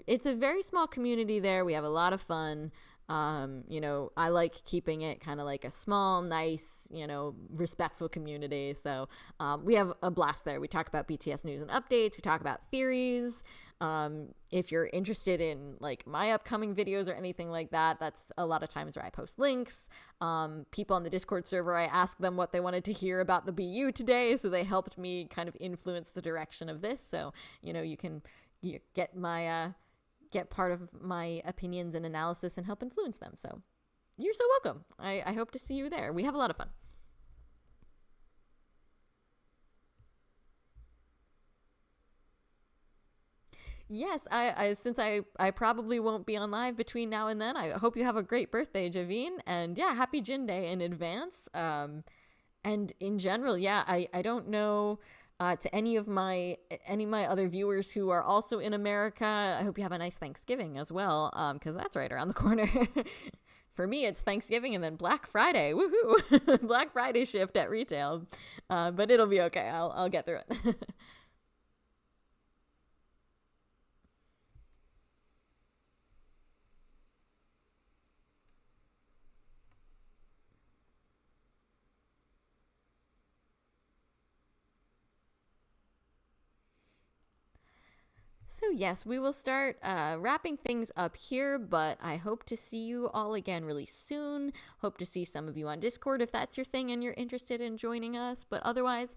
It's a very small community there. We have a lot of fun. You know, I like keeping it kind of like a small, nice, you know, respectful community. So we have a blast there. We talk about BTS news and updates. We talk about theories. If you're interested in like my upcoming videos or anything like that, that's a lot of times where I post links. People on the Discord server, I asked them what they wanted to hear about the BU today, so they helped me kind of influence the direction of this. So, you know, you can get my get part of my opinions and analysis and help influence them. So you're so welcome. I hope to see you there. We have a lot of fun. Yes, since I probably won't be on live between now and then, I hope you have a great birthday, Javine. And yeah, happy Jin Day in advance. And in general, yeah, I don't know to any of my other viewers who are also in America. I hope you have a nice Thanksgiving as well, because that's right around the corner. For me, it's Thanksgiving and then Black Friday. Woohoo! Black Friday shift at retail, but it'll be okay. I'll get through it. So, yes, we will start wrapping things up here, but I hope to see you all again really soon. Hope to see some of you on Discord if that's your thing and you're interested in joining us. But otherwise,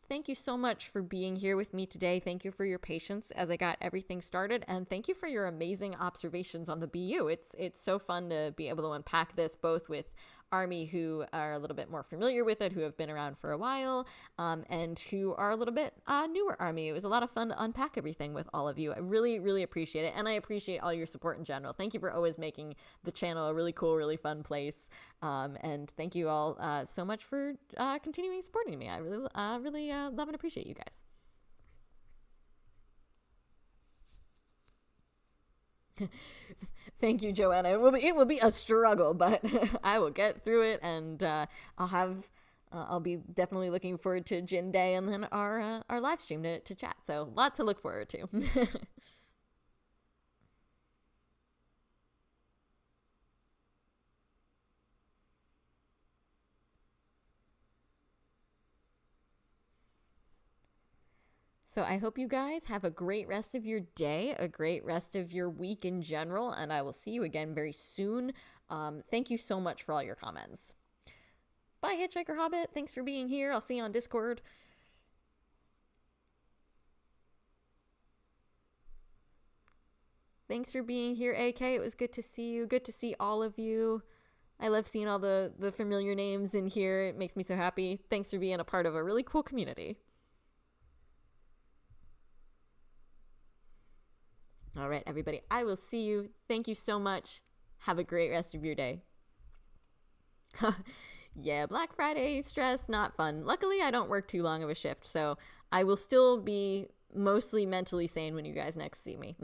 thank you so much for being here with me today. Thank you for your patience as I got everything started, and thank you for your amazing observations on the BU. It's so fun to be able to unpack this both with Army who are a little bit more familiar with it, who have been around for a while, and who are a little bit newer Army. It was a lot of fun to unpack everything with all of you. I really, really appreciate it, and I appreciate all your support in general. Thank you for always making the channel a really cool, really fun place, and thank you all so much for continuing supporting me. I really love and appreciate you guys. Thank you, Joanna. It will be a struggle, but I will get through it, and I'll be definitely looking forward to Jin Day and then our live stream to chat. So lots to look forward to. So I hope you guys have a great rest of your day, a great rest of your week in general, and I will see you again very soon. Thank you so much for all your comments. Bye, Hitchhiker Hobbit. Thanks for being here. I'll see you on Discord. Thanks for being here, AK. It was good to see you. Good to see all of you. I love seeing all the familiar names in here. It makes me so happy. Thanks for being a part of a really cool community. All right, everybody. I will see you. Thank you so much. Have a great rest of your day. Yeah, Black Friday stress, not fun. Luckily, I don't work too long of a shift, so I will still be mostly mentally sane when you guys next see me.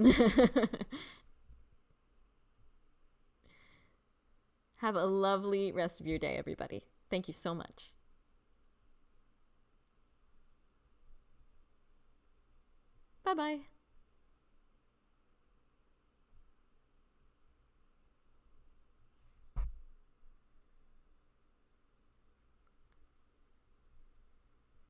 Have a lovely rest of your day, everybody. Thank you so much. Bye-bye.